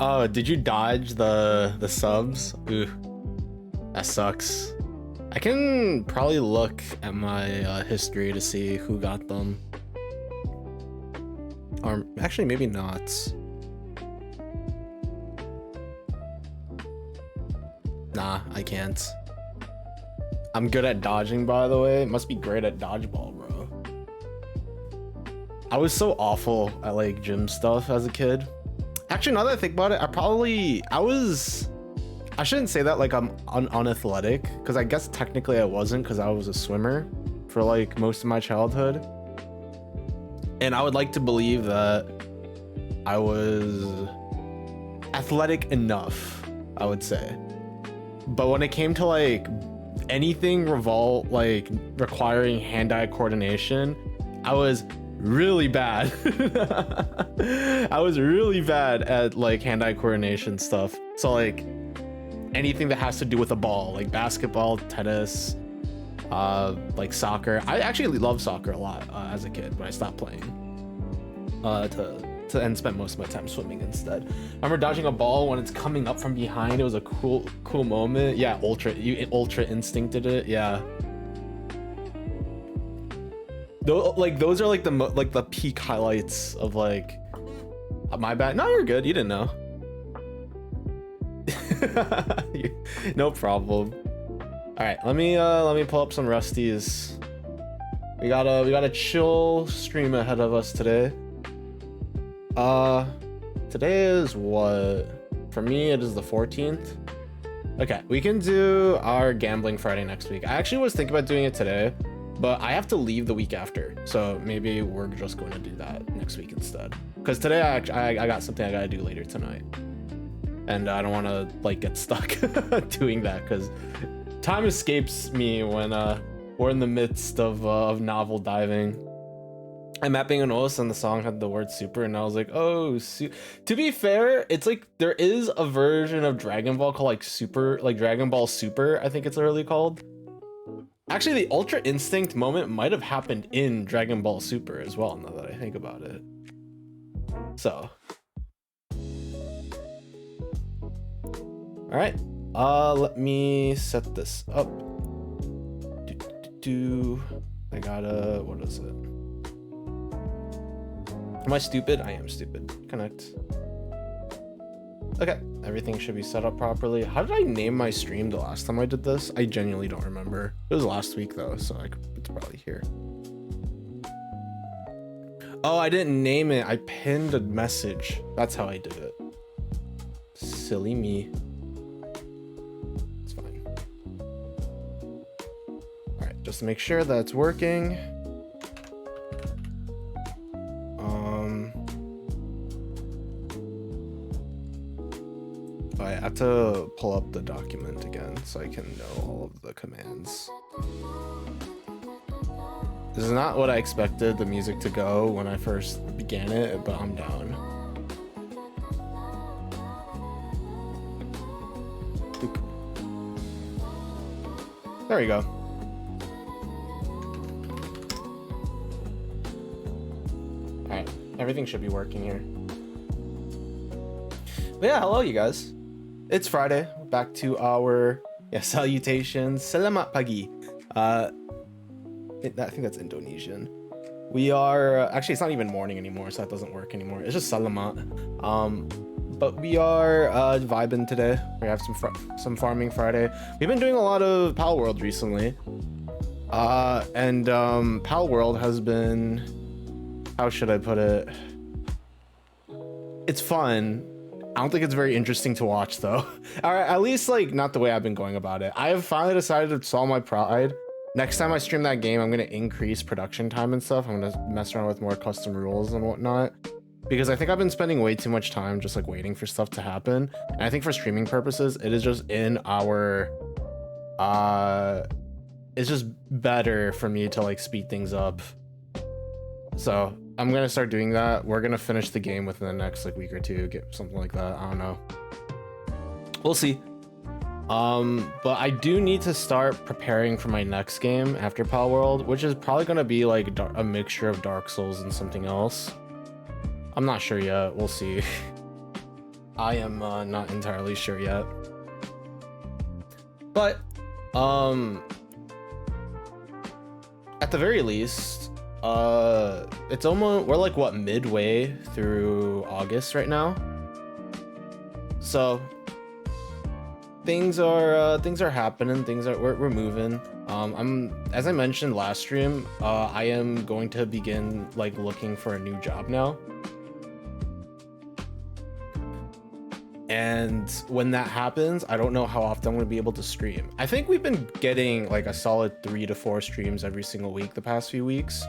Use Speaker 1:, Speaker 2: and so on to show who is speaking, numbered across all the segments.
Speaker 1: Oh, did you dodge the subs? Ooh, that sucks. I can probably look at my history to see who got them. Or actually, maybe not. Nah, I can't. I'm good at dodging, by the way. Must be great at dodgeball, bro. I was so awful at like gym stuff as a kid. Actually, now that I think about it, I shouldn't say that like I'm unathletic, because I guess technically I wasn't, because I was a swimmer for like most of my childhood. And I would like to believe that I was athletic enough, I would say. But when it came to like anything like requiring hand-eye coordination, I was really bad. I was really bad at like hand-eye coordination stuff. So like anything that has to do with a ball, like basketball, tennis, like soccer. I actually loved soccer a lot as a kid, but I stopped playing and spent most of my time swimming instead. I remember dodging a ball when it's coming up from behind. It was a cool moment. Yeah, you ultra instincted it. Yeah. Those are like the peak highlights of like my bad. No, you're good. You didn't know. No problem. All right, let me pull up some rusties. We got a chill stream ahead of us today. Today is what? For me, it is the 14th. Okay, we can do our gambling Friday next week. I actually was thinking about doing it today, but I have to leave the week after, so maybe we're just going to do that next week instead. Because today I got something I gotta do later tonight, and I don't want to like get stuck doing that, because time escapes me when we're in the midst of novel diving. I'm mapping an OS and the song had the word super, and I was like, oh, to be fair, it's like there is a version of Dragon Ball called like Super, like Dragon Ball Super, I think it's literally called. Actually, the Ultra Instinct moment might have happened in Dragon Ball Super as well, now that I think about it. So. All right, let me set this up. I gotta, what is it? Am I stupid? I am stupid. Connect. Okay, everything should be set up properly. How did I name my stream the last time I did this? I genuinely don't remember. It was last week though, so it's probably here. Oh, I didn't name it. I pinned a message. That's how I did it. Silly me. It's fine. All right, just to make sure that it's working. I have to pull up the document again so I can know all of the commands. This is not what I expected the music to go when I first began it, but I'm down. There we go. All right, everything should be working here. But yeah, hello you guys. It's Friday. We're back to our salutations. Selamat pagi. I think that's Indonesian. We are actually, it's not even morning anymore, so that doesn't work anymore. It's just salamat. But we are vibing today. We have some farming Friday. We've been doing a lot of Pal World recently, and Pal World has been, how should I put it? It's fun. I don't think it's very interesting to watch though. All right, at least like not the way I've been going about it. I have finally decided to swallow my pride. Next time I stream that game, I'm gonna increase production time and stuff. I'm gonna mess around with more custom rules and whatnot, because I think I've been spending way too much time just like waiting for stuff to happen. And I think for streaming purposes, it is just in our, it's just better for me to like speed things up. So I'm gonna start doing that. We're gonna finish the game within the next like week or two, get something like that. I don't know. We'll see. But I do need to start preparing for my next game after Pal World, which is probably gonna be like a mixture of Dark Souls and something else. I'm not sure yet. We'll see. I am not entirely sure yet. But at the very least, it's almost, we're like what, midway through August right now. So things are happening, we're moving. As I mentioned last stream, I am going to begin like looking for a new job now. And when that happens, I don't know how often I'm going to be able to stream. I think we've been getting like a solid 3 to 4 streams every single week the past few weeks.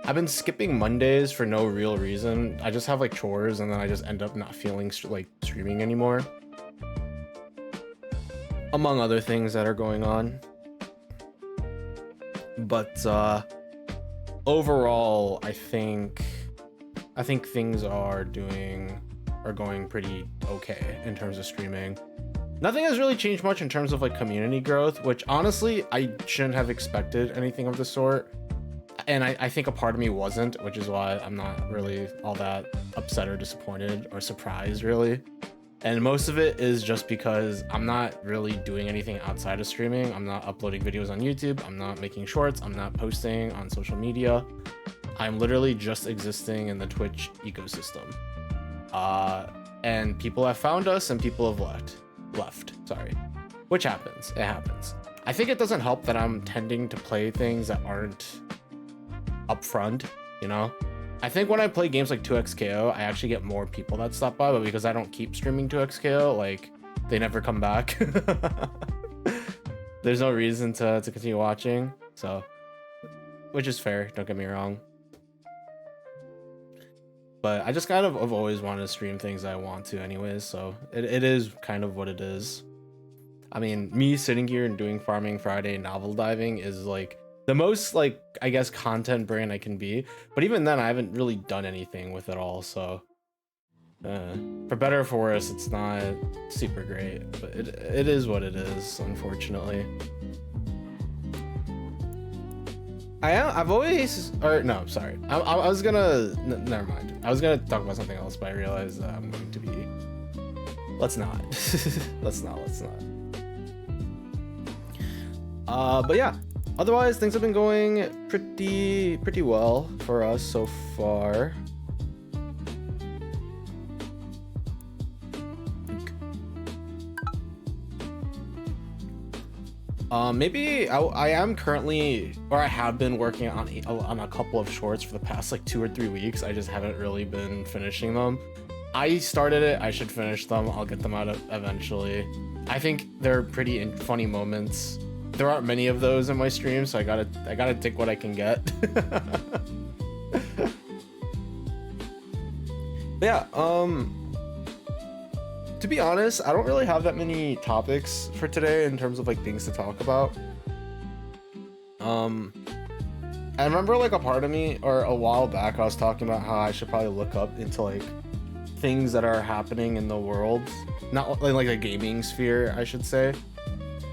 Speaker 1: I've been skipping Mondays for no real reason. I just have like chores and then I just end up not feeling like streaming anymore. Among other things that are going on. But overall, I think things are going pretty okay in terms of streaming. Nothing has really changed much in terms of like community growth, which honestly I shouldn't have expected anything of the sort, and I think a part of me wasn't, which is why I'm not really all that upset or disappointed or surprised really. And most of it is just because I'm not really doing anything outside of streaming. I'm not uploading videos on YouTube, I'm not making shorts, I'm not posting on social media. I'm literally just existing in the Twitch ecosystem. And people have found us and people have left, sorry, which happens. It happens. I think it doesn't help that I'm tending to play things that aren't upfront, you know? I think when I play games like 2xKO, I actually get more people that stop by, but because I don't keep streaming 2xKO, like they never come back. There's no reason to continue watching, so, which is fair, don't get me wrong. But I just kind of have always wanted to stream things I want to anyways, so it is kind of what it is. I mean, me sitting here and doing Farming Friday novel diving is like the most, like, I guess, content brain I can be. But even then, I haven't really done anything with it all, so for better or for worse, it's not super great. But it is what it is, unfortunately. I've always, or no, sorry. I was gonna, never mind. I was gonna talk about something else, but I realized I'm going to be, let's not. let's not. But yeah, otherwise things have been going pretty well for us so far. Maybe I am currently, or I have been working on a couple of shorts for the past like 2 or 3 weeks. I just haven't really been finishing them. I started it, I should finish them. I'll get them out eventually. I think they're pretty funny moments. There aren't many of those in my stream, so I gotta take what I can get. But yeah, to be honest, I don't really have that many topics for today in terms of like things to talk about. I remember like a part of me, or a while back, I was talking about how I should probably look up into like things that are happening in the world, not like a gaming sphere, I should say.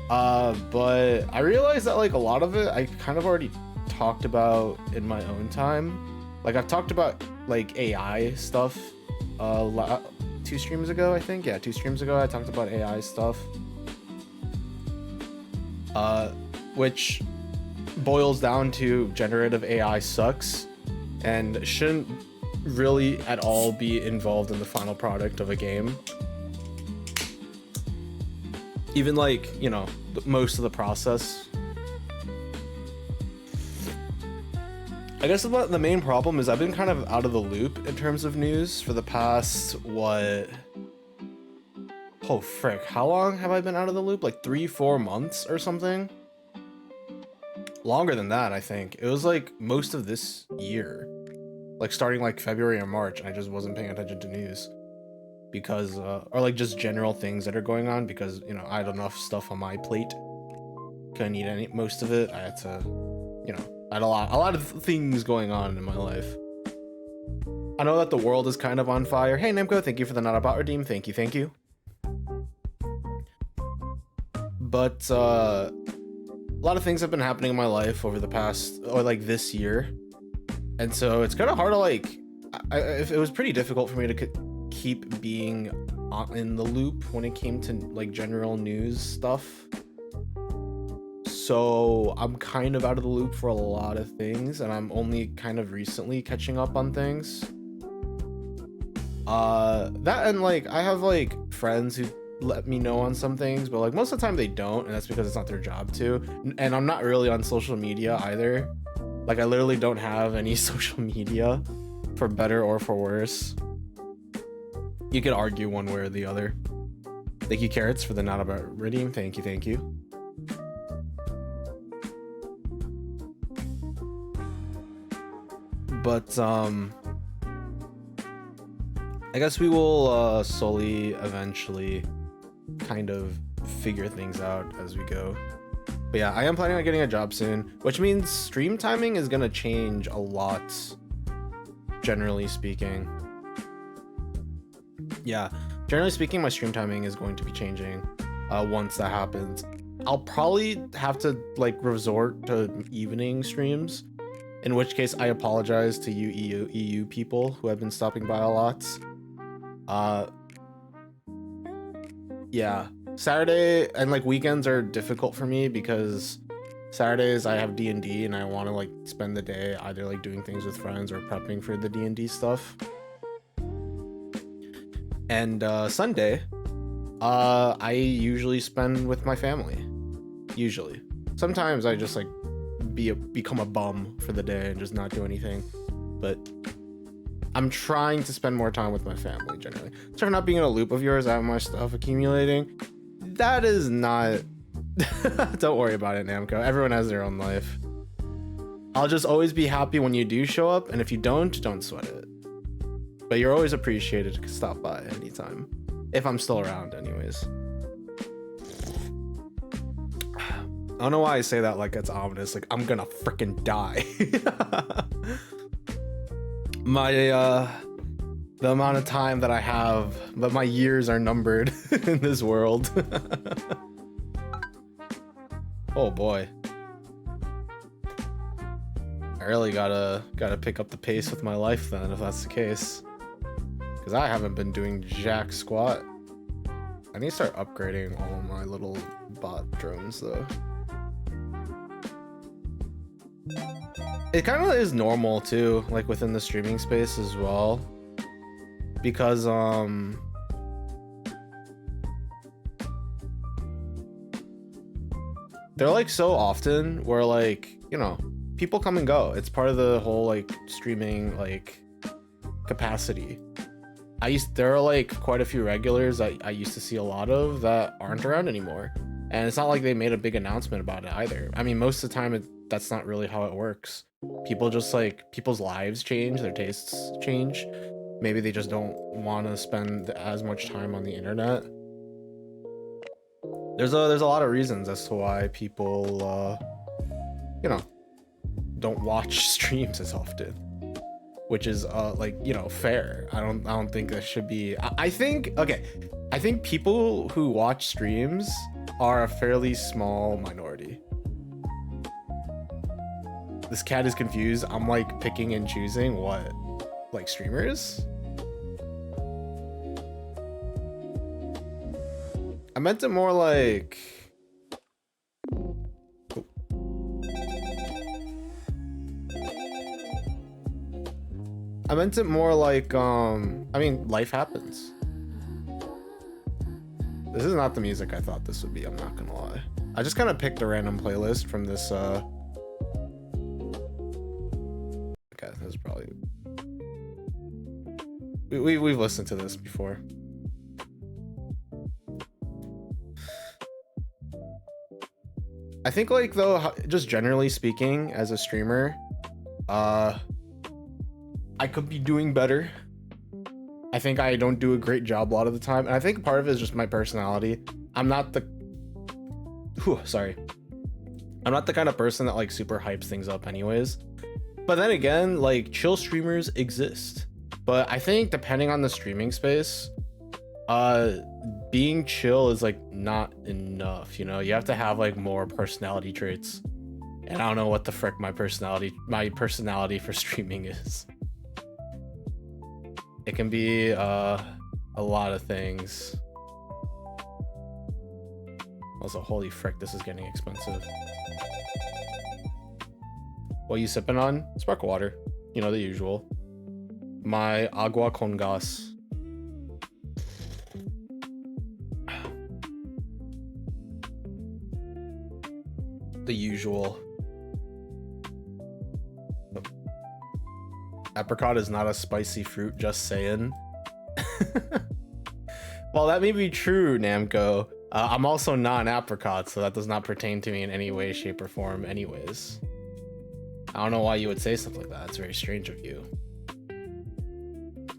Speaker 1: But I realized that like a lot of it I kind of already talked about in my own time. Like I've talked about like AI stuff 2 streams ago, I think. Yeah, 2 streams ago I talked about AI stuff, which boils down to generative AI sucks and shouldn't really at all be involved in the final product of a game. Even like, you know, most of the process. I guess the main problem is I've been kind of out of the loop in terms of news for the past, what? Oh frick, how long have I been out of the loop? Like 3-4 months or something? Longer than that, I think. It was like most of this year. Like starting like February or March, and I just wasn't paying attention to news. Because, or like just general things that are going on, because, you know, I had enough stuff on my plate. Couldn't eat most of it. I had to, you know, I had a lot of things going on in my life. I know that the world is kind of on fire. Hey Nemco, thank you for the not a bot redeem. Thank you. But a lot of things have been happening in my life over the past, or like this year, and so it's kind of hard to like, it was pretty difficult for me to keep being in the loop when it came to like general news stuff. So I'm kind of out of the loop for a lot of things, and I'm only kind of recently catching up on things. That and like I have like friends who let me know on some things, but like most of the time they don't, and that's because it's not their job to. And I'm not really on social media either. Like I literally don't have any social media, for better or for worse. You could argue one way or the other. Thank you, Carrots, for the not about redeem. Thank you, thank you. But I guess we will slowly eventually kind of figure things out as we go. But yeah, I am planning on getting a job soon, which means stream timing is gonna change a lot, generally speaking. Yeah, generally speaking, my stream timing is going to be changing once that happens. I'll probably have to like resort to evening streams, in which case I apologize to you EU people who have been stopping by a lot. Yeah, Saturday and like weekends are difficult for me because Saturdays I have D&D and I want to like spend the day either like doing things with friends or prepping for the D&D stuff. And Sunday, I usually spend with my family. Usually, sometimes I just like become a bum for the day and just not do anything, but I'm trying to spend more time with my family generally. So for not being in a loop of yours, I have my stuff accumulating. That is not. Don't worry about it, Namco. Everyone has their own life. I'll just always be happy when you do show up, and if you don't sweat it. But you're always appreciated to stop by anytime, if I'm still around, anyways. I don't know why I say that like it's ominous, like I'm gonna freaking die. The amount of time that I have, but my years are numbered in this world. Oh boy. I really gotta pick up the pace with my life then, if that's the case. Because I haven't been doing jack squat. I need to start upgrading all of my little bot drones though. It kind of is normal too, like within the streaming space as well, because they're like so often where like, you know, people come and go. It's part of the whole like streaming like capacity. There are like quite a few regulars that I used to see a lot of that aren't around anymore, and it's not like they made a big announcement about it either. I mean, most of the time that's not really how it works. People just like, people's lives change, their tastes change. Maybe they just don't want to spend as much time on the internet. There's a lot of reasons as to why people you know, don't watch streams as often, which is like, you know, fair. I don't think that should be. I think people who watch streams are a fairly small minority. This cat is confused. I'm like picking and choosing what, like streamers? I meant it more like. I meant it more like, I mean, life happens. This is not the music I thought this would be, I'm not gonna lie. I just kind of picked a random playlist from this, okay, this is probably... We've listened to this before. I think, like, though, just generally speaking, as a streamer, I could be doing better. I think I don't do a great job a lot of the time, and I think part of it is just my personality. I'm not the kind of person that like super hypes things up anyways. But then again, like, chill streamers exist. But I think depending on the streaming space, being chill is like not enough, you know? You have to have like more personality traits. And I don't know what the frick my personality for streaming is. It can be a a lot of things. Also, holy frick, this is getting expensive. What are you sipping on? Sparkle water. You know, the usual. My agua con gas. The usual. Apricot is not a spicy fruit, just saying. Well, that may be true, Namco. I'm also not an apricot, so that does not pertain to me in any way, shape, or form anyways. I don't know why you would say something like that. It's very strange of you.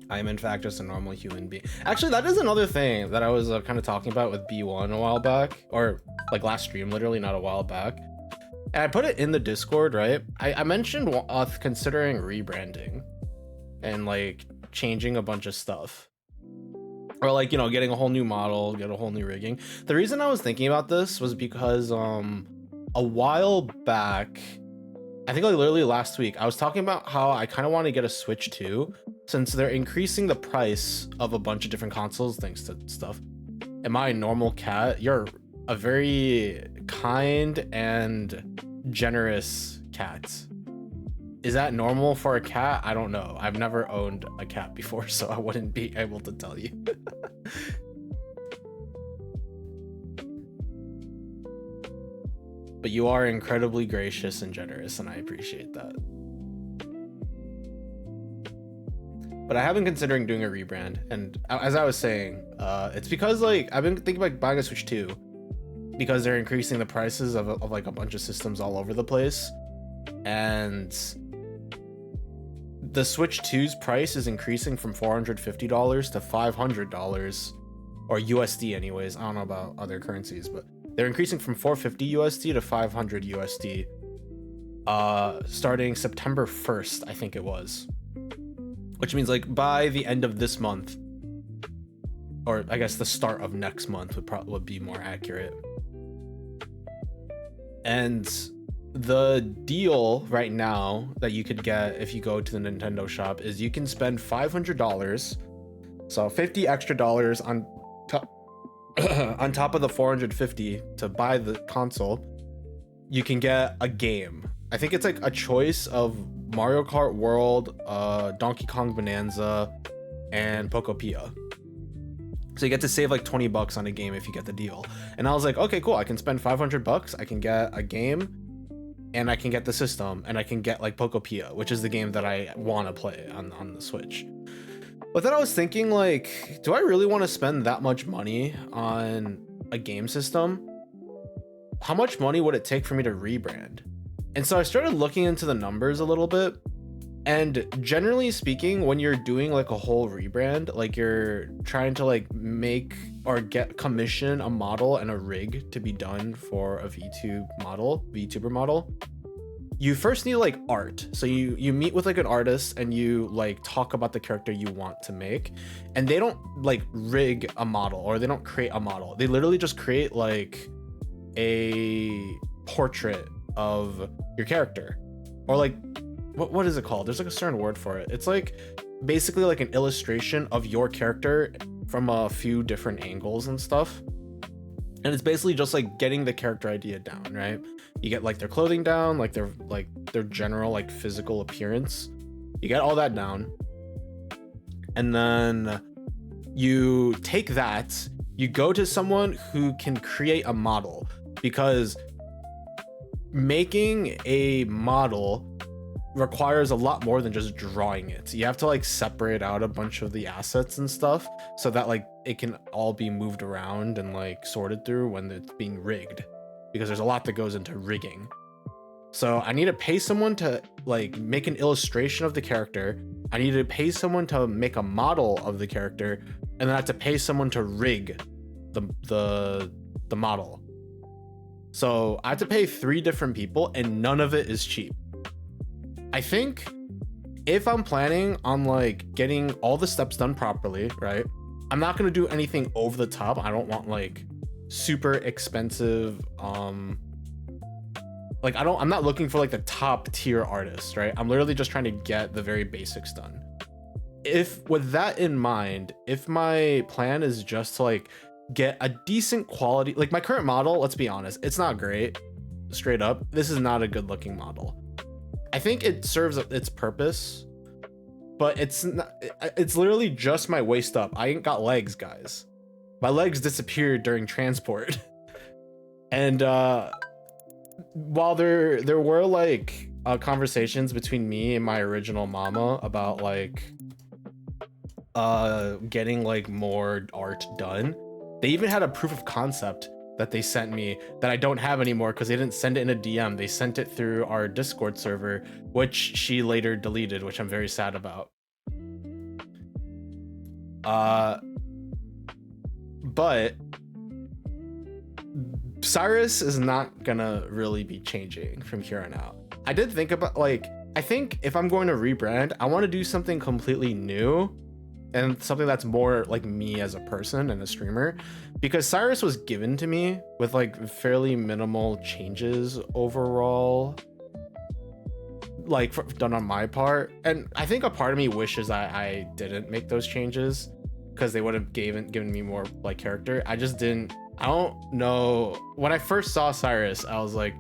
Speaker 1: I am in fact just a normal human being. Actually, that is another thing that I was kind of talking about with B1 a while back, or like last stream, literally not a while back. And I put it in the Discord, right? I mentioned considering rebranding and like changing a bunch of stuff. Or like, you know, getting a whole new model, get a whole new rigging. The reason I was thinking about this was because a while back, I think like literally last week, I was talking about how I kind of want to get a Switch 2 since they're increasing the price of a bunch of different consoles thanks to stuff. Am I a normal cat? You're a very kind and generous cat. Is that normal for a cat? I don't know. I've never owned a cat before, so I wouldn't be able to tell you. But you are incredibly gracious and generous, and I appreciate that. But I have been considering doing a rebrand, and as I was saying, it's because like I've been thinking about buying a Switch 2 because they're increasing the prices of like a bunch of systems all over the place, and the Switch 2's price is increasing from $450 to $500, or USD anyways. I don't know about other currencies, but they're increasing from 450 USD to 500 USD starting September 1st, I think it was. Which means like by the end of this month, or I guess the start of next month would be more accurate. And the deal right now that you could get if you go to the Nintendo shop is you can spend $500, so 50 extra dollars on top of the 450 to buy the console. You can get a game. I think it's like a choice of Mario Kart World, Donkey Kong Bonanza, and Pokopia. So you get to save like 20 bucks on a game if you get the deal. And I was like, okay, cool. I can spend 500 bucks. I can get a game, and I can get the system, and I can get like Pokopia, which is the game that I want to play on the Switch. But then I was thinking, like, do I really want to spend that much money on a game system? How much money would it take for me to rebrand? And so I started looking into the numbers a little bit. And generally speaking, when you're doing like a whole rebrand, like you're trying to like make or get commission a model and a rig to be done for a VTuber model, you first need like art. So you meet with like an artist and you like talk about the character you want to make, and they don't like rig a model or they don't create a model. They literally just create like a portrait of your character, or like what is it called? There's like a certain word for it. It's like basically like an illustration of your character from a few different angles and stuff. And it's basically just like getting the character idea down, right? You get like their clothing down, like their general like physical appearance. You get all that down. And then you take that, you go to someone who can create a model, because making a model requires a lot more than just drawing it. You have to like separate out a bunch of the assets and stuff so that like it can all be moved around and like sorted through when it's being rigged, because there's a lot that goes into rigging. So I need to pay someone to like make an illustration of the character. I need to pay someone to make a model of the character, and then I have to pay someone to rig the model. So I have to pay 3 different people, and none of it is cheap. I think if I'm planning on like getting all the steps done properly, right? I'm not going to do anything over the top. I don't want like super expensive, like I'm not looking for like the top tier artist, right? I'm literally just trying to get the very basics done. if with that in mind, if my plan is just to like get a decent quality, like my current model, let's be honest, it's not great. Straight up, this is not a good looking model. I think it serves its purpose, but it's not, it's literally just my waist up. I ain't got legs, guys. My legs disappeared during transport. And while there were like conversations between me and my original mama about like getting like more art done, they even had a proof of concept that they sent me that I don't have anymore because they didn't send it in a DM. They sent it through our Discord server, which she later deleted, which I'm very sad about. But Cyrus is not gonna really be changing from here on out. I did think about, like, I think if I'm going to rebrand, I want to do something completely new and something that's more like me as a person and a streamer, because Cyrus was given to me with like fairly minimal changes overall, like done on my part. And I think a part of me wishes I didn't make those changes because they would have given me more like character. I don't know. When I first saw Cyrus, I was like,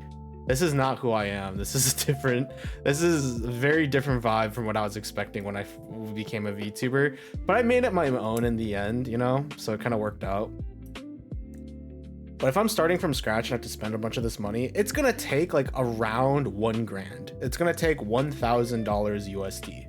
Speaker 1: this is not who I am. This is a very different vibe from what I was expecting when I became a VTuber. But I made it my own in the end, you know? So it kind of worked out. But if I'm starting from scratch and have to spend a bunch of this money, it's gonna take like around $1 grand. It's gonna take $1,000 USD.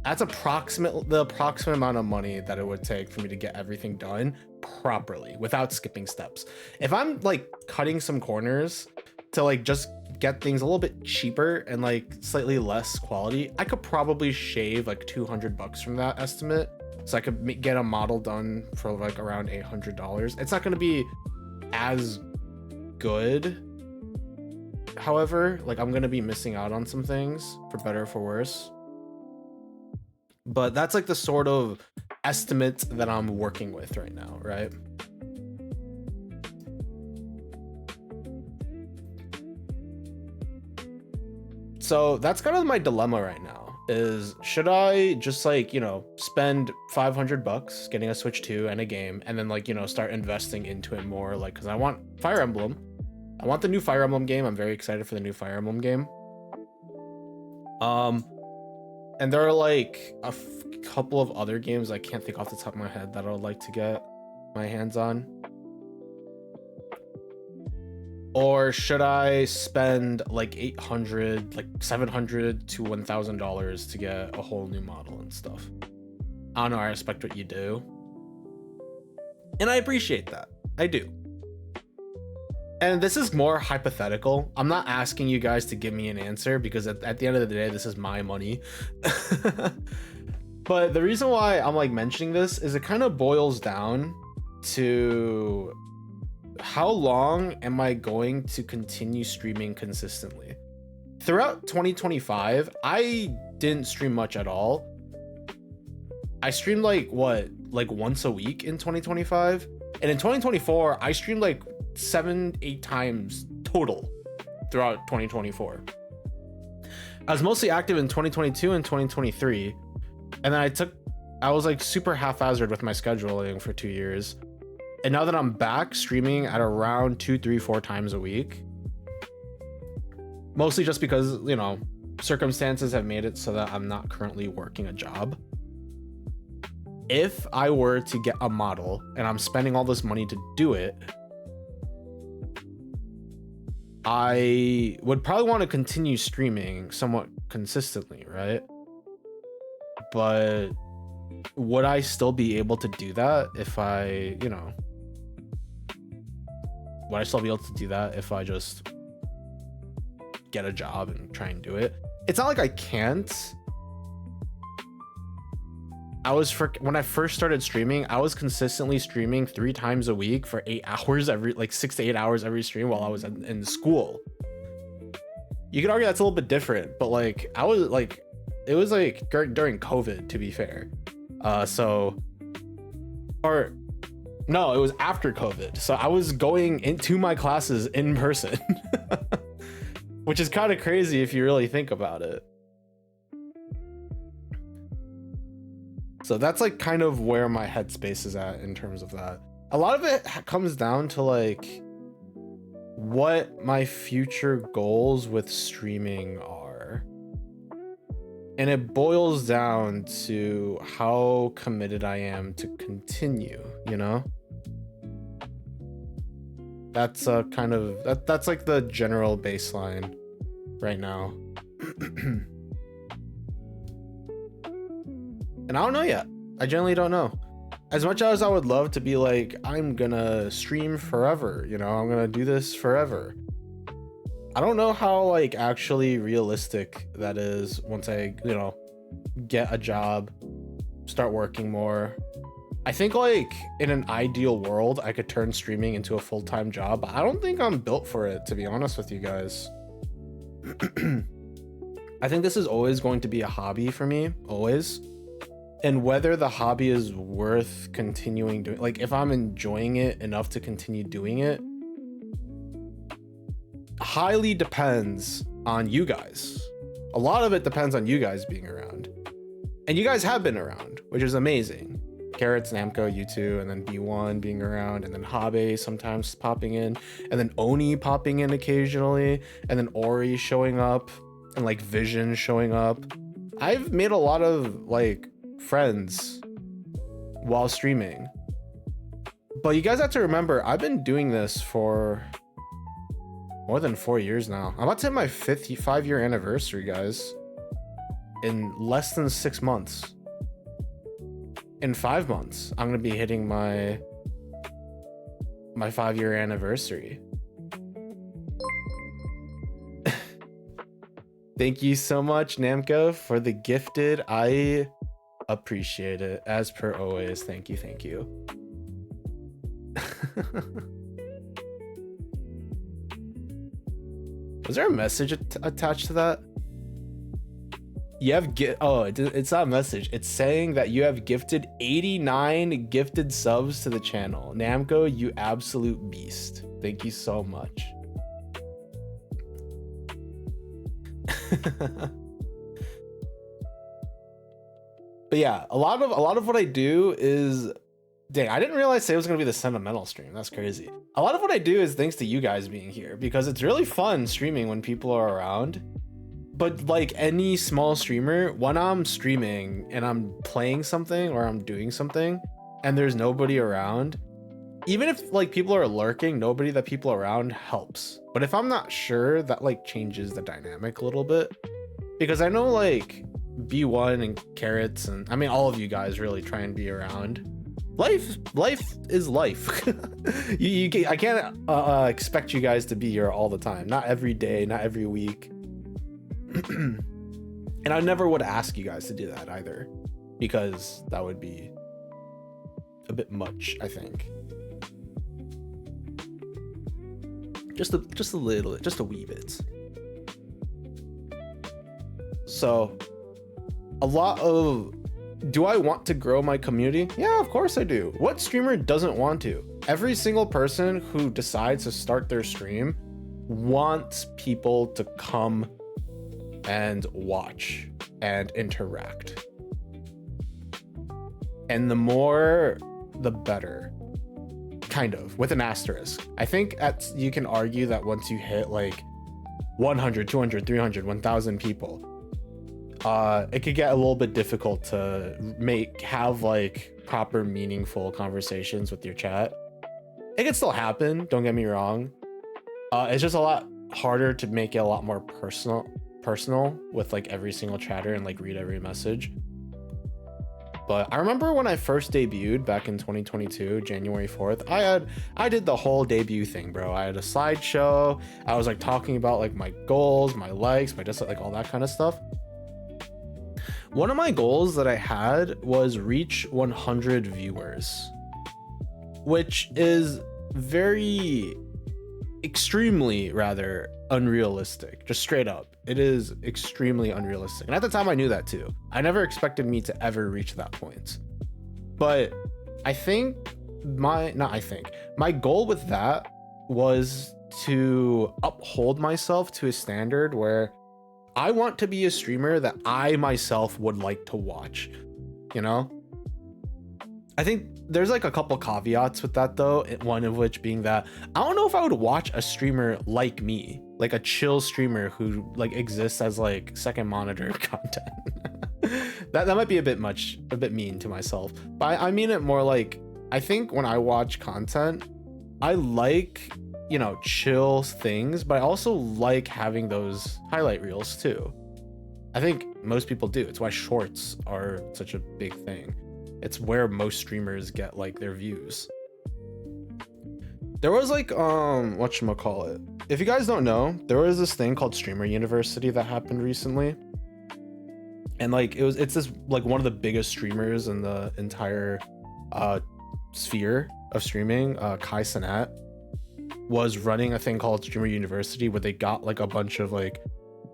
Speaker 1: That's the approximate amount of money that it would take for me to get everything done properly without skipping steps. If I'm like cutting some corners to like just get things a little bit cheaper and like slightly less quality, I could probably shave like $200 from that estimate. So I could get a model done for like around $800. It's not going to be as good. However, like I'm going to be missing out on some things for better or for worse. But that's like the sort of estimate that I'm working with right now, right? So that's kind of my dilemma right now, is should I just like, you know, spend $500 getting a Switch 2 and a game, and then like, you know, start investing into it more, like, because I want Fire Emblem. I want the new Fire Emblem game. I'm very excited for the new Fire Emblem game. And there are like a couple of other games I can't think off the top of my head that I would like to get my hands on. Or should I spend like $800, like $700 to $1,000 to get a whole new model and stuff? I don't know, I respect what you do. And I appreciate that. I do. And this is more hypothetical. I'm not asking you guys to give me an answer because at the end of the day, this is my money. But the reason why I'm like mentioning this is it kind of boils down to how long am I going to continue streaming consistently? Throughout 2025, I didn't stream much at all. I streamed like once a week in 2025. And in 2024, I streamed like 7-8 times total throughout 2024. I was mostly active in 2022 and 2023. And then I was like super haphazard with my scheduling for 2 years. And now that I'm back streaming at around 2, 3, 4 times a week, mostly just because, you know, circumstances have made it so that I'm not currently working a job. If I were to get a model and I'm spending all this money to do it, I would probably want to continue streaming somewhat consistently, right? But would I still be able to do that if I, you know, would I still be able to do that if I just get a job and try and do it? It's not like I can't. When I first started streaming, I was consistently streaming 3 times a week for 8 hours like 6 to 8 hours every stream while I was in school. You could argue that's a little bit different, but like it was like during COVID, to be fair. No, it was after COVID. So I was going into my classes in person, which is kind of crazy if you really think about it. So that's like kind of where my headspace is at in terms of that. A lot of it comes down to like what my future goals with streaming are. And it boils down to how committed I am to continue, you know? That's kind of that's like the general baseline right now. And I don't know yet. I generally don't know. As much as I would love to be like, I'm gonna stream forever, you know, I'm gonna do this forever. I don't know how like actually realistic that is once I, you know, get a job, start working more. I think like in an ideal world, I could turn streaming into a full-time job, but I don't think I'm built for it, to be honest with you guys. I think this is always going to be a hobby for me, always. And whether the hobby is worth continuing doing, like if I'm enjoying it enough to continue doing it, highly depends on you guys. A lot of it depends on you guys being around. And you guys have been around, which is amazing. Carrots, Namco, you two, and then B1 being around, and then Habe sometimes popping in, and then Oni popping in occasionally, and then Ori showing up, and like Vision showing up. I've made a lot of like friends while streaming. But you guys have to remember, I've been doing this for more than 4 years now. I'm about to hit my 5-year anniversary, guys, in less than 6 months. In 5 months, I'm gonna be hitting my 5-year anniversary. Thank you so much, Namco, for the gifted. I appreciate it, as per always. Thank you, thank you. Was there a message attached to that? You have it's not a message. It's saying that you have gifted 89 gifted subs to the channel. Namco, you absolute beast. Thank you so much. But yeah, a lot of what I do is, dang, I didn't realize today was gonna be the sentimental stream. That's crazy. A lot of what I do is thanks to you guys being here, because it's really fun streaming when people are around. But like any small streamer, when I'm streaming and I'm playing something or I'm doing something and there's nobody around, even if like people are lurking, nobody that people around helps. But if I'm not sure, that like changes the dynamic a little bit, because I know like B1 and Carrots, and I mean all of you guys really try and be around. Life is life. I can't expect you guys to be here all the time. Not every day, not every week. And I never would ask you guys to do that either, because that would be a bit much, I think. Just a little, just a wee bit. So a lot of, do I want to grow my community? Yeah, of course I do. What streamer doesn't want to? Every single person who decides to start their stream wants people to come and watch and interact. And the more, the better. Kind of, with an asterisk. I think you can argue that once you hit like 100, 200, 300, 1,000 people, it could get a little bit difficult to have like proper meaningful conversations with your chat. It can still happen, don't get me wrong. It's just a lot harder to make it a lot more personal with like every single chatter and like read every message. But I remember when I first debuted back in 2022, January 4th, I did the whole debut thing, bro. I had a slideshow. I was like talking about like my goals, my likes, my dislikes, like all that kind of stuff. One of my goals that I had was reach 100 viewers, which is extremely rather unrealistic, just straight up. It is extremely unrealistic. And at the time I knew that too. I never expected me to ever reach that point. But I think my goal with that was to uphold myself to a standard where I want to be a streamer that I myself would like to watch, you know? I think there's like a couple caveats with that though. One of which being that I don't know if I would watch a streamer like me, like a chill streamer who like exists as like second monitor content. that might be a bit mean to myself. But I mean it more like, I think when I watch content, I like, you know, chill things, but I also like having those highlight reels too. I think most people do. It's why shorts are such a big thing. It's where most streamers get like their views. There was like whatchamacallit. If you guys don't know, there was this thing called Streamer University that happened recently. And like it's this like one of the biggest streamers in the entire sphere of streaming, Kai Cenat, was running a thing called Streamer University where they got like a bunch of like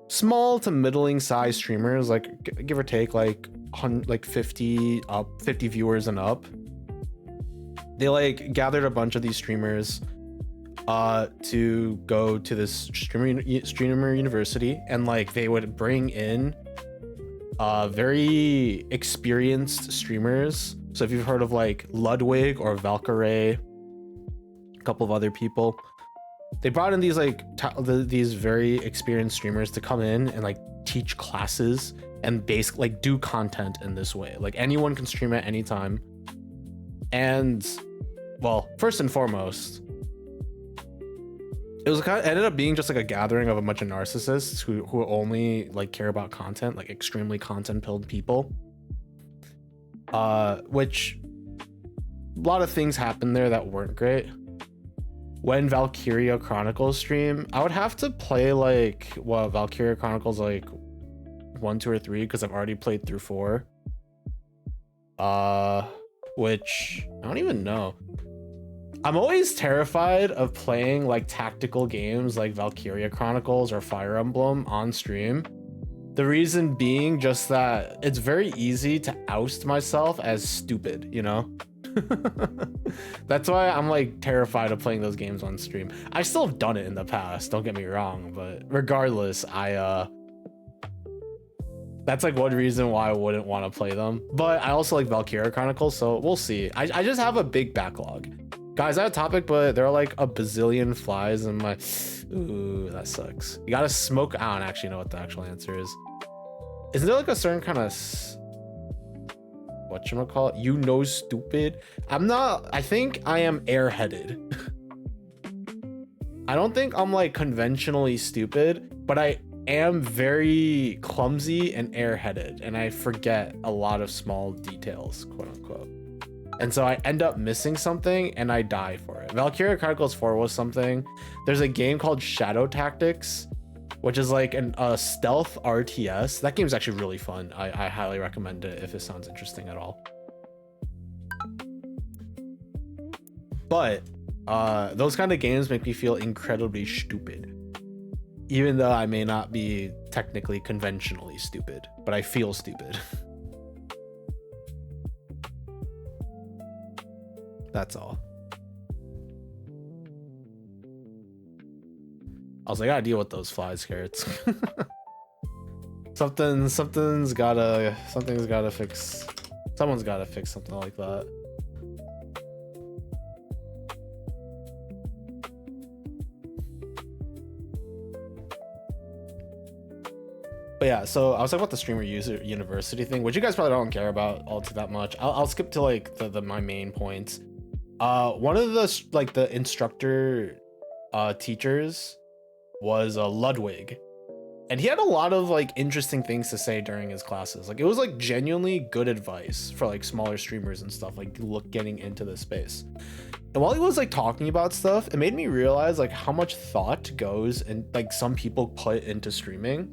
Speaker 1: small to middling sized streamers, like give or take like 50 viewers and up. They like gathered a bunch of these streamers to go to this streamer university, and like they would bring in very experienced streamers. So if you've heard of like Ludwig or Valkyrie, a couple of other people, they brought in these like these very experienced streamers to come in and like teach classes and basically like do content in this way. Like anyone can stream at any time. And well, first and foremost, it was ended up being just like a gathering of a bunch of narcissists who only like care about content, like extremely content-pilled people. Which a lot of things happened there that weren't great. When Valkyria Chronicles stream, I would have to play like Valkyria Chronicles like 1, 2, or 3 because I've already played through 4. Which I don't even know. I'm always terrified of playing like tactical games like Valkyria Chronicles or Fire Emblem on stream. The reason being just that it's very easy to oust myself as stupid, you know? That's why I'm like terrified of playing those games on stream. I still have done it in the past, don't get me wrong, but regardless, that's like one reason why I wouldn't want to play them. But I also like Valkyria Chronicles, so we'll see. I just have a big backlog. Guys, I have a topic, but there are like a bazillion flies in my... Ooh, that sucks. You gotta smoke... I don't actually know what the actual answer is. Isn't there like a certain kind of... whatchamacallit? You know, stupid? I'm not... I think I am airheaded. I don't think I'm like conventionally stupid, but I am very clumsy and airheaded, and I forget a lot of small details, quote unquote. And so I end up missing something and I die for it. Valkyria Chronicles 4 was something. There's a game called Shadow Tactics, which is like a stealth RTS. That game's actually really fun. I highly recommend it if it sounds interesting at all. But those kind of games make me feel incredibly stupid. Even though I may not be technically conventionally stupid, but I feel stupid. That's all. I was like, I gotta deal with those fly skirts. Something's gotta fix. Someone's gotta fix something like that. But yeah, so I was talking about the streamer university thing, which you guys probably don't care about all too that much. I'll skip to like my main points. One of the instructor teachers was Ludwig, and he had a lot of like interesting things to say during his classes. Like it was like genuinely good advice for like smaller streamers and stuff, like getting into this space. And while he was like talking about stuff, it made me realize like how much thought goes and like some people put into streaming,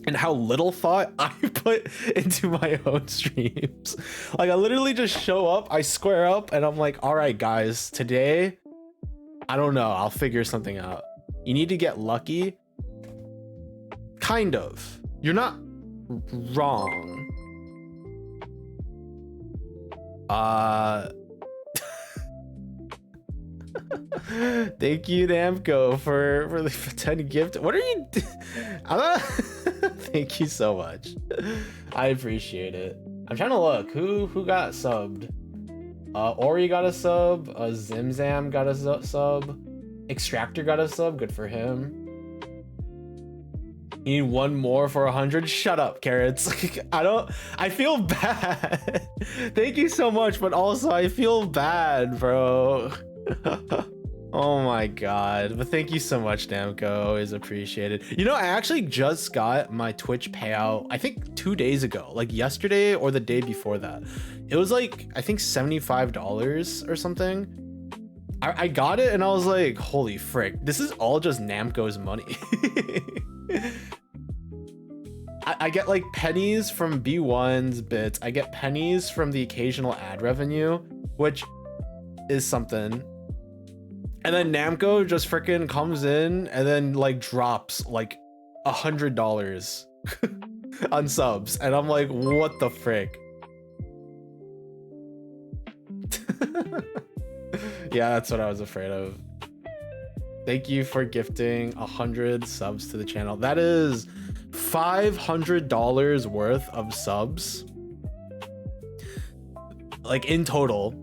Speaker 1: and how little thought I put into my own streams. Like I literally just show up, I square up, and I'm like, all right, guys, today, I don't know, I'll figure something out. You need to get lucky. Kind of. You're not wrong. Thank you, Namco, for the 10 gift. What are you I'm not thank you so much. I appreciate it. I'm trying to look who got subbed. Ori got a sub. Zimzam got a sub. Extractor got a sub. Good for him. You need one more for 100. Shut up, Carrots. I feel bad. Thank you so much, but also I feel bad, bro. Oh my god. But thank you so much, Namco. Always appreciated. You know, I actually just got my Twitch payout, I think 2 days ago, like yesterday or the day before that. It was like, I think $75 or something. I got it and I was like, holy frick, this is all just Namco's money. I get like pennies from B1's bits. I get pennies from the occasional ad revenue, which is something. And then Namco just freaking comes in and then like drops like $100 on subs. And I'm like, what the frick? Yeah, that's what I was afraid of. Thank you for gifting 100 subs to the channel. That is $500 worth of subs. Like in total.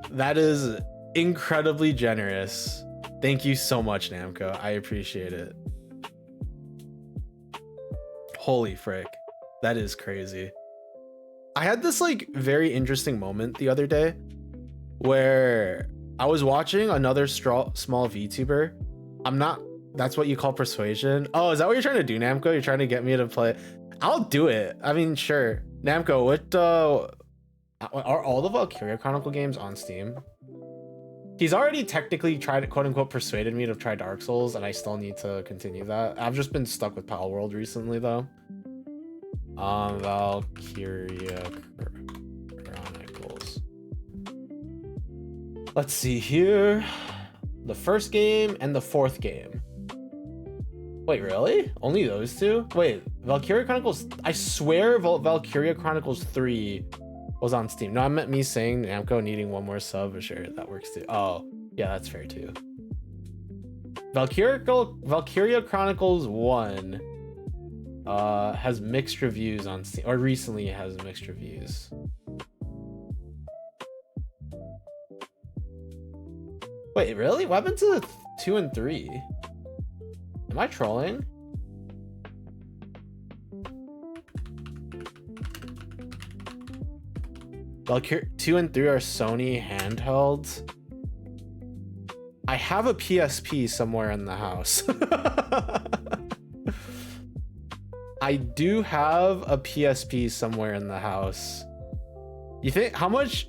Speaker 1: That is incredibly generous. Thank you so much, Namco. I appreciate it. Holy frick. That is crazy. I had this like very interesting moment the other day where I was watching another small VTuber. That's what you call persuasion. Oh, is that what you're trying to do, Namco? You're trying to get me to play? I'll do it. I mean, sure. Namco, what are all the Valkyria Chronicle games on Steam? He's already technically tried to quote unquote persuaded me to try Dark Souls, and I still need to continue that. I've just been stuck with Pal World recently though. Valkyria Chronicles. Let's see here. The first game and the fourth game. Wait, really? Only those two? Wait, Valkyria Chronicles, I swear Valkyria Chronicles 3 was on Steam. No, I meant me saying Namco needing one more sub, but sure, that works too. Oh, yeah, that's fair too. Valkyria Chronicles 1 has mixed reviews on Steam, or recently has mixed reviews. Wait, really? What happened to 2 and 3? Am I trolling? Valkyria 2 and 3 are Sony handhelds. I have a PSP somewhere in the house. I do have a PSP somewhere in the house. You think how much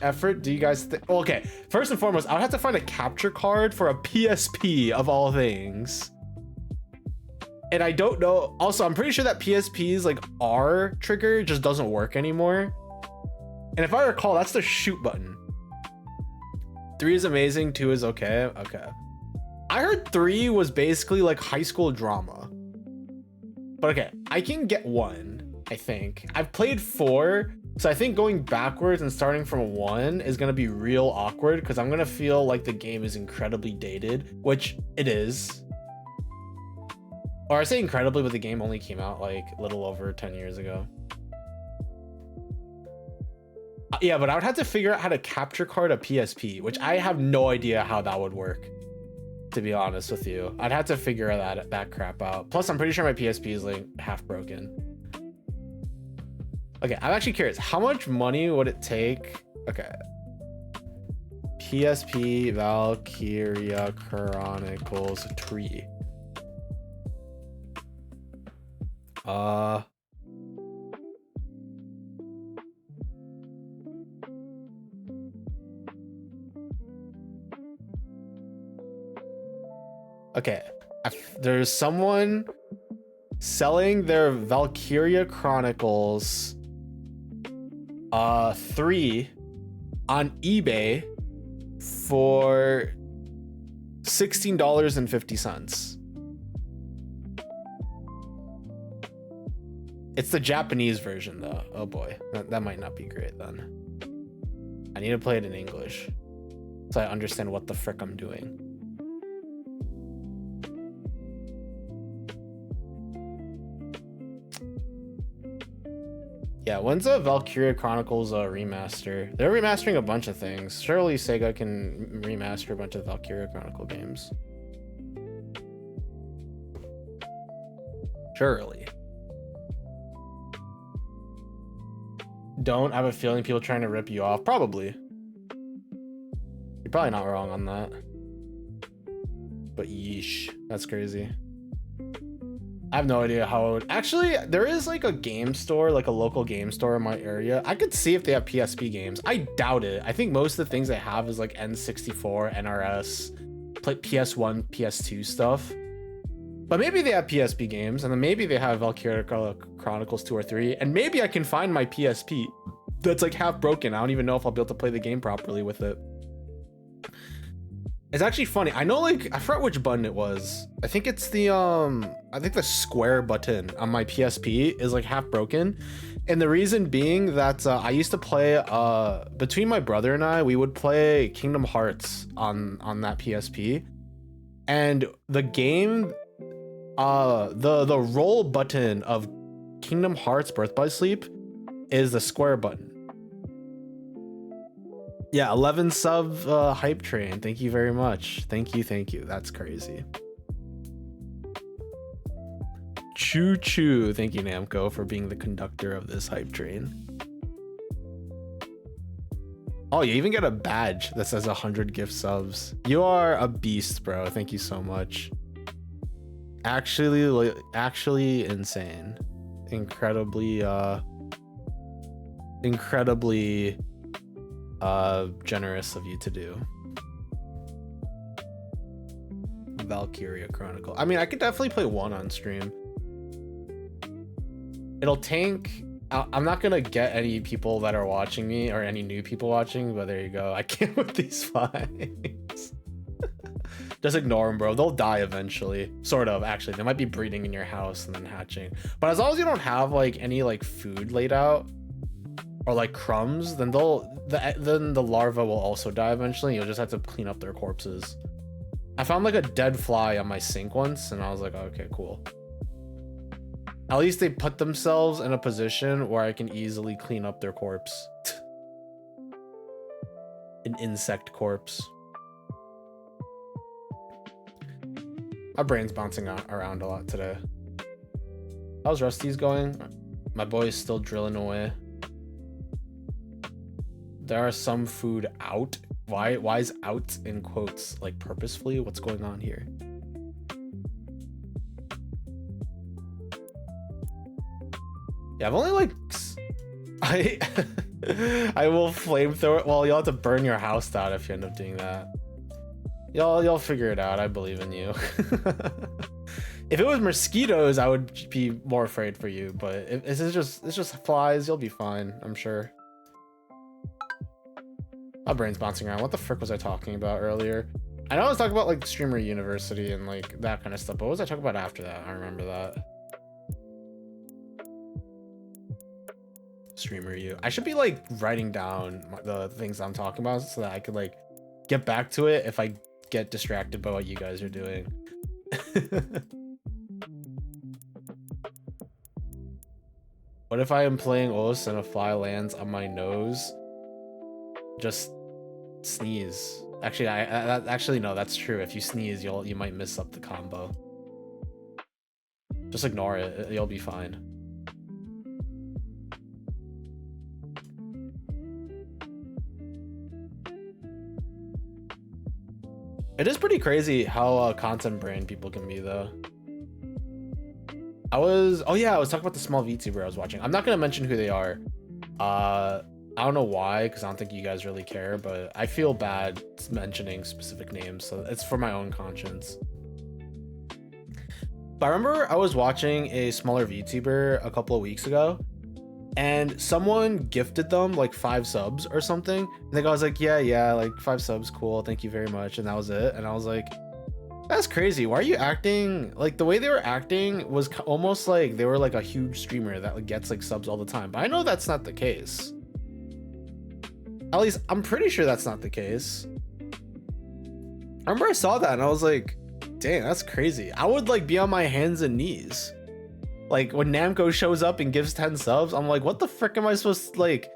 Speaker 1: effort do you guys think? Well, okay, first and foremost, I would have to find a capture card for a PSP of all things. And I don't know. Also, I'm pretty sure that PSP's like R trigger just doesn't work anymore. And if I recall, that's the shoot button. 3 is amazing, 2 is okay. Okay. I heard 3 was basically like high school drama. But okay, I can get 1, I think. I've played 4, so I think going backwards and starting from 1 is gonna be real awkward because I'm gonna feel like the game is incredibly dated, which it is. Or I say incredibly, but the game only came out like a little over 10 years ago. Yeah, but I would have to figure out how to capture card a PSP, which I have no idea how that would work, to be honest with you. I'd have to figure that crap out. Plus, I'm pretty sure my PSP is like half broken. Okay, I'm actually curious. How much money would it take? Okay. PSP Valkyria Chronicles 3. Okay, there's someone selling their Valkyria Chronicles 3 on eBay for $16.50. It's the Japanese version though. Oh boy, that might not be great then. I need to play it in English so I understand what the frick I'm doing. Yeah, when's the Valkyria Chronicles remaster? They're remastering a bunch of things. Surely Sega can remaster a bunch of Valkyria Chronicle games. Surely. Don't have a feeling people trying to rip you off. Probably. You're probably not wrong on that. But yeesh, that's crazy. I have no idea how it would... Actually, there is like a game store, like a local game store in my area. I could see if they have PSP games. I doubt it. I think most of the things they have is like N64, NRS, PS1, PS2 stuff. But maybe they have PSP games, and then maybe they have Valkyria Chronicles 2 or 3, and maybe I can find my PSP that's like half broken. I don't even know if I'll be able to play the game properly with it. It's actually funny. I know, like, I forgot which button it was. I think it's the I think the square button on my PSP is like half broken. And the reason being that I used to play between my brother and I, we would play Kingdom Hearts on that PSP. And the game the roll button of Kingdom Hearts Birth by Sleep is the square button. Yeah, 11 sub hype train. Thank you very much. Thank you. That's crazy. Choo choo. Thank you, Namco, for being the conductor of this hype train. Oh, you even get a badge that says 100 gift subs. You are a beast, bro. Thank you so much. Actually insane. Incredibly generous of you to do. Valkyria Chronicle. I mean, I could definitely play one on stream. It'll tank. I'm not gonna get any people that are watching me or any new people watching, but there you go. I can't with these fights. Just ignore them, bro. They'll die eventually. Sort of, actually. They might be breeding in your house and then hatching. But as long as you don't have like any like food laid out or like crumbs, then then the larva will also die eventually. You'll just have to clean up their corpses. I found like a dead fly on my sink once, and I was like, okay, cool. At least they put themselves in a position where I can easily clean up their corpse. An insect corpse. My brain's bouncing around a lot today. How's Rusty's going? My boy is still drilling away. There are some food out. Why is out in quotes like purposefully? What's going on here? Yeah, I've only like I will flamethrower it. Well, you'll have to burn your house down if you end up doing that. You'll figure it out. I believe in you. If it was mosquitoes, I would be more afraid for you. But if it's just flies, you'll be fine. I'm sure. My brain's bouncing around. What the frick was I talking about earlier? I know I was talking about like Streamer University and like that kind of stuff. But what was I talking about after that? I remember that. Streamer U. I should be like writing down the things I'm talking about so that I could like get back to it if I get distracted by what you guys are doing. What if I am playing OS and a fly lands on my nose? Just sneeze. Actually, actually no, that's true. If you sneeze, you might miss up the combo. Just ignore it. You'll be fine. It is pretty crazy how content brain people can be, though. Oh yeah, I was talking about the small VTuber I was watching. I'm not gonna mention who they are. I don't know why, because I don't think you guys really care, but I feel bad mentioning specific names, so it's for my own conscience. But I remember I was watching a smaller VTuber a couple of weeks ago, and someone gifted them like 5 subs or something. And the guy was like, yeah, like 5 subs, cool, thank you very much. And that was it. And I was like, that's crazy. Why are you acting like the way they were acting was almost like they were like a huge streamer that like gets like subs all the time. But I know that's not the case. At least I'm pretty sure that's not the case. I remember I saw that and I was like, dang, that's crazy. I would like be on my hands and knees. Like when Namco shows up and gives 10 subs, I'm like, what the frick am I supposed to like?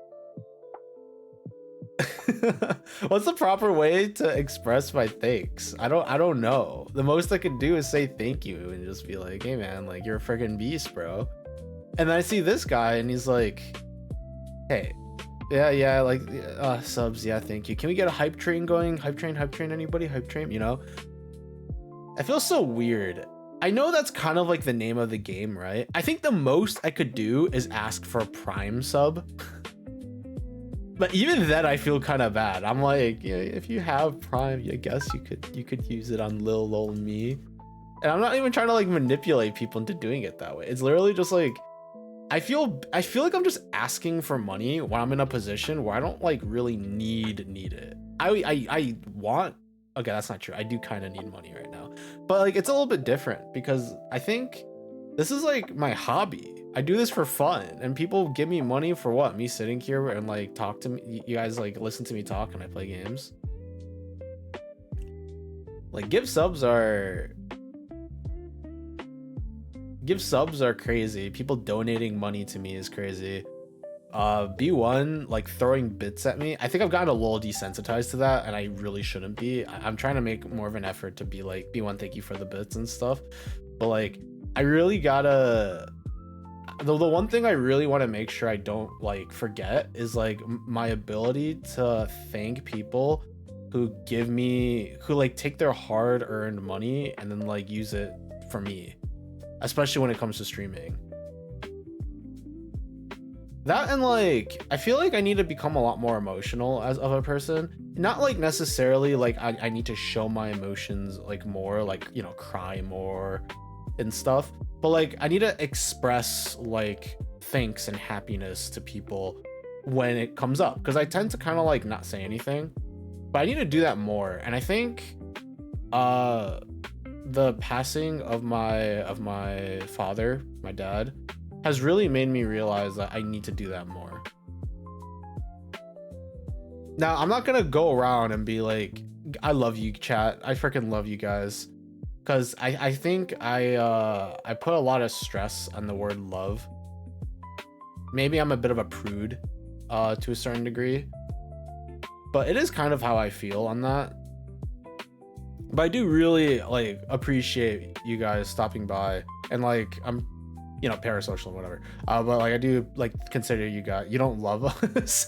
Speaker 1: What's the proper way to express my thanks? I don't know. The most I could do is say thank you and just be like, hey man, like you're a freaking beast, bro. And then I see this guy and he's like, hey, yeah, like subs, yeah, thank you. Can we get a hype train going? Hype train, anybody? Hype train, you know? I feel so weird. I know that's kind of like the name of the game, right? I think the most I could do is ask for a Prime sub. But even then I feel kind of bad. I'm like, yeah, if you have Prime, I guess you could use it on Lil Lol Me. And I'm not even trying to like manipulate people into doing it that way. It's literally just like I feel like I'm just asking for money when I'm in a position where I don't like really need it. I want, okay, that's not true. I do kind of need money right now, but like it's a little bit different because I think this is like my hobby. I do this for fun, and people give me money for what? Me sitting here and like talk to me. You guys like listen to me talk and I play games. Like give subs are crazy. People donating money to me is crazy. B1 like throwing bits at me. I think I've gotten a little desensitized to that, and I really shouldn't be. I'm trying to make more of an effort to be like, B1, thank you for the bits and stuff. But like, I really gotta. The one thing I really want to make sure I don't like forget is like my ability to thank people who like take their hard-earned money and then like use it for me, especially when it comes to streaming. That, and like I feel like I need to become a lot more emotional as of a person. Not like necessarily like I need to show my emotions like more, like, you know, cry more and stuff, but like I need to express like thanks and happiness to people when it comes up, because I tend to kind of like not say anything, but I need to do that more. And I think the passing of my father, my dad, has really made me realize that I need to do that more. Now, I'm not gonna go around and be like, I love you, chat, I freaking love you guys, because I think I put a lot of stress on the word love. Maybe I'm a bit of a prude to a certain degree, but it is kind of how I feel on that. But I do really like appreciate you guys stopping by, and like I'm, you know, parasocial and whatever, but like I do like consider you guys, you don't love us.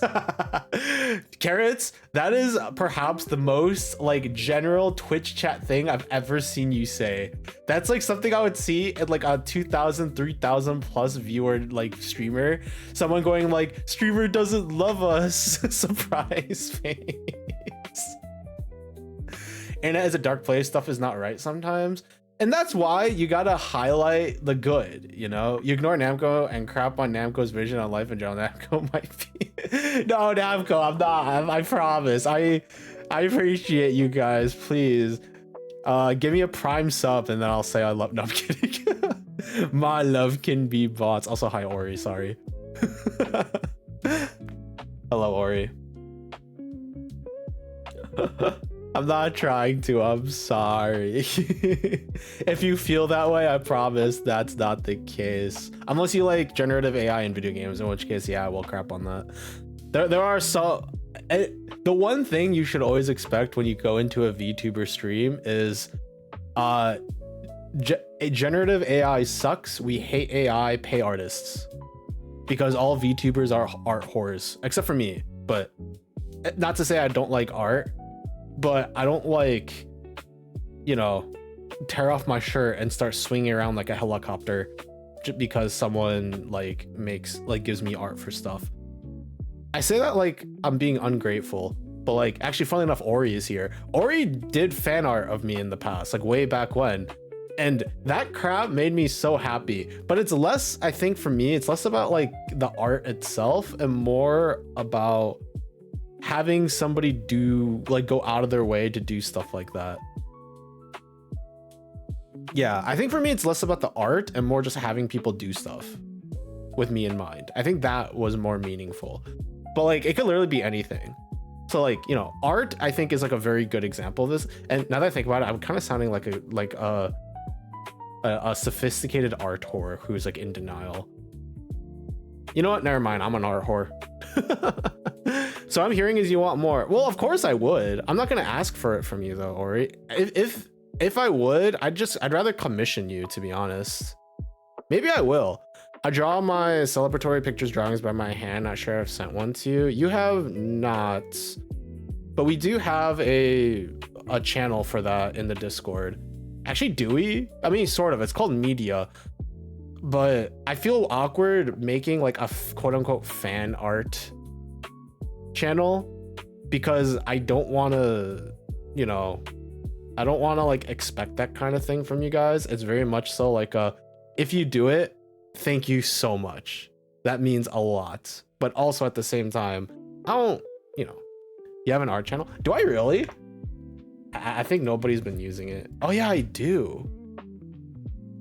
Speaker 1: Carrots, that is perhaps the most like general Twitch chat thing I've ever seen you say. That's like something I would see in like a 2,000 3,000 plus viewer like streamer, someone going like, streamer doesn't love us. Surprise face. And as a dark place, stuff is not right sometimes. And that's why you gotta highlight the good, you know? You ignore Namco and crap on Namco's vision on life in general. Namco might be... No, Namco, I'm not. I promise. I appreciate you guys. Please. Give me a Prime sub and then I'll say I love... No, I'm kidding. My love can be bots. Also, hi, Ori. Sorry. Hello, Ori. I'm not trying to, I'm sorry. If you feel that way, I promise that's not the case. Unless you like generative AI in video games, in which case, yeah, I will crap on that. There are so... The one thing you should always expect when you go into a VTuber stream is generative AI sucks, we hate AI, pay artists. Because all VTubers are art whores, except for me. But not to say I don't like art, but I don't like, you know, tear off my shirt and start swinging around like a helicopter just because someone like gives me art for stuff. I say that like I'm being ungrateful, but like actually funnily enough, Ori is here. Ori did fan art of me in the past, like way back when, and that crap made me so happy. But it's less, I think for me, it's less about like the art itself and more about having somebody do like go out of their way to do stuff like that. Yeah, I think for me it's less about the art and more just having people do stuff with me in mind. I think that was more meaningful, but like it could literally be anything. So like, you know, art I think is like a very good example of this. And now that I think about it, I'm kind of sounding like a a sophisticated art whore who's like in denial. You know what? Never mind. I'm an art whore. So I'm hearing is you want more. Well, of course I would. I'm not gonna ask for it from you though, Ori. If I would, I'd rather commission you, to be honest. Maybe I will. I draw my celebratory pictures drawings by my hand. Not sure I've sent one to you. You have not, but we do have a channel for that in the Discord. Actually, do we? I mean, sort of. It's called Media, but I feel awkward making like a quote unquote fan art channel because I don't want to, you know, I don't want to like expect that kind of thing from you guys. It's very much so like if you do it, thank you so much. That means a lot. But also at the same time, I don't, you know, you have an art channel? Do I really? I think nobody's been using it. Oh yeah, I do.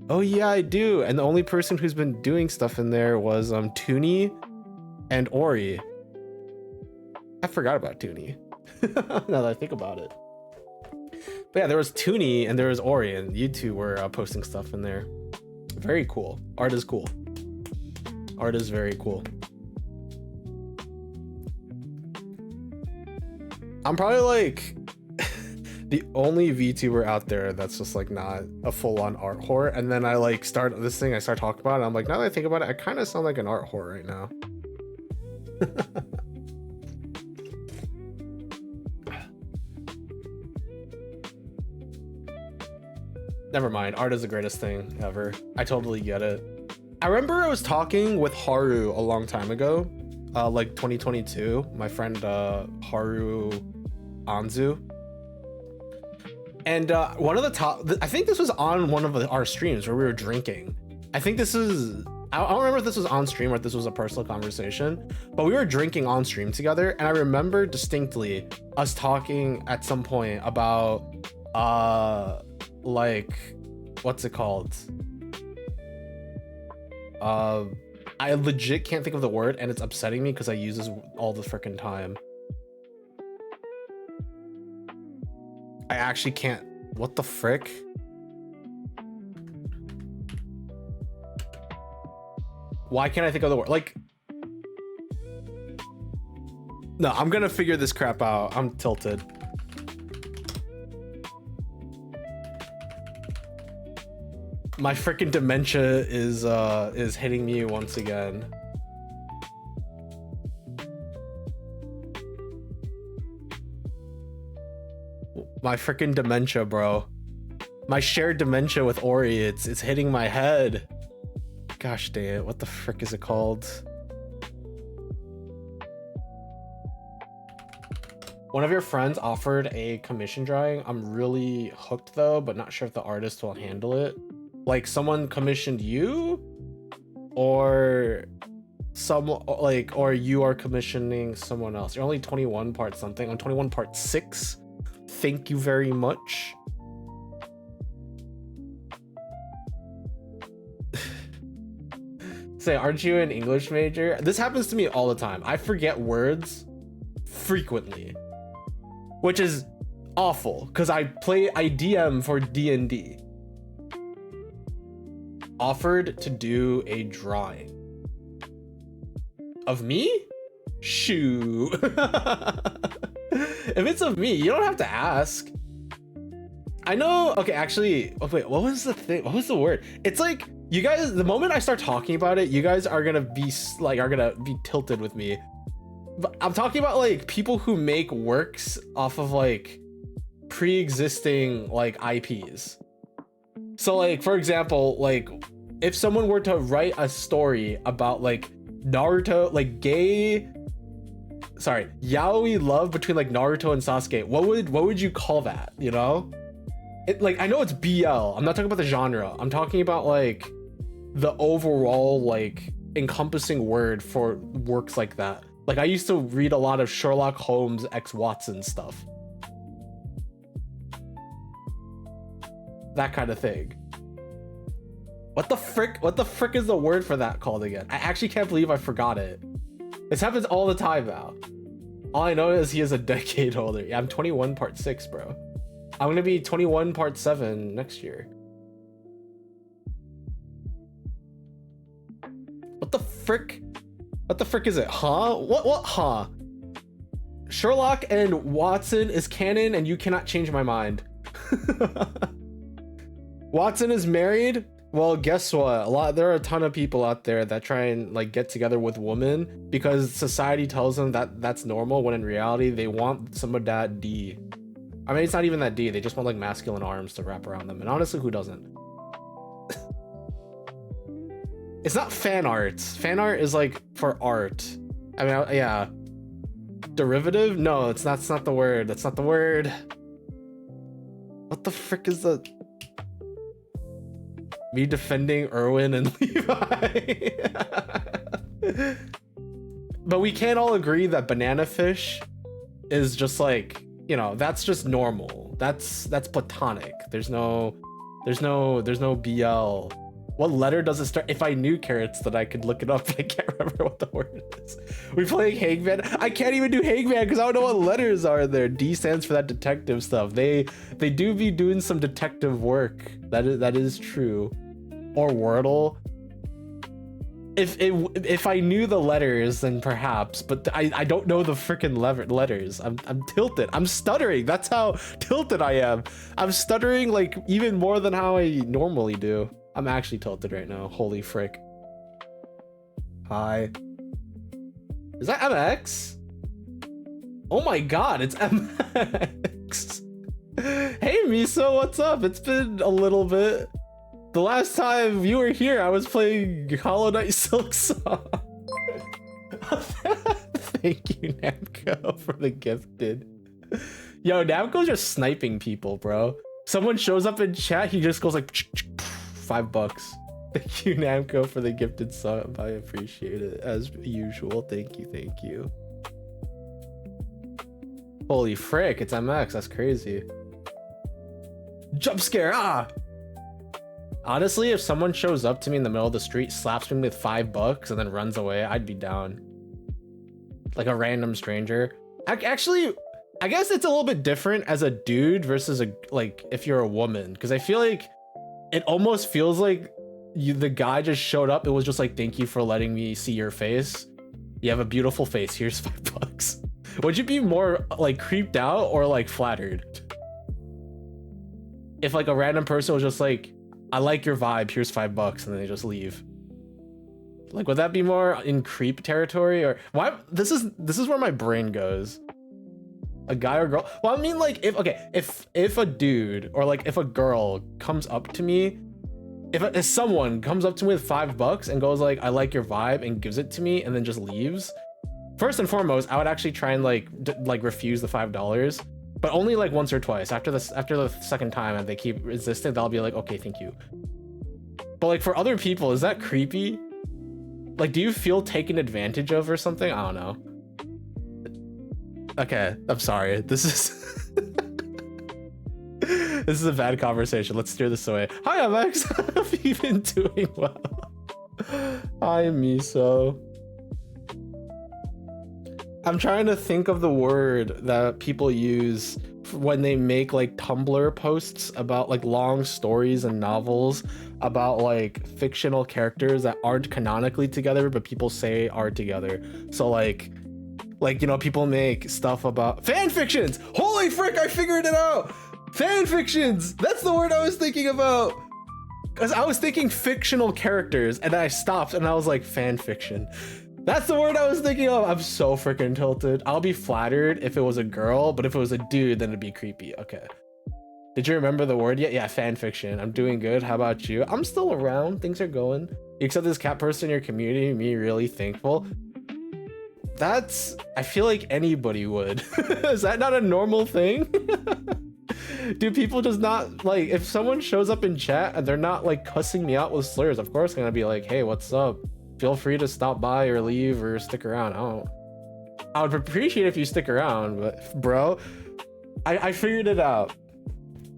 Speaker 1: Oh yeah, I do. And the only person who's been doing stuff in there was Toonie and Ori. I forgot about Toonie. Now that I think about it. But yeah, there was Toonie and there was Ori, and you two were posting stuff in there. Very cool. Art is cool. Art is very cool. I'm probably like the only VTuber out there that's just like not a full-on art whore. And then I like start this thing, I start talking about it. I'm like, now that I think about it, I kind of sound like an art whore right now. Never mind. Art is the greatest thing ever. I totally get it. I remember I was talking with Haru a long time ago, like 2022. My friend Haru Anzu. And one of the top, I think this was on one of our streams where we were drinking. I think this is, I don't remember if this was on stream or if this was a personal conversation, but we were drinking on stream together. And I remember distinctly us talking at some point about, like, what's it called? I legit can't think of the word, and it's upsetting me because I use this all the freaking time. I actually can't. What the frick? Why can't I think of the word? Like, no, I'm gonna figure this crap out. I'm tilted. My freaking dementia is hitting me once again. My freaking dementia, bro. My shared dementia with Ori, it's hitting my head. Gosh dang it, what the frick is it called? One of your friends offered a commission drawing. I'm really hooked though, but not sure if the artist will handle it. Like someone commissioned you, or or you are commissioning someone else. You're only 21 part something. I'm 21 part 6. Thank you very much. Say, aren't you an English major? This happens to me all the time. I forget words frequently, which is awful because I DM for D&D. Offered to do a drawing of me? Shoo. If it's of me, you don't have to ask. I know. Okay, actually, oh, wait, what was the thing? What was the word? It's like, you guys, the moment I start talking about it, you guys are gonna be tilted with me. But I'm talking about like people who make works off of like pre-existing like IPs. So like, for example, like if someone were to write a story about like Naruto, like yaoi love between like Naruto and Sasuke, what would you call that, you know? It, like, I know it's BL. I'm not talking about the genre. I'm talking about like the overall like encompassing word for works like that. Like I used to read a lot of Sherlock Holmes X Watson stuff. That kind of thing. What the frick is the word for that called again? I actually can't believe I forgot it. This happens all the time now. All I know is he is a decade older. Yeah, I'm 21 part 6, bro. I'm gonna be 21 part 7 next year. frick? What the frick is it? Huh? What? Huh? Sherlock and Watson is canon, and you cannot change my mind. Watson is married. Well, guess what? There are a ton of people out there that try and like get together with women because society tells them that that's normal, when in reality they want some of that D. I mean, it's not even that D. They just want like masculine arms to wrap around them. And honestly, who doesn't? It's not fan art. Fan art is like for art. I mean, yeah. Derivative? No, it's not. That's not the word. That's not the word. What the frick is the? Me defending Erwin and Levi. But we can't all agree that banana fish is just like, you know, that's just normal. That's platonic. There's no BL. What letter does it start? If I knew carrots, then I could look it up, but I can't remember what the word is. We playing Hangman. I can't even do Hangman because I don't know what letters are there. D stands for that detective stuff. They do be doing some detective work. That is true. Or Wordle. If I knew the letters, then perhaps, but I don't know the freaking letters. I'm tilted. I'm stuttering. That's how tilted I am. I'm stuttering like even more than how I normally do. I'm actually tilted right now. Holy frick. Hi. Is that MX? Oh my god, it's MX. Hey Miso, what's up? It's been a little bit. The last time you were here, I was playing Hollow Knight Silk Song. Thank you, Namco, for the gifted. Yo, Namco's just sniping people, bro. Someone shows up in chat, he just goes like $5. Thank you, Namco, for the gifted sub. I appreciate it as usual. Thank you. Holy frick, it's MX. That's crazy. Jump scare. Honestly, if someone shows up to me in the middle of the street, slaps me with $5 and then runs away, I'd be down. Like a random stranger. Actually, I guess it's a little bit different as a dude versus like if you're a woman, because I feel like it almost feels like the guy just showed up. It was just like, thank you for letting me see your face. You have a beautiful face. Here's $5. Would you be more like creeped out or like flattered? If like a random person was just like, I like your vibe, here's $5, and then they just leave. Like, would that be more in creep territory? Or why? This is where my brain goes. A guy or girl? Well, I mean, like, if a dude or like if a girl comes up to me, if someone comes up to me with $5 and goes like, I like your vibe, and gives it to me and then just leaves, first and foremost, I would actually try and like refuse the $5. But only like once or twice. After the second time, and they keep resisting, I'll be like, okay, thank you. But like for other people, is that creepy? Like, do you feel taken advantage of or something? I don't know. Okay, I'm sorry. This is this is a bad conversation. Let's steer this away. Hi, MX. Have you been doing well? Hi, Miso. I'm trying to think of the word that people use when they make like Tumblr posts about like long stories and novels about like fictional characters that aren't canonically together, but people say are together. So like, you know, people make stuff about fan fictions. Holy frick, I figured it out. Fan fictions. That's the word I was thinking about. Because I was thinking fictional characters and I stopped and I was like, fan fiction. That's the word I was thinking of. I'm so freaking tilted. I'll be flattered if it was a girl, but if it was a dude, then it'd be creepy. Okay. Did you remember the word yet? Yeah, fan fiction. I'm doing good. How about you? I'm still around. Things are going. You accept this cat person in your community, me really thankful. I feel like anybody would. Is that not a normal thing? Do people just not, like, if someone shows up in chat and they're not like cussing me out with slurs, of course I'm gonna be like, hey, what's up? Feel free to stop by or leave or stick around. I would appreciate if you stick around, but bro, I figured it out.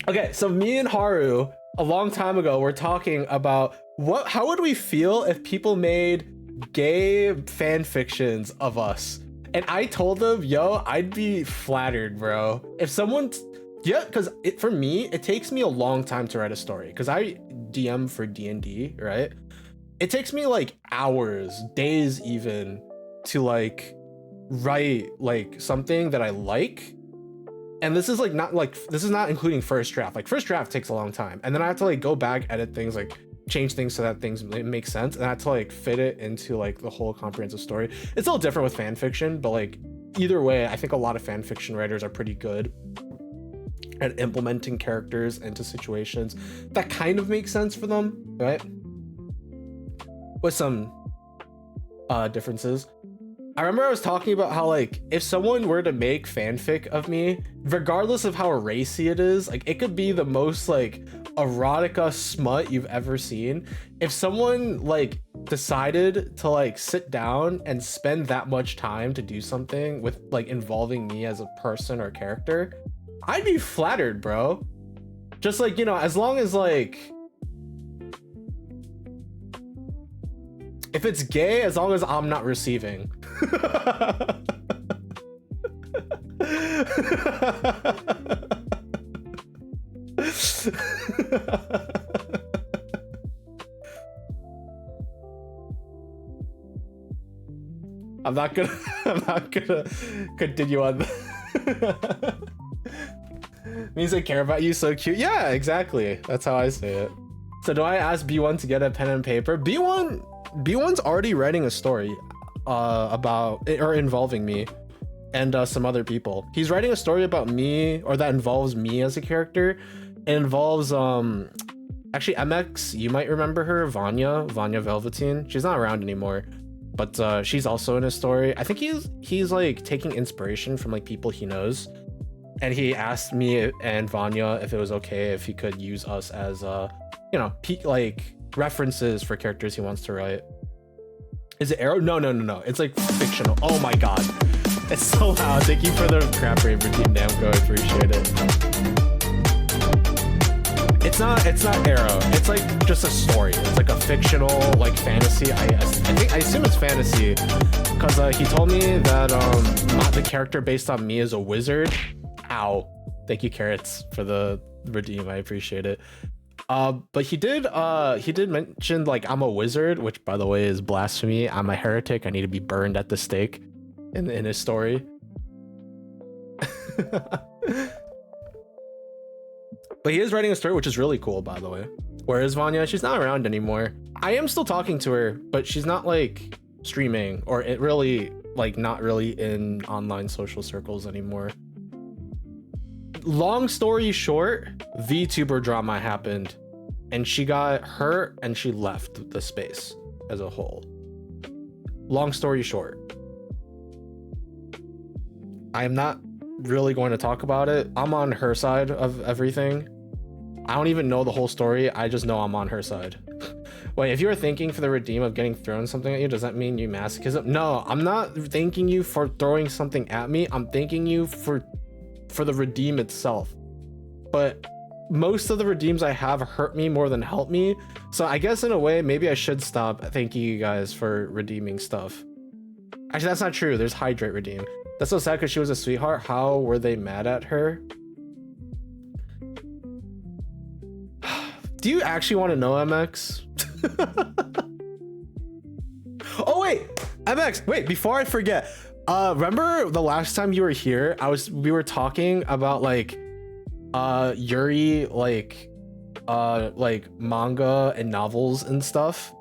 Speaker 1: Okay, so me and Haru a long time ago were talking about how would we feel if people made gay fan fictions of us? And I told them, yo, I'd be flattered, bro. If someone, yeah, because for me, it takes me a long time to write a story because I DM for D&D, right? it takes me like hours, days even, to like write like something that I like. And this is like not like, this is not including first draft. Like first draft takes a long time, and then I have to like go back, edit things, like change things so that things make sense, and I have to like fit it into like the whole comprehensive story. It's a little different with fan fiction, but like either way, I think a lot of fan fiction writers are pretty good at implementing characters into situations that kind of make sense for them, right? With some differences. I remember I was talking about how like if someone were to make fanfic of me, regardless of how racy it is, like it could be the most like erotica smut you've ever seen. If someone like decided to like sit down and spend that much time to do something with like involving me as a person or character, I'd be flattered, bro. Just like, you know, as long as like, if it's gay, as long as I'm not receiving. I'm not gonna continue on. Means I care about you, so cute. Yeah, exactly. That's how I say it. So do I ask B1 to get a pen and paper? B1's already writing a story about it, or involving me and some other people. He's writing a story about me, or that involves me as a character. It involves actually MX, you might remember her, Vanya Velveteen. She's not around anymore, but she's also in his story. I think he's like taking inspiration from like people he knows, and he asked me and Vanya if it was okay if he could use us as you know, like references for characters he wants to write. Is it Arrow? No. It's like fictional. Oh my god. It's so loud. Thank you for the crap rave routine, Damn, go, I appreciate it. It's not Arrow. It's like just a story. It's like a fictional like fantasy. I assume it's fantasy, because he told me that the character based on me is a wizard. Ow. Thank you, Carrots, for the redeem. I appreciate it. But he did mention like I'm a wizard, which by the way is blasphemy. I'm a heretic. I need to be burned at the stake in his story. But he is writing a story, which is really cool, by the way. Where is Vanya? She's not around anymore. I am still talking to her, but she's not like streaming, or it really like not really in online social circles anymore. Long story short, VTuber drama happened and she got hurt and she left the space as a whole. Long story short, I am not really going to talk about it. I'm on her side of everything. I don't even know the whole story. I just know I'm on her side. Wait, if you were thanking for the redeem of getting thrown something at you, does that mean you masochism? No, I'm not thanking you for throwing something at me. I'm thanking you for the redeem itself. But most of the redeems I have hurt me more than help me. So I guess in a way, maybe I should stop thanking you guys for redeeming stuff. Actually, that's not true. There's hydrate redeem. That's so sad because she was a sweetheart. How were they mad at her? Do you actually want to know, MX? Oh wait, MX, wait, before I forget, remember the last time you were here, we were talking about like Yuri, like manga and novels and stuff,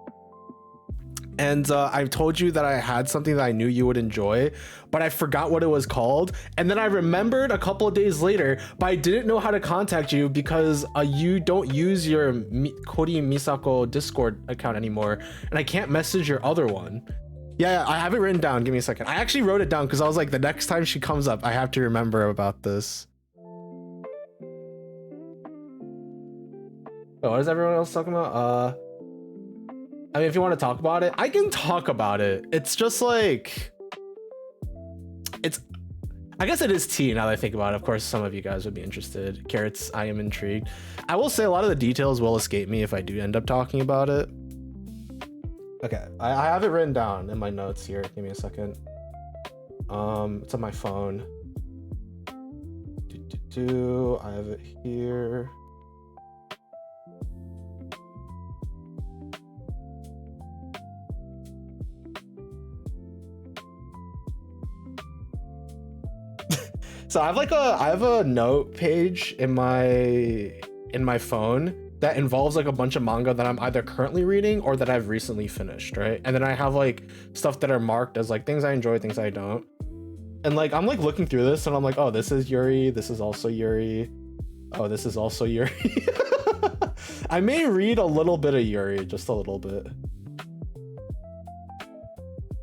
Speaker 1: and I told you that I had something that I knew you would enjoy, but I forgot what it was called, and then I remembered a couple of days later, but I didn't know how to contact you because you don't use your Kori Misako Discord account anymore, and I can't message your other one. Yeah, I have it written down. Give me a second. I actually wrote it down because I was like, the next time she comes up, I have to remember about this. Oh, what is everyone else talking about? I mean, if you want to talk about it, I can talk about it. It's just like, I guess it is tea now that I think about it. Of course, some of you guys would be interested. Carrots, I am intrigued. I will say a lot of the details will escape me if I do end up talking about it. Okay, I have it written down in my notes here. Give me a second. It's on my phone. I have it here. So I have a note page in my phone that involves like a bunch of manga that I'm either currently reading or that I've recently finished, right? And then I have like stuff that are marked as like things I enjoy, things I don't. And like I'm like looking through this and I'm like, oh, this is Yuri, this is also Yuri. Oh, this is also Yuri. I may read a little bit of Yuri, just a little bit.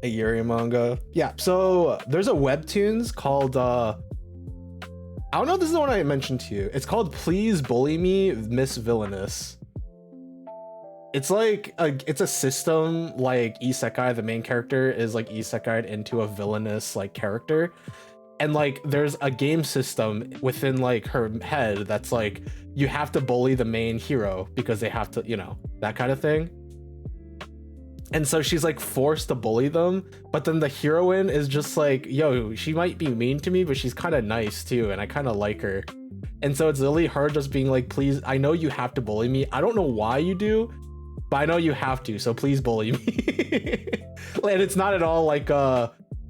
Speaker 1: A Yuri manga. Yeah, so there's a webtoons called I don't know if this is the one I mentioned to you. It's called Please Bully Me, Miss Villainous. It's like it's a system like isekai. The main character is like isekai'd into a villainous like character. And like there's a game system within like her head that's like you have to bully the main hero because they have to, you know, that kind of thing. And so she's like forced to bully them, but then the heroine is just like, yo, she might be mean to me, but she's kind of nice too, and I kind of like her. And so it's really her just being like, please, I know you have to bully me. I don't know why you do, but I know you have to, so please bully me. And it's not at all like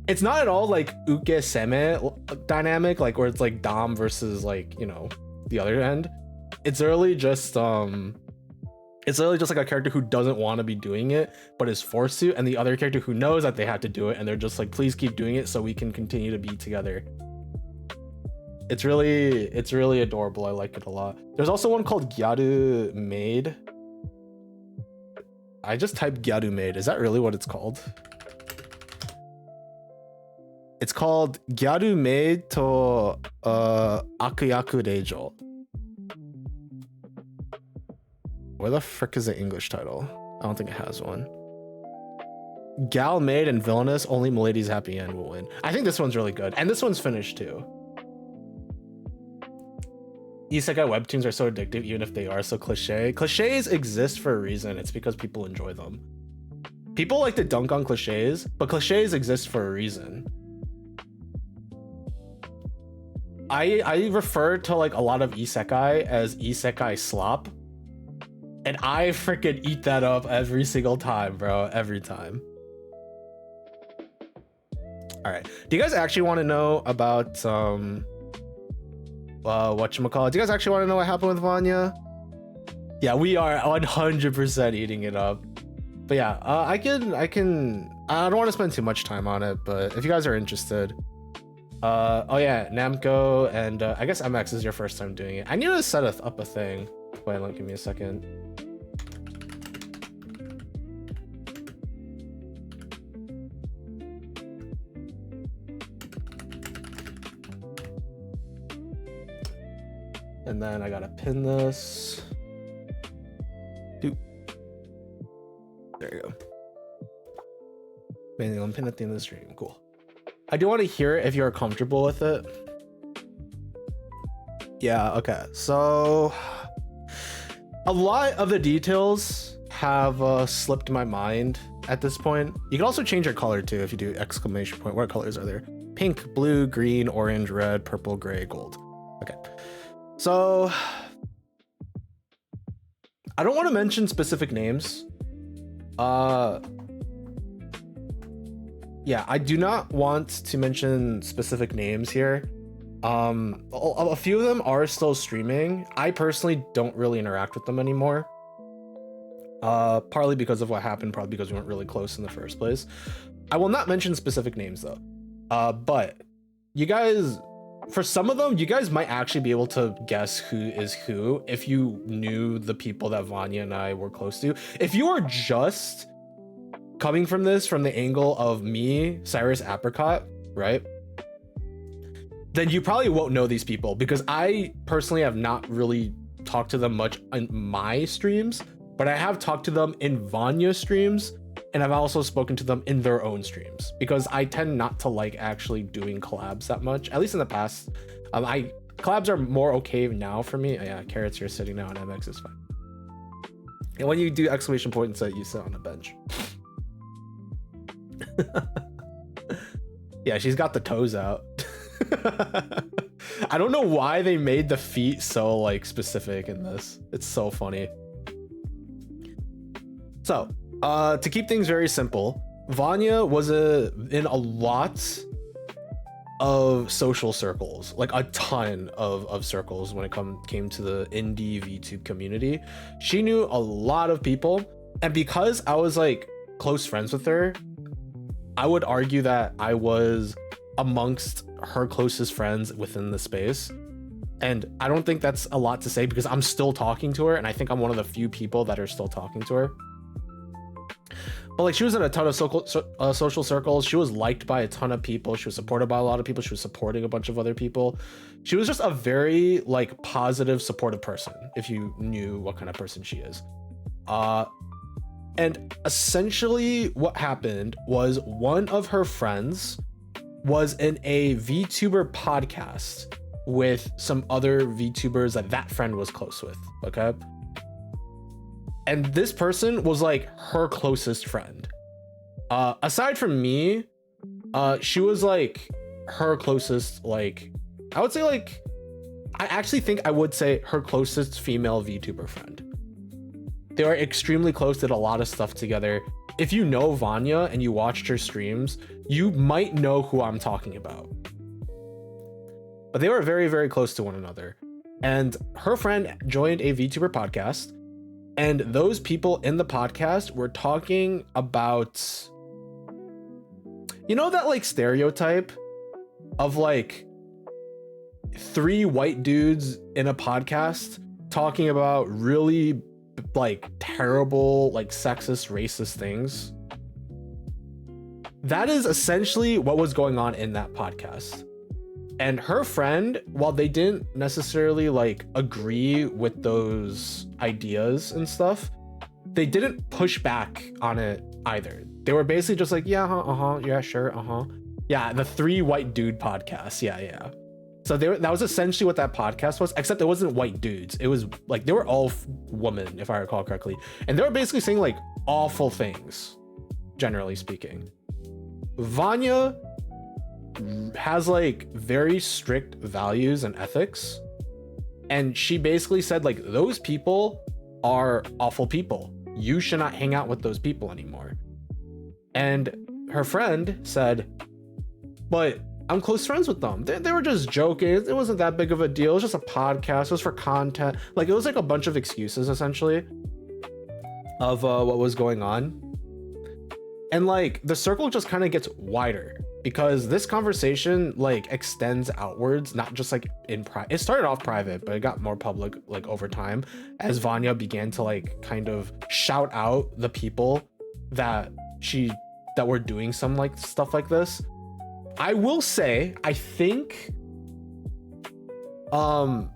Speaker 1: it's not at all like uke seme dynamic, like where it's like dom versus like, you know, the other end. It's really just like a character who doesn't want to be doing it but is forced to, and the other character who knows that they have to do it and they're just like, please keep doing it so we can continue to be together. It's really adorable. I like it a lot. There's also one called Gyaru Maid. I just typed Gyaru Maid. Is that really what it's called? It's called Gyaru Maid to Akuyaku Reijo. Where the frick is the English title? I don't think it has one. Gal Maid and Villainous, only Milady's happy end will win. I think this one's really good. And this one's finished too. Isekai webtoons are so addictive even if they are so cliche. Cliches exist for a reason. It's because people enjoy them. People like to dunk on cliches, but cliches exist for a reason. I refer to like a lot of isekai as isekai slop. And I freaking eat that up every single time, bro. Every time. All right. Do you guys actually want to know about whatchamacallit? Do you guys actually want to know what happened with Vanya? Yeah, we are 100% eating it up. But yeah, I don't want to spend too much time on it, but if you guys are interested, oh yeah, Namco and I guess MX is your first time doing it. I need to set up a thing. Wait, give me a second. And then I gotta pin this. Doop. There you go. Mainly I'm pinned at the end of the stream. Cool. I do want to hear if you're comfortable with it. Yeah, okay. So a lot of the details have slipped my mind at this point. You can also change your color too if you do exclamation point. What colors are there? Pink, blue, green, orange, red, purple, gray, gold. Okay. So I don't want to mention specific names. Yeah, I do not want to mention specific names here. A few of them are still streaming. I personally don't really interact with them anymore. Partly because of what happened, probably because we weren't really close in the first place. I will not mention specific names though. But you guys, for some of them, you guys might actually be able to guess who is who if you knew the people that Vanya and I were close to. If you are just coming from this from the angle of me, Cyrus Apricot, right? Then you probably won't know these people because I personally have not really talked to them much in my streams, but I have talked to them in Vanya streams, and I've also spoken to them in their own streams because I tend not to like actually doing collabs that much, at least in the past. Collabs are more okay now for me. Yeah, Carrots, you're sitting now on MX is fine. And when you do exclamation point and set, you sit on a bench. Yeah, she's got the toes out. I don't know why they made the feet so like specific in this. It's so funny. So to keep things very simple, Vanya was in a lot of social circles, like a ton of circles when it came to the indie VTube community. She knew a lot of people, and because I was like close friends with her, I would argue that I was amongst her closest friends within the space. And I don't think that's a lot to say because I'm still talking to her, and I think I'm one of the few people that are still talking to her. But like, she was in a ton of social circles. She was liked by a ton of people. She was supported by a lot of people. She was supporting a bunch of other people. She was just a very like positive, supportive person, if you knew what kind of person she is. And essentially what happened was one of her friends was in a VTuber podcast with some other VTubers that friend was close with, okay? And this person was like her closest friend. Aside from me, she was like her closest, like, I would say like, I actually think I would say her closest female VTuber friend. They are extremely close, did a lot of stuff together. If you know Vanya and you watched her streams, you might know who I'm talking about. But they were very, very close to one another. And her friend joined a VTuber podcast, and those people in the podcast were talking about, you know, that like stereotype of like 3 white dudes in a podcast talking about really like terrible, like sexist, racist things. That is essentially what was going on in that podcast. And her friend, while they didn't necessarily like agree with those ideas and stuff, they didn't push back on it either. They were basically just like, yeah, yeah, sure, yeah, the 3 white dude podcast, yeah. So that was essentially what that podcast was, except it wasn't white dudes. It was like, they were all women, if I recall correctly. And they were basically saying like awful things, generally speaking. Vanya has like very strict values and ethics. And she basically said like, those people are awful people. You should not hang out with those people anymore. And her friend said, but I'm close friends with them. They were just joking. It wasn't that big of a deal. It was just a podcast. It was for content. Like, it was like a bunch of excuses essentially of what was going on. And like, the circle just kind of gets wider because this conversation like extends outwards, not just like in private. It started off private, but it got more public like over time as Vanya began to like kind of shout out the people that were doing some like stuff like this. I will say, I think, from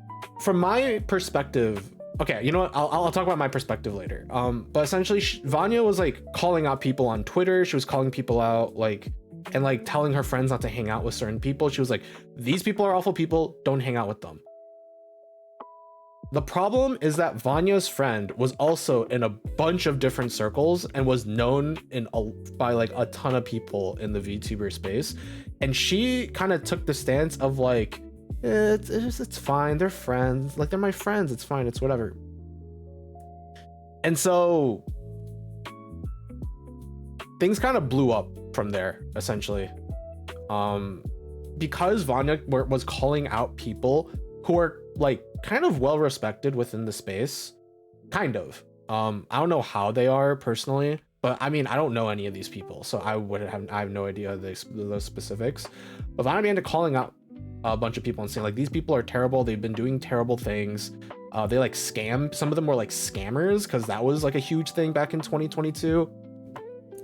Speaker 1: my perspective, okay, you know what? I'll talk about my perspective later. But essentially, Vanya was like calling out people on Twitter. She was calling people out, like, and like telling her friends not to hang out with certain people. She was like, these people are awful people. Don't hang out with them. The problem is that Vanya's friend was also in a bunch of different circles and was known by like a ton of people in the VTuber space. And she kind of took the stance of like, it's fine. They're friends. Like, they're my friends. It's fine. It's whatever. And so things kind of blew up from there, essentially. Because Vanya was calling out people who are like kind of well respected within the space, kind of. I don't know how they are personally, but I mean, I don't know any of these people, so I have no idea those specifics. But Vanya began to calling out a bunch of people and saying like, these people are terrible. They've been doing terrible things. They like scam. Some of them were like scammers, because that was like a huge thing back in 2022,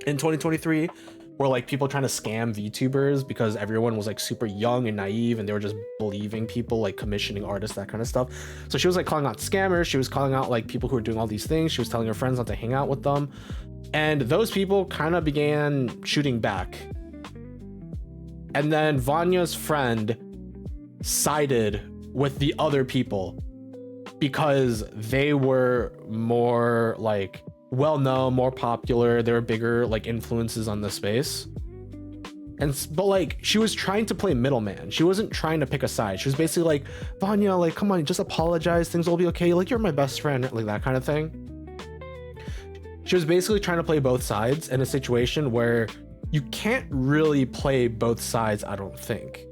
Speaker 1: in 2023. Were like people trying to scam VTubers because everyone was like super young and naive, and they were just believing people, like commissioning artists, that kind of stuff. So she was like calling out scammers. She was calling out like people who were doing all these things. She was telling her friends not to hang out with them. And those people kind of began shooting back. And then Vanya's friend sided with the other people because they were more like well-known, more popular. There were bigger like influences on the space. But like, she was trying to play middleman. She wasn't trying to pick a side. She was basically like, Vanya, like, come on, just apologize, things will be okay, like, you're my best friend, like that kind of thing. She was basically trying to play both sides in a situation where you can't really play both sides, I don't think.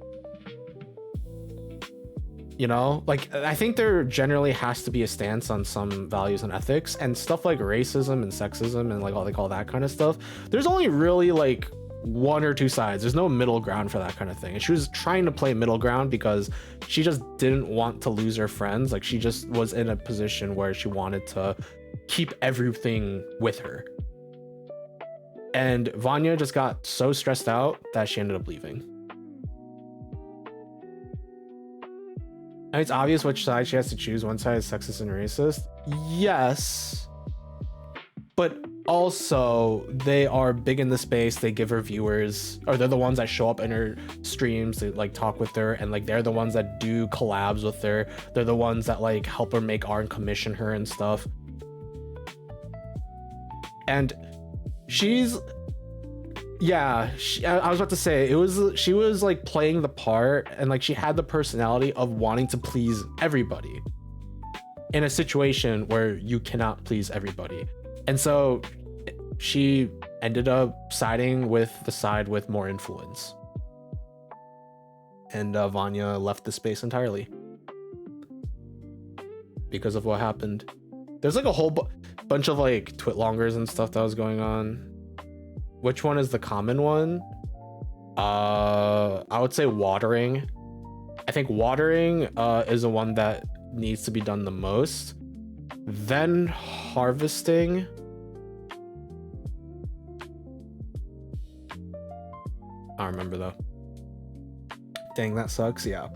Speaker 1: You know, like I think there generally has to be a stance on some values and ethics, and stuff like racism and sexism and like all they call that kind of stuff. There's only really like one or two sides. There's no middle ground for that kind of thing. And she was trying to play middle ground because she just didn't want to lose her friends. Like she just was in a position where she wanted to keep everything with her. And Vanya just got so stressed out that she ended up leaving. And it's obvious which side she has to choose. One side is sexist and racist. Yes. But also, they are big in the space. They give her viewers, or they're the ones that show up in her streams. They like talk with her, and like they're the ones that do collabs with her. They're the ones that like help her make art and commission her and stuff. And she's, yeah, I was about to say, she was like playing the part, and like she had the personality of wanting to please everybody in a situation where you cannot please everybody. And so she ended up siding with the side with more influence. And Vanya left the space entirely because of what happened. There's like a whole bunch of like twitlongers and stuff that was going on. Which one is the common one? I would say watering. I think watering is the one that needs to be done the most. Then harvesting. I don't remember though. Dang, that sucks. Yeah.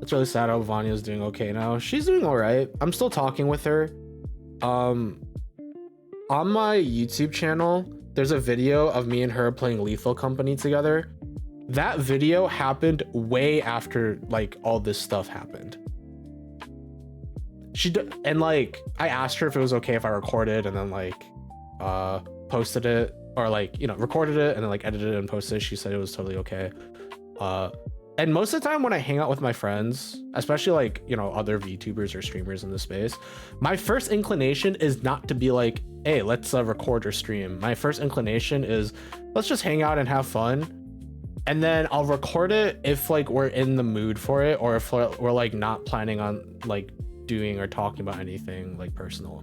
Speaker 1: It's really sad how Vanya's doing okay now. She's doing all right. I'm still talking with her. On my YouTube channel, there's a video of me and her playing Lethal Company together. That video happened way after like all this stuff happened. And like I asked her if it was okay if I recorded and then like posted it, or like, you know, recorded it and then like edited it and posted it. She said it was totally okay. And most of the time when I hang out with my friends, especially like, you know, other VTubers or streamers in the space, my first inclination is not to be like, hey, let's record or stream. My first inclination is let's just hang out and have fun. And then I'll record it if like we're in the mood for it, or if we're like not planning on like doing or talking about anything like personal.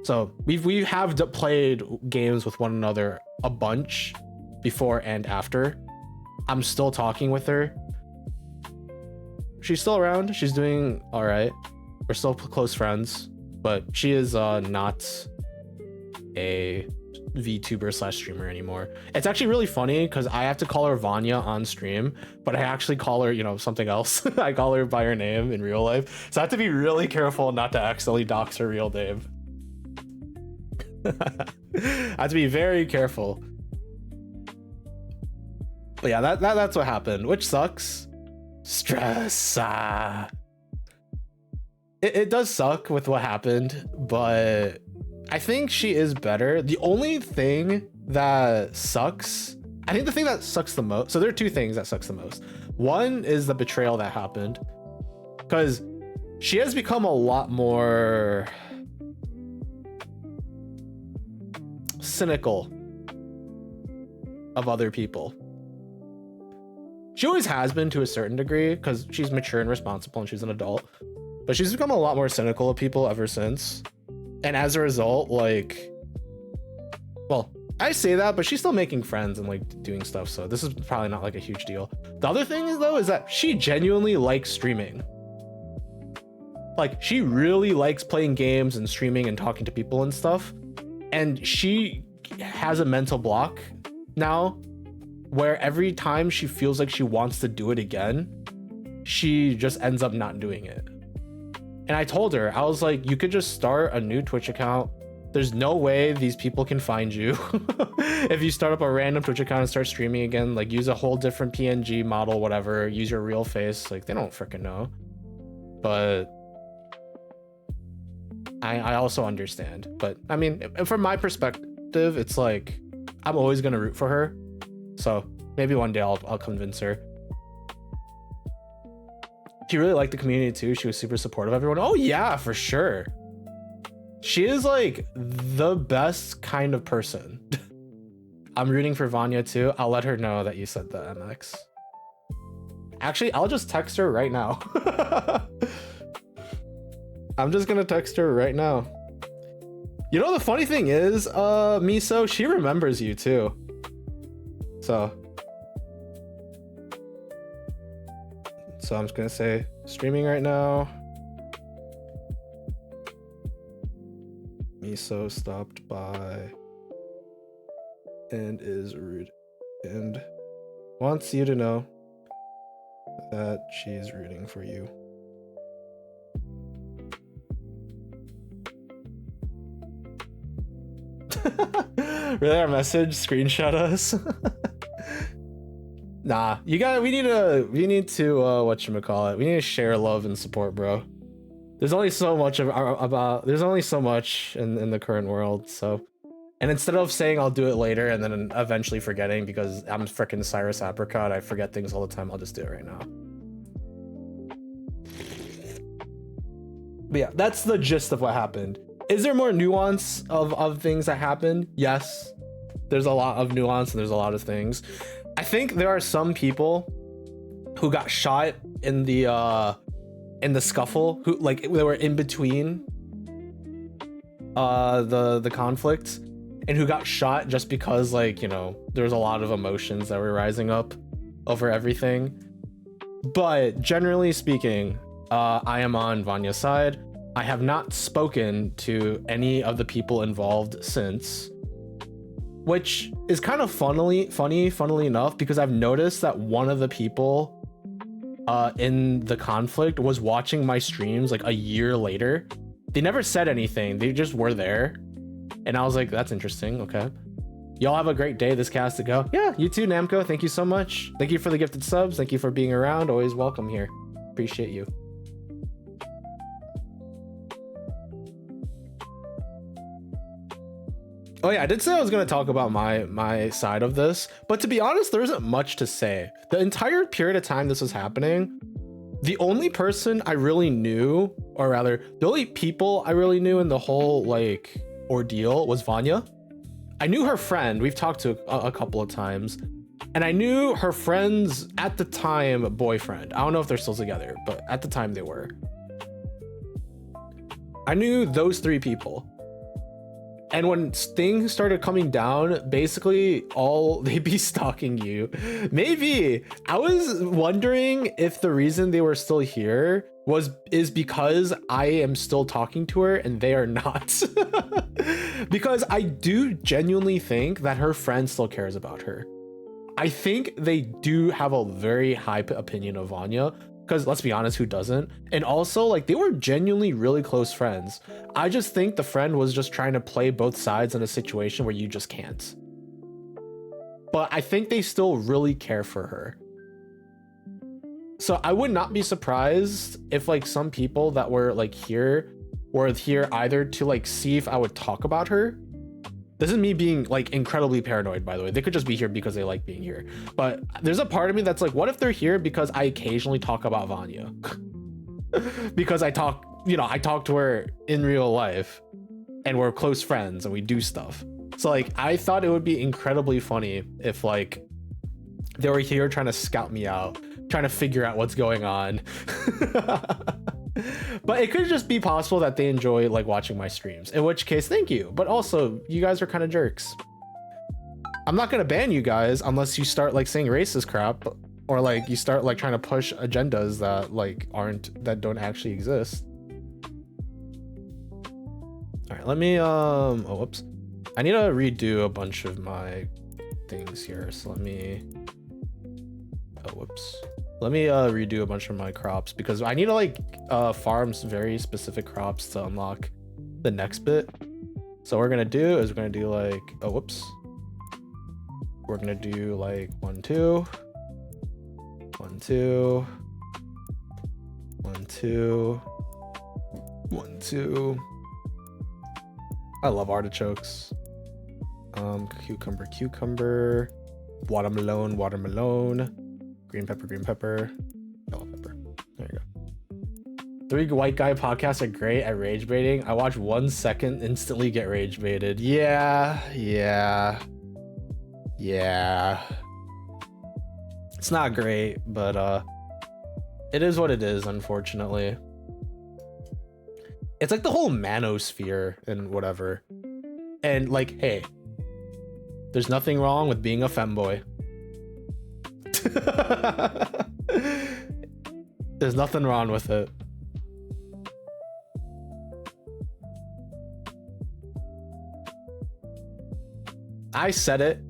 Speaker 1: So we have played games with one another a bunch before and after. I'm still talking with her. She's still around. She's doing all right. We're still close friends, but she is not a VTuber / streamer anymore. It's actually really funny because I have to call her Vanya on stream, but I actually call her, you know, something else. I call her by her name in real life. So I have to be really careful not to accidentally dox her real name. I have to be very careful. But yeah, that's what happened, which sucks. Stress. It does suck with what happened, but I think she is better. The only thing that sucks, I think the thing that sucks the most, so there are two things that sucks the most. One is the betrayal that happened, because she has become a lot more cynical of other people. She always has been to a certain degree because she's mature and responsible and she's an adult, but she's become a lot more cynical of people ever since. And as a result, like, well, I say that, but she's still making friends and like doing stuff, so this is probably not like a huge deal. The other thing is though, is that she genuinely likes streaming. Like, she really likes playing games and streaming and talking to people and stuff. And she has a mental block now where every time she feels like she wants to do it again, she just ends up not doing it. And I told her, I was like, you could just start a new Twitch account. There's no way these people can find you. If you start up a random Twitch account and start streaming again, like use a whole different PNG model, whatever, use your real face. Like, they don't freaking know. But I also understand. But I mean, from my perspective, it's like, I'm always gonna root for her. So maybe one day I'll convince her. She really liked the community too. She was super supportive of everyone. Oh yeah, for sure. She is like the best kind of person. I'm rooting for Vanya too. I'll let her know that you said the MX. Actually, I'll just text her right now. I'm just gonna text her right now. You know, the funny thing is, Miso, she remembers you too. So I'm just gonna say streaming right now. Miso stopped by and is rude and wants you to know that she's rooting for you. Really, our message screenshot us? Nah, we need to whatchamacallit, we need to share love and support, bro. There's only so much there's only so much in the current world, so. And instead of saying I'll do it later and then eventually forgetting because I'm freaking Cyrus Apricot, I forget things all the time, I'll just do it right now. But yeah, that's the gist of what happened. Is there more nuance of things that happened? Yes. There's a lot of nuance and there's a lot of things. I think there are some people who got shot in the scuffle, who like they were in between the conflict, and who got shot just because, like, you know, there's a lot of emotions that were rising up over everything. But generally speaking, I am on Vanya's side. I have not spoken to any of the people involved since, which is kind of funnily enough, because I've noticed that one of the people in the conflict was watching my streams like a year later. They never said anything, they just were there, and I was like, that's interesting. Okay, y'all have a great day. This cast to go. Yeah, you too, Namco. Thank you so much. Thank you for the gifted subs. Thank you for being around. Always welcome here. Appreciate you. Oh yeah, I did say I was going to talk about my side of this, but to be honest, there isn't much to say. The entire period of time this was happening, the only person I really knew, or rather, the only people I really knew in the whole like ordeal was Vanya. I knew her friend. We've talked to a couple of times, and I knew her friend's at the time boyfriend. I don't know if they're still together, but at the time they were. I knew those three people. And when things started coming down, basically they'd be stalking you. Maybe. I was wondering if the reason they were still here is because I am still talking to her and they are not. Because I do genuinely think that her friend still cares about her. I think they do have a very high opinion of Vanya, because let's be honest, who doesn't? And also, like, they were genuinely really close friends. I just think the friend was just trying to play both sides in a situation where you just can't. But I think they still really care for her. So I would not be surprised if like some people that were like here were here either to like see if I would talk about her. This is me being like incredibly paranoid, by the way. They could just be here because they like being here. But there's a part of me that's like, what if they're here because I occasionally talk about Vanya? Because I talk to her in real life and we're close friends and we do stuff. So like, I thought it would be incredibly funny if like they were here trying to scout me out, trying to figure out what's going on. But it could just be possible that they enjoy like watching my streams, in which case thank you, but also you guys are kind of jerks. I'm not gonna ban you guys unless you start like saying racist crap, or like you start like trying to push agendas that don't actually exist. All right, let me oh whoops, I need to redo a bunch of my things here, so let me redo a bunch of my crops, because I need to like farm some very specific crops to unlock the next bit. So what we're gonna do is we're gonna do like we're gonna do like 1 2 1 2 1 2 1 2. I love artichokes. Cucumber, watermelon, green pepper, yellow pepper. There you go. 3 white guy podcasts are great at rage baiting. I watch 1 second, instantly get rage baited. Yeah. It's not great, but It is what it is, unfortunately. It's like the whole manosphere and whatever. And like, hey, there's nothing wrong with being a femboy. There's nothing wrong with it. I said it.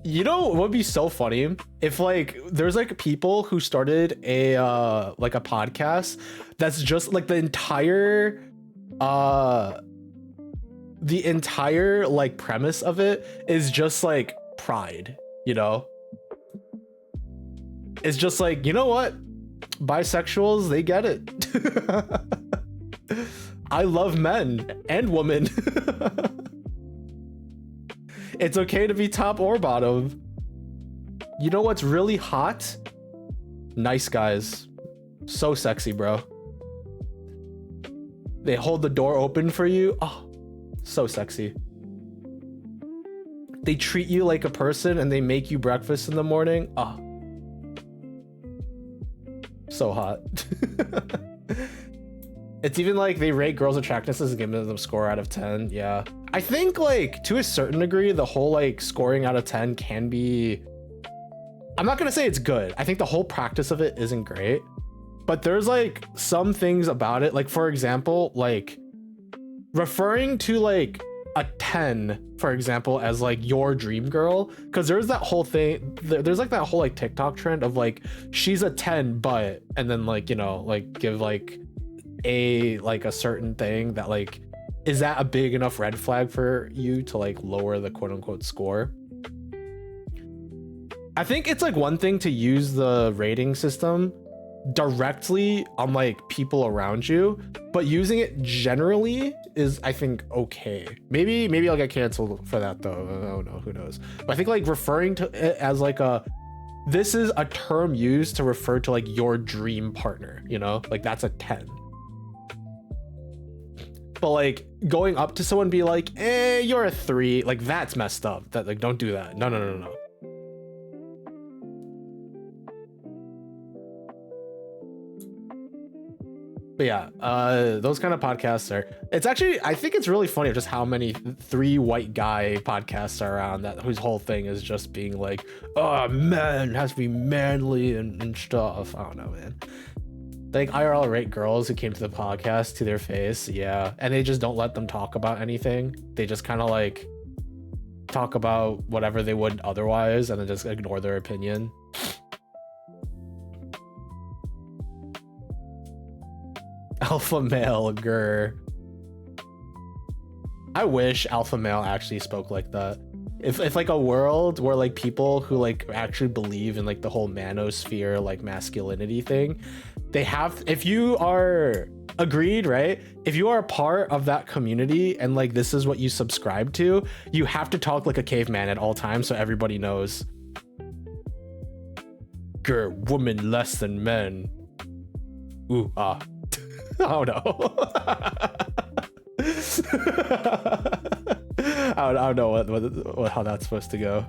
Speaker 1: You know what would be so funny if like there's like people who started a like a podcast that's just like the entire like premise of it is just like pride, you know? It's just like, you know what? Bisexuals, they get it. I love men and women. It's okay to be top or bottom. You know what's really hot? Nice guys. So sexy, bro. They hold the door open for you. Oh, so sexy. They treat you like a person and they make you breakfast in the morning. Oh, so hot. It's even like they rate girls' attractiveness and give them a score out of 10. Yeah. I think like to a certain degree, the whole like scoring out of 10 can be, I'm not gonna say it's good. I think the whole practice of it isn't great, but there's like some things about it. Like for example, like referring to like a 10, for example, as like your dream girl, because there's that whole thing, there's like that whole like TikTok trend of like, she's a 10, but, and then like, you know, like give like a certain thing that like, is that a big enough red flag for you to like lower the quote unquote score? I think it's like one thing to use the rating system directly on like people around you, but using it generally is, I think, okay. Maybe I'll get canceled for that though. I don't know, who knows. But I think like referring to it as like this is a term used to refer to like your dream partner, you know, like that's a 10. But like going up to someone and be like, you're a 3, like that's messed up. That like, don't do that. No. But yeah, those kind of podcasts are, it's actually, I think it's really funny just how many 3 white guy podcasts are around that whose whole thing is just being like, oh man, has to be manly and stuff. I don't know, man. Like IRL rate girls who came to the podcast to their face, yeah, and they just don't let them talk about anything. They just kind of like talk about whatever they would otherwise and then just ignore their opinion. Alpha male, grr. I wish alpha male actually spoke like that. If like a world where like people who like actually believe in like the whole manosphere like masculinity thing, they have, if you are agreed, right, if you are a part of that community and like this is what you subscribe to, you have to talk like a caveman at all times so everybody knows. Grr, woman less than men. Ooh, ah. I don't know. I don't know how that's supposed to go.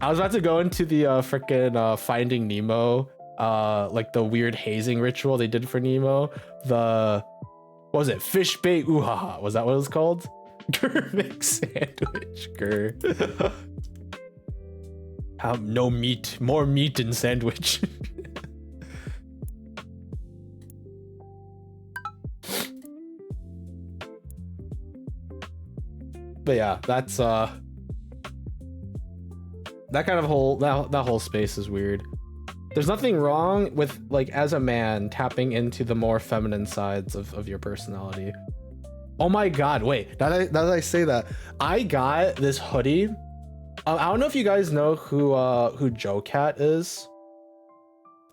Speaker 1: I was about to go into the freaking Finding Nemo, like the weird hazing ritual they did for Nemo. The, what was it? Fish bait ooh-ha-ha. Was that what it was called? Grr mix sandwich. Grr. No meat. More meat in sandwich. But yeah, that's that kind of whole that whole space is weird. There's nothing wrong with like as a man tapping into the more feminine sides of your personality. Oh my god, wait, now that I say that, I got this hoodie. I don't know if you guys know who Joe Cat is.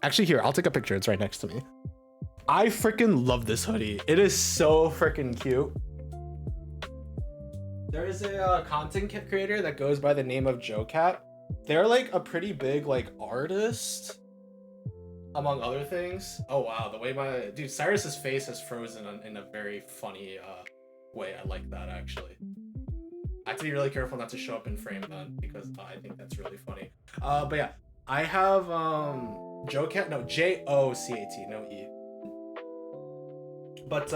Speaker 1: Actually, here, I'll take a picture. It's right next to me. I freaking love this hoodie. It is so freaking cute. There is a content creator that goes by the name of Joe Cat. They're like a pretty big like artist, among other things. Oh wow, the way my dude Cyrus's face is frozen in a very funny way. I like that actually. I have to be really careful not to show up in frame then because I think that's really funny. But yeah, I have Jocat, no, Jocat, no E. But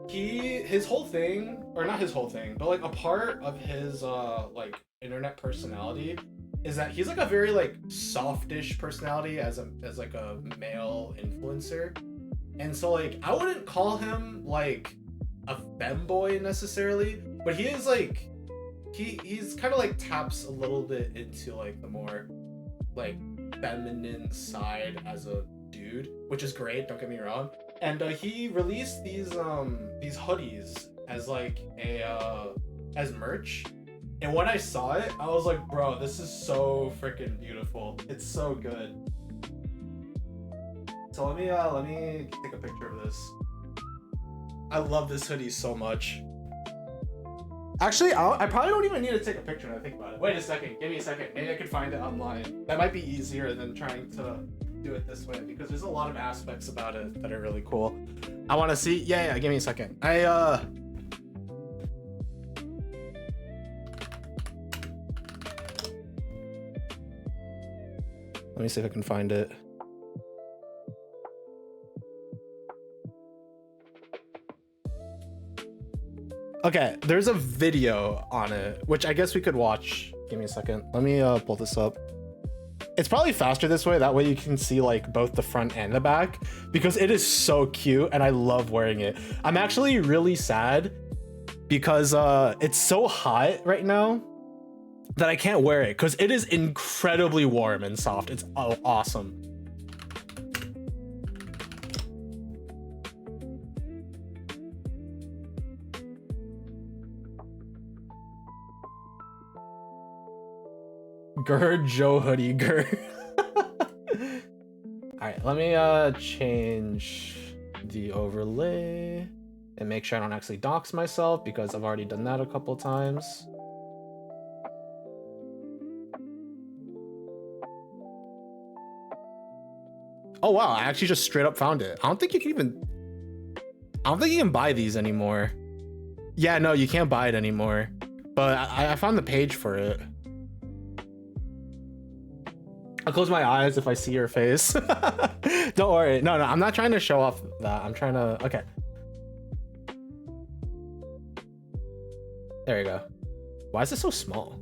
Speaker 1: his whole thing, or not his whole thing, but like a part of his like internet personality is that he's like a very like softish personality as like a male influencer. And so like I wouldn't call him like a femboy necessarily, but he is like he's kind of like taps a little bit into like the more like feminine side as a dude, which is great, don't get me wrong. And he released these hoodies as like a as merch. And when I saw it, I was like, bro, this is so freaking beautiful. It's so good. So let me take a picture of this. I love this hoodie so much. Actually, I probably don't even need to take a picture when I think about it. Wait a second, give me a second. Maybe I can find it online. That might be easier than trying to do it this way because there's a lot of aspects about it that are really cool. I want to see. Yeah, give me a second. Let me see if I can find it. Okay, there's a video on it, which I guess we could watch. Give me a second. Let me pull this up. It's probably faster this way. That way you can see like both the front and the back because it is so cute and I love wearing it. I'm actually really sad because it's so hot right now that I can't wear it because it is incredibly warm and soft. It's awesome. Gurr Joe hoodie Gurr. Alright, let me change the overlay and make sure I don't actually dox myself because I've already done that a couple times. Oh wow, I actually just straight up found it. I don't think you can buy these anymore. Yeah, no, you can't buy it anymore. But I found the page for it. I'll close my eyes if I see your face. Don't worry. No, I'm not trying to show off that. I'm trying to... Okay. There you go. Why is it so small?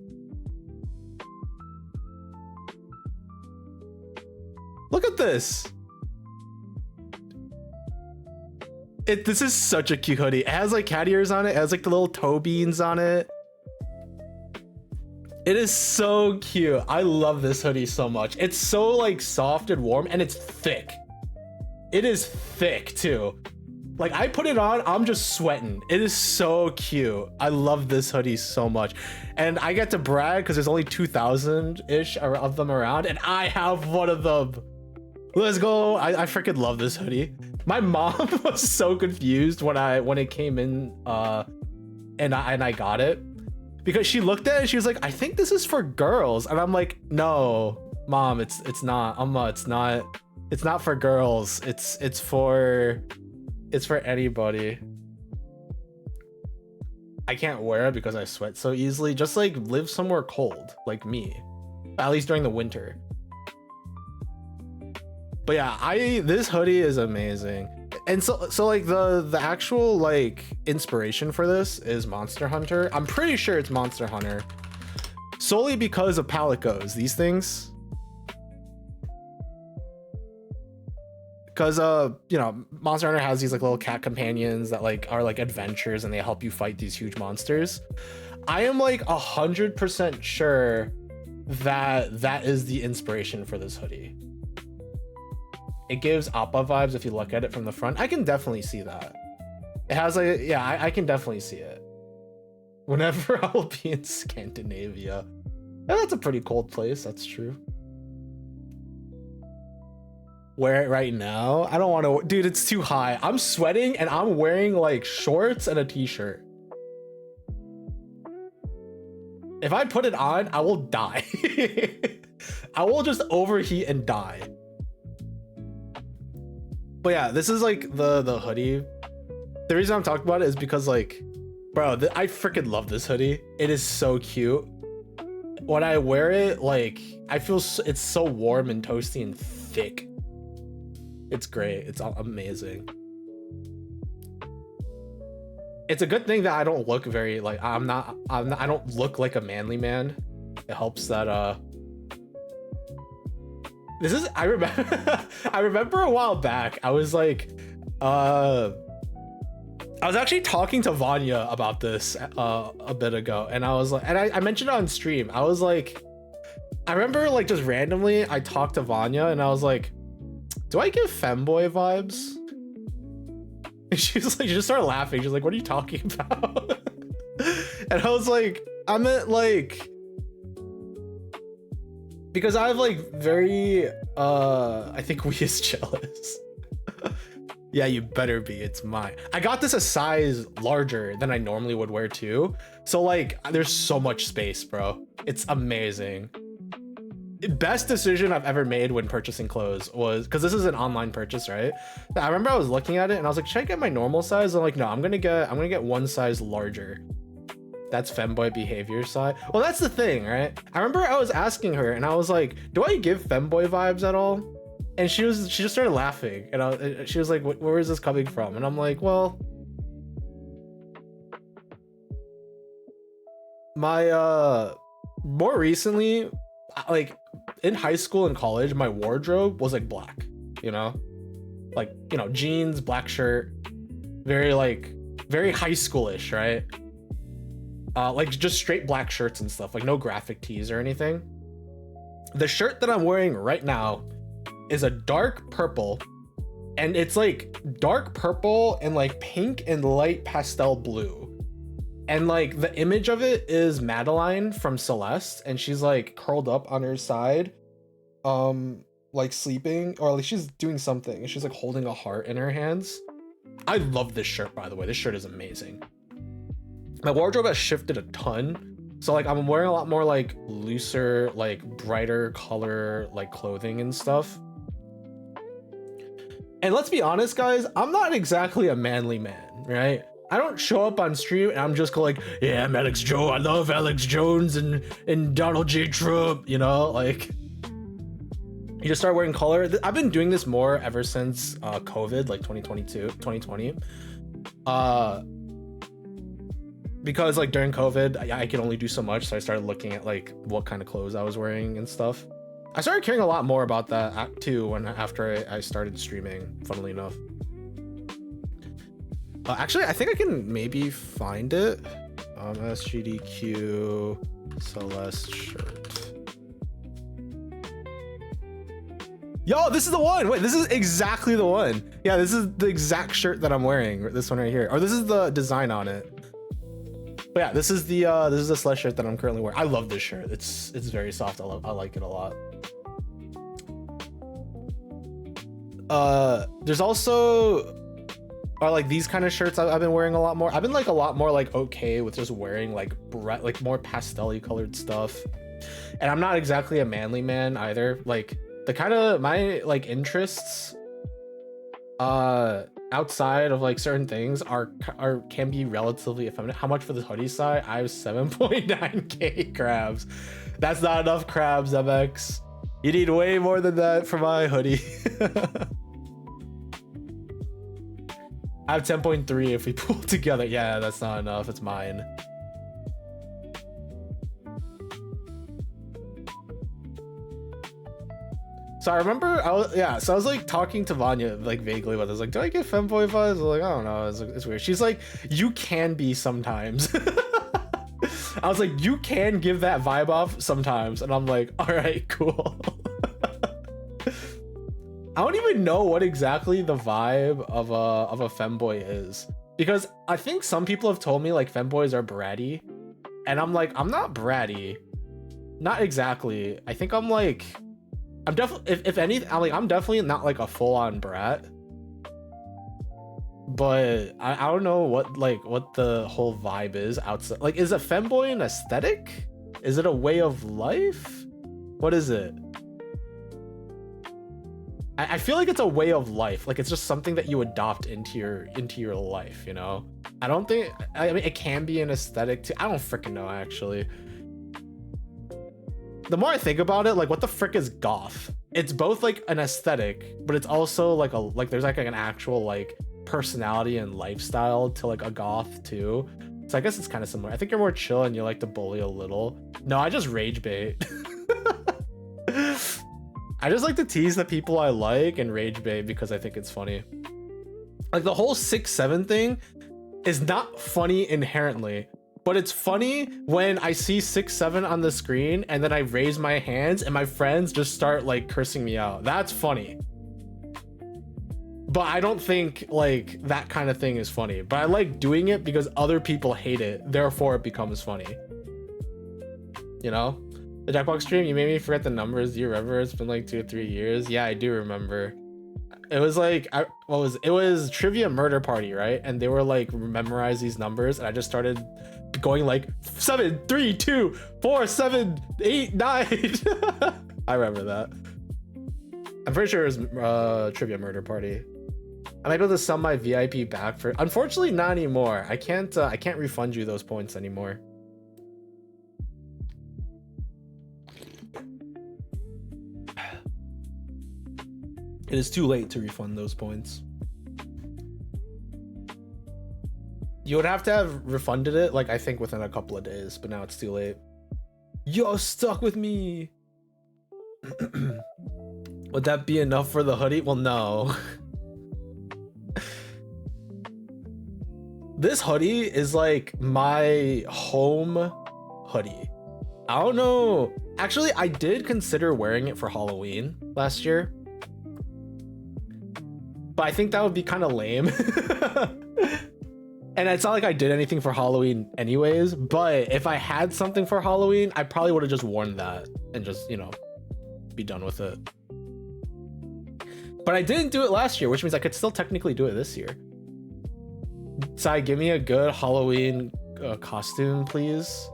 Speaker 1: Look at this. This is such a cute hoodie. It has like cat ears on it. It has like the little toe beans on it. It is so cute. I love this hoodie so much. It's so like soft and warm and it's thick. It is thick too. Like I put it on, I'm just sweating. It is so cute. I love this hoodie so much. And I get to brag because there's only 2,000-ish of them around and I have one of them. Let's go. I freaking love this hoodie. My mom was so confused when it came in and I got it. Because she looked at it, she was like, I think this is for girls. And I'm like, no, mom, it's not. It's not for girls. It's for anybody. I can't wear it because I sweat so easily. Just like live somewhere cold, like me. At least during the winter. But yeah, this hoodie is amazing. And so like the actual like inspiration for this is Monster Hunter. I'm pretty sure it's Monster Hunter. Solely because of palicos, these things. Because you know, Monster Hunter has these like little cat companions that like are like adventures and they help you fight these huge monsters. I am like 100% sure that is the inspiration for this hoodie. It gives Appa vibes if you look at it from the front. I can definitely see that. It has like, yeah, I can definitely see it. Whenever I will be in Scandinavia. Yeah, that's a pretty cold place, that's true. Wear it right now? I don't want to, dude, it's too high. I'm sweating and I'm wearing like shorts and a t-shirt. If I put it on, I will die. I will just overheat and die. But yeah, this is like the hoodie. The reason I'm talking about it is because like, bro, I freaking love this hoodie. It is so cute. when I wear it, like I feel it's so warm and toasty and thick. It's great. It's amazing. It's a good thing that I don't look very like I don't look like a manly man. It helps that this is I remember I remember a while back I was like I was actually talking to Vanya about this a bit ago, and I was like, and I mentioned it on stream. I was like, I remember like just randomly I talked to Vanya and I was like, do I give femboy vibes? And she was like, she just started laughing. She's like, what are you talking about? And I was like, I meant like, because I have like very, I think we is jealous. Yeah, you better be. It's mine. I got this a size larger than I normally would wear too. So like, there's so much space, bro. It's amazing. Best decision I've ever made when purchasing clothes was, because this is an online purchase, right? I remember I was looking at it and I was like, should I get my normal size? I'm like, no, I'm gonna get one size larger. That's femboy behavior side. Well, that's the thing, right? I remember I was asking her and I was like, do I give femboy vibes at all? And she just started laughing, and she was like, where is this coming from? And I'm like, well, my more recently, like in high school and college, my wardrobe was like black, you know, like, you know, jeans, black shirt, very high schoolish, right? Like just straight black shirts and stuff, like no graphic tees or anything. The shirt that I'm wearing right now is a dark purple, and it's like dark purple and like pink and light pastel blue, and like the image of it is Madeline from Celeste, and she's like curled up on her side, like sleeping, or like she's doing something, and she's like holding a heart in her hands. I love this shirt, by the way. This shirt is amazing. My wardrobe has shifted a ton. So like I'm wearing a lot more like looser, like brighter color like clothing and stuff. And let's be honest, guys, I'm not exactly a manly man, right? I don't show up on stream and I'm just like, yeah, I'm Alex Jones. I love Alex Jones and Donald J. Trump, you know, like you just start wearing color. I've been doing this more ever since COVID, like 2020. Because like during COVID, I could only do so much. So I started looking at like what kind of clothes I was wearing and stuff. I started caring a lot more about that too after I started streaming, funnily enough. Actually, I think I can maybe find it. SGDQ Celeste shirt. Yo, this is the one. Wait, this is exactly the one. Yeah, this is the exact shirt that I'm wearing. This one right here. Or this is the design on it. But yeah, this is the Celeste shirt that I'm currently wearing. I love this shirt. It's very soft. I like it a lot. There's also like these kind of shirts I've been wearing a lot more. I've been like a lot more like okay with just wearing like more pastel-y colored stuff. And I'm not exactly a manly man either. Like the kind of my like interests outside of like certain things can be relatively effeminate. How much for this hoodie size? I have 7.9k crabs. That's not enough crabs, MX. You need way more than that for my hoodie. I have 10.3 if we pull together. Yeah, that's not enough. It's mine. So I remember I was like talking to Vanya like vaguely about this. Like, do I get femboy vibes? I was like, I don't know. It's weird. She's like, you can be sometimes. I was like, you can give that vibe off sometimes. And I'm like, all right, cool. I don't even know what exactly the vibe of a femboy is, because I think some people have told me like femboys are bratty, and I'm like, I'm not bratty, not exactly. I think I'm definitely, if anything, I'm definitely not like a full-on brat, but I don't know what the whole vibe is outside. Like, is a femboy an aesthetic? Is it a way of life? What is it? I feel like it's a way of life. Like it's just something that you adopt into your life, you know? I mean, it can be an aesthetic too. I don't freaking know, actually. the more I think about it, like what the frick is goth? It's both like an aesthetic, but it's also like there's like an actual like personality and lifestyle to like a goth too. So I guess it's kind of similar. I think you're more chill and you like to bully a little. No, I just rage bait. I just like to tease the people I like and rage bait because I think it's funny. Like the whole 6'7" thing is not funny inherently, but it's funny when I see 6'7" on the screen and then I raise my hands and my friends just start like cursing me out. That's funny. But I don't think like that kind of thing is funny. But I like doing it because other people hate it. Therefore, it becomes funny. You know? The Jackbox stream, you made me forget the numbers. Do you remember? It's been like 2 or 3 years. Yeah, I do remember. It was like, it was Trivia Murder Party, right? And they were like, memorize these numbers. And I just started going like 7, 3, 2, 4, 7, 8, 9. I remember that. I'm pretty sure it was Trivia Murder Party. I'm able to sell my VIP back for, unfortunately not anymore. I can't refund you those points anymore. It is too late to refund those points. You would have to have refunded it, like I think within a couple of days, but now it's too late. Yo, stuck with me. Would that be enough for the hoodie? Well, no. This hoodie is like my home hoodie. I don't know. Actually, I did consider wearing it for Halloween last year, but I think that would be kind of lame. And it's not like I did anything for Halloween anyways, but if I had something for Halloween, I probably would have just worn that and just, you know, be done with it. But I didn't do it last year, which means I could still technically do it this year. Sai, give me a good Halloween costume, please.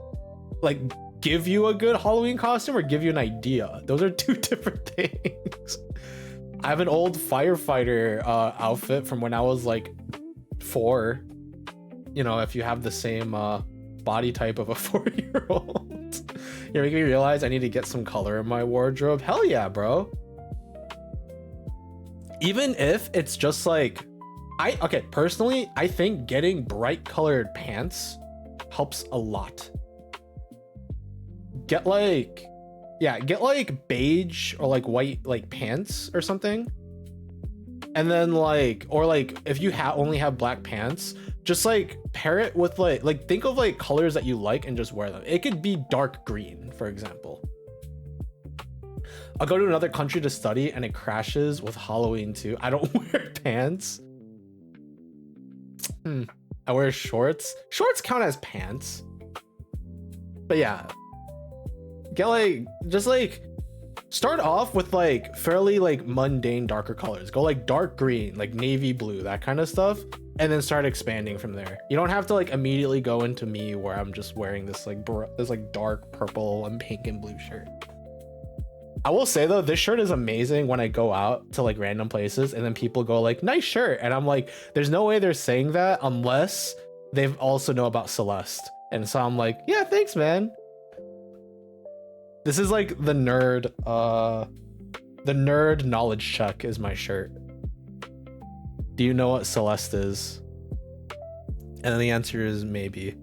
Speaker 1: Like, give you a good Halloween costume or give you an idea. Those are two different things. I have an old firefighter outfit from when I was like 4. You know, if you have the same body type of a 4-year-old. You're making me realize I need to get some color in my wardrobe. Hell yeah, bro. Even if it's just like, okay, personally, I think getting bright colored pants helps a lot. Get like beige or like white like pants or something. And then like, or like if you only have black pants, just like pair it with like think of like colors that you like and just wear them. It could be dark green, for example. I'll go to another country to study and it crashes with Halloween too. I don't wear pants. I wear shorts. Shorts count as pants. But yeah, get like, just like start off with like fairly like mundane darker colors. Go like dark green, like navy blue, that kind of stuff, and then start expanding from there. You don't have to like immediately go into me where I'm just wearing this like dark purple and pink and blue shirt. I will say though, this shirt is amazing when I go out to like random places and then people go like, nice shirt. And I'm like, there's no way they're saying that unless they've also know about Celeste. And so I'm like, yeah, thanks, man. This is like the nerd knowledge check is my shirt. Do you know what Celeste is? And then the answer is maybe.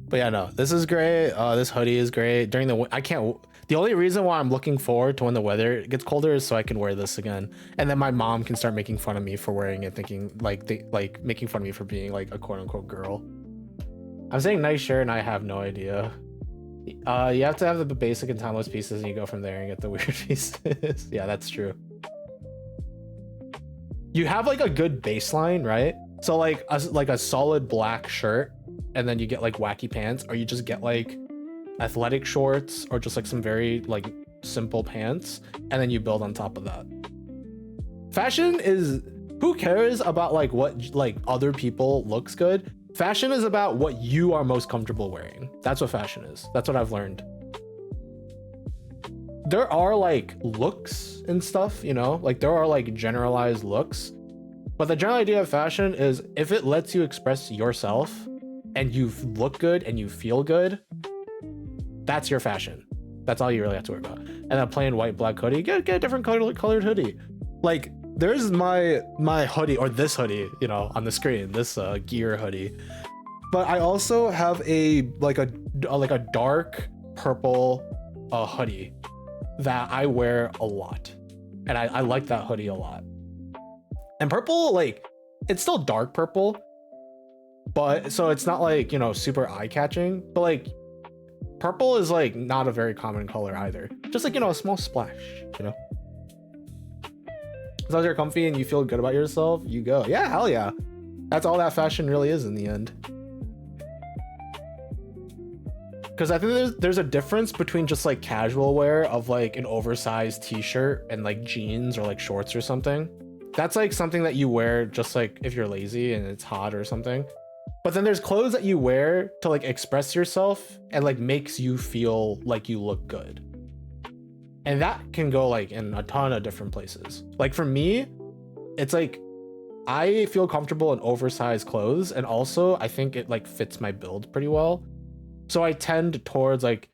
Speaker 1: But yeah, no, this is great. This hoodie is great. During the only reason why I'm looking forward to when the weather gets colder is so I can wear this again. And then my mom can start making fun of me for wearing it, thinking like making fun of me for being like a quote unquote girl. I'm saying nice shirt and I have no idea. You have to have the basic and timeless pieces and you go from there and get the weird pieces. Yeah, that's true. You have like a good baseline, right? So like a solid black shirt, and then you get like wacky pants, or you just get like athletic shorts or just like some very like simple pants, and then you build on top of that. Fashion is, who cares about like what like other people looks good? Fashion is about what you are most comfortable wearing. That's what fashion is. That's what I've learned. There are like looks and stuff, you know, like there are like generalized looks, but the general idea of fashion is if it lets you express yourself and you look good and you feel good, That's your fashion. That's all you really have to worry about. And then plain white, black hoodie, get a different colored hoodie. Like there's my hoodie, or this hoodie, you know, on the screen, this gear hoodie. But I also have a dark purple hoodie that I wear a lot. And I like that hoodie a lot. And purple, like, it's still dark purple, but so it's not like, you know, super eye-catching, but like purple is like not a very common color either. Just like, you know, a small splash, you know. As long as you're comfy and you feel good about yourself, you go. Yeah, hell yeah. That's all that fashion really is in the end. Because I think there's a difference between just like casual wear of like an oversized t-shirt and like jeans or like shorts or something. That's like something that you wear just like if you're lazy and it's hot or something. But then there's clothes that you wear to like express yourself and like makes you feel like you look good. And that can go like in a ton of different places. Like for me, it's like I feel comfortable in oversized clothes, and also I think it like fits my build pretty well. So I tend towards like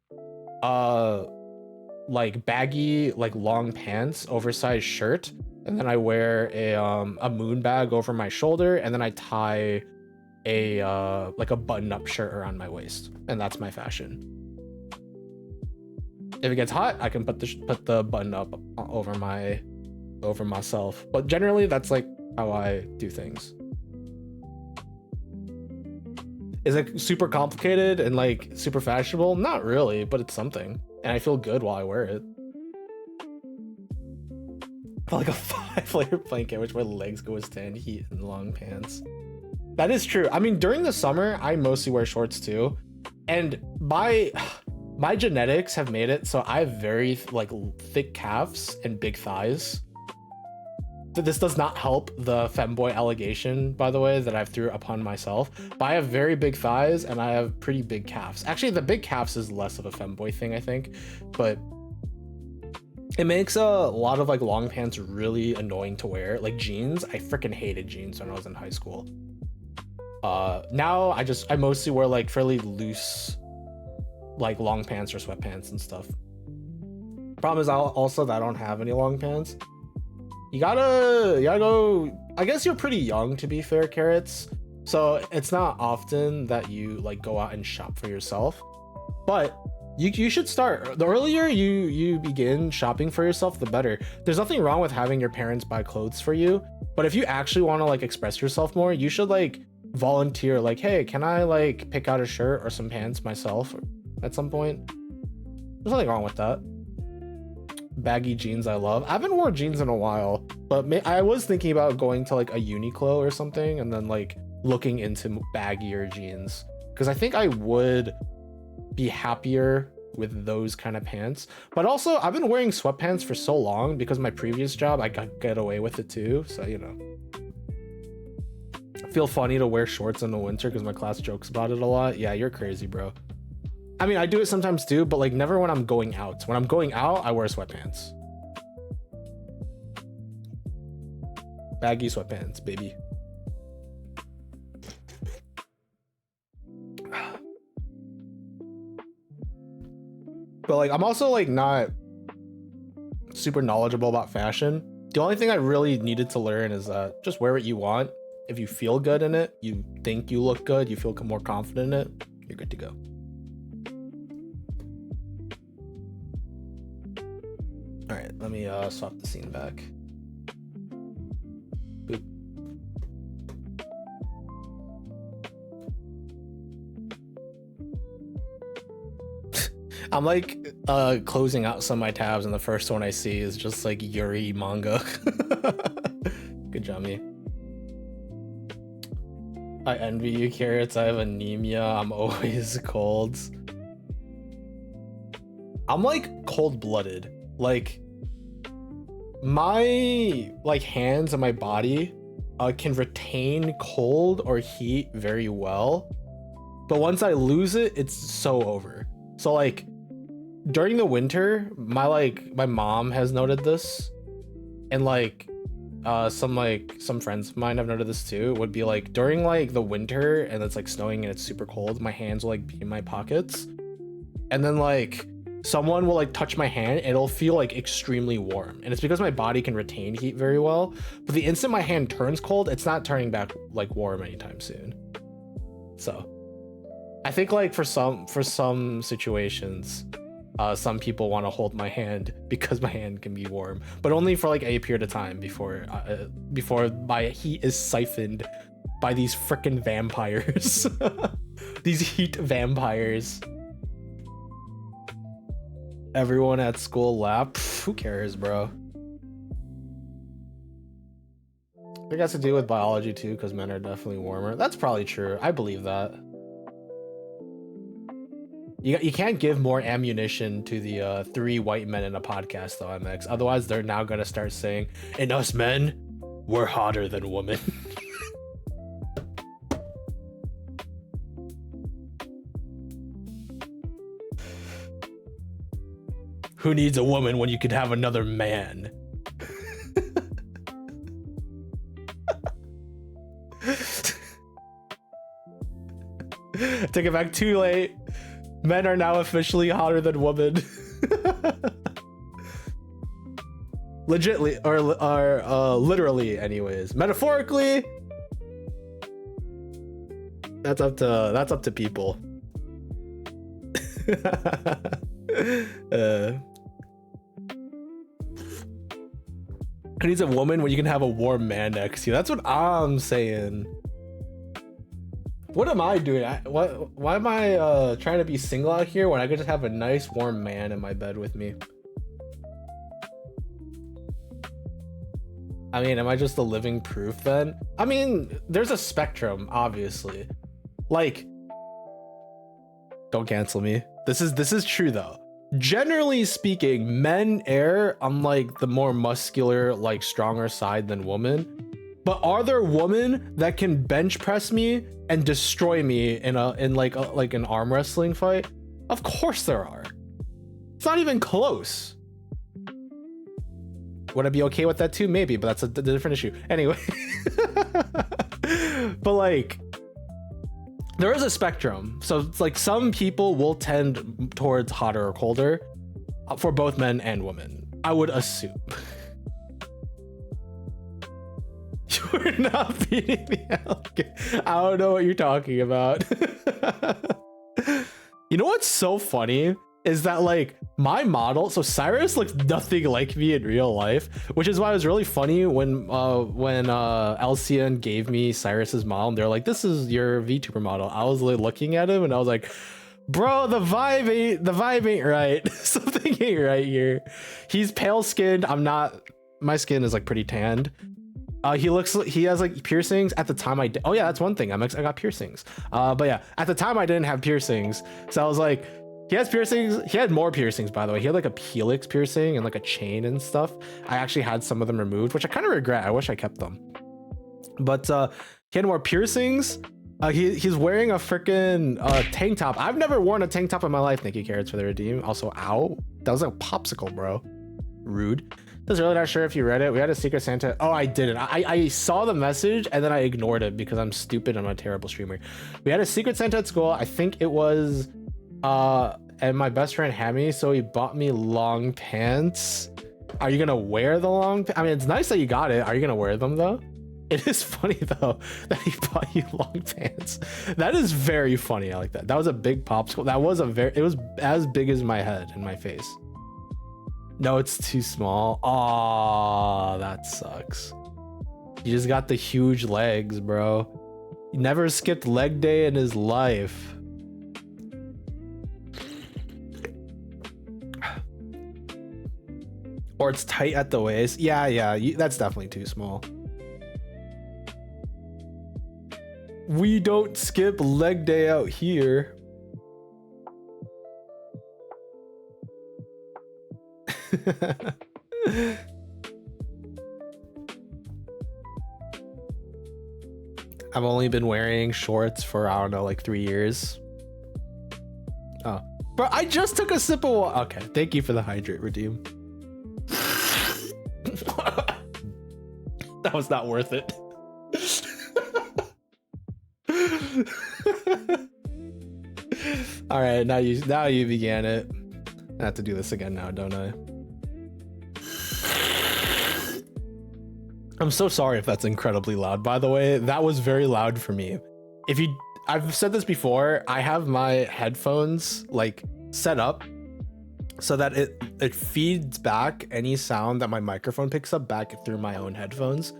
Speaker 1: baggy, like long pants, oversized shirt, and then I wear a moon bag over my shoulder, and then I tie a like a button-up shirt around my waist, and that's my fashion. If it gets hot, I can put the button up over myself. But generally, that's like how I do things. Is it super complicated and like super fashionable? Not really, but it's something, and I feel good while I wear it. Like a 5-layer blanket, which my legs can withstand heat in long pants. That is true. I mean, during the summer, I mostly wear shorts too, and my genetics have made it so I have very like thick calves and big thighs. This does not help the femboy allegation, by the way, that I've threw upon myself, but I have very big thighs and I have pretty big calves. Actually, the big calves is less of a femboy thing, I think, but it makes a lot of like long pants really annoying to wear. Like jeans, I freaking hated jeans when I was in high school. Now I mostly wear like fairly loose like long pants or sweatpants and stuff. Problem is also that I don't have any long pants. You gotta go. I guess you're pretty young, to be fair, Carrots, so it's not often that you like go out and shop for yourself, but you should start. The earlier you begin shopping for yourself, the better. There's nothing wrong with having your parents buy clothes for you, but if you actually want to like express yourself more, you should like volunteer, like, hey, can I like pick out a shirt or some pants myself at some point? There's nothing wrong with that. Baggy jeans I love. I haven't worn jeans in a while, but I was thinking about going to like a Uniqlo or something and then like looking into baggier jeans, because I think I would be happier with those kind of pants. But also I've been wearing sweatpants for so long because my previous job I got get away with it too, so you know. I feel funny to wear shorts in the winter because my class jokes about it a lot. Yeah, you're crazy, bro. I mean, I do it sometimes too, but like never when I'm going out. When I'm going out, I wear sweatpants. Baggy sweatpants, baby. But like, I'm also like not super knowledgeable about fashion. The only thing I really needed to learn is just wear what you want. If you feel good in it, you think you look good, you feel more confident in it, you're good to go. All right, let me swap the scene back. Boop. I'm like closing out some of my tabs, and the first one I see is just like Yuri manga. Good job, me. I envy you, Carrots. I have anemia. I'm always cold. I'm like cold-blooded. Like my like hands and my body can retain cold or heat very well, but once I lose it, it's so over. So like during the winter, my mom has noted this, and like some friends of mine have noted this too. Would be like during like the winter and it's like snowing and it's super cold, my hands will like be in my pockets, and then like someone will like touch my hand and it'll feel like extremely warm, and it's because my body can retain heat very well. But the instant my hand turns cold, it's not turning back like warm anytime soon. So I think like for some situations, some people want to hold my hand because my hand can be warm, but only for like a period of time before my heat is siphoned by these freaking vampires. These heat vampires. Everyone at school laughed. Who cares, bro? I think it has to do with biology too, because men are definitely warmer. That's probably true. I believe that. You can't give more ammunition to the 3 white men in a podcast though, MX. Otherwise, they're now gonna start saying, "And us men, we're hotter than women." Who needs a woman when you could have another man? Take it back, too late. Men are now officially hotter than women. Legitly, or literally, anyways. Metaphorically, that's up to people. Who needs a woman when you can have a warm man next to you? That's what I'm saying. What am I doing? Why am I trying to be single out here when I could just have a nice warm man in my bed with me? I mean, am I just a living proof then? I mean, there's a spectrum, obviously. Like, don't cancel me. This is true though. Generally speaking, men err on like the more muscular, like stronger side than women. But are there women that can bench press me and destroy me in like an arm wrestling fight? Of course there are. It's not even close. Would I be okay with that too? Maybe, but that's a different issue. Anyway. But like, there is a spectrum. So it's like some people will tend towards hotter or colder for both men and women, I would assume. You're not beating me out. I don't know what you're talking about. You know what's so funny is that like my model, so Cyrus looks nothing like me in real life, which is why it was really funny when LCN gave me Cyrus's model and they're like, "This is your VTuber model." I was like looking at him and I was like, bro, the vibe ain't right. Something ain't right here. He's pale skinned. I'm not. My skin is like pretty tanned. He has like piercings. At the time I did. Oh yeah, that's one thing. I got piercings. But yeah, at the time I didn't have piercings. So I was like, he has piercings. He had more piercings, by the way. He had like a helix piercing and like a chain and stuff. I actually had some of them removed, which I kind of regret. I wish I kept them. But he had more piercings. He's wearing a freaking tank top. I've never worn a tank top in my life. Thank you, Carrots, for the redeem. Also, ow. That was like a popsicle, bro. Rude. I was really not sure if you read it. We had a Secret Santa. Oh, I didn't. I saw the message and then I ignored it because I'm stupid. I'm a terrible streamer. We had a Secret Santa at school. I think it was and my best friend had me, so he bought me long pants. Are you gonna wear the long I mean, it's nice that you got it. Are you gonna wear them though? It is funny though that he bought you long pants. That is very funny. I like that. That was a big popsicle. That was it was as big as my head and my face. No, it's too small. Aw, that sucks. You just got the huge legs, bro. He never skipped leg day in his life. Or it's tight at the waist. Yeah, that's definitely too small. We don't skip leg day out here. I've only been wearing shorts for, I don't know, like 3 years. Oh, bro, I just took a sip of water. Okay, thank you for the hydrate redeem. That was not worth it. All right, now you began it. I have to do this again now, don't I? I'm so sorry if that's incredibly loud, by the way. That was very loud for me. I've said this before, I have my headphones like set up so that it feeds back any sound that my microphone picks up back through my own headphones.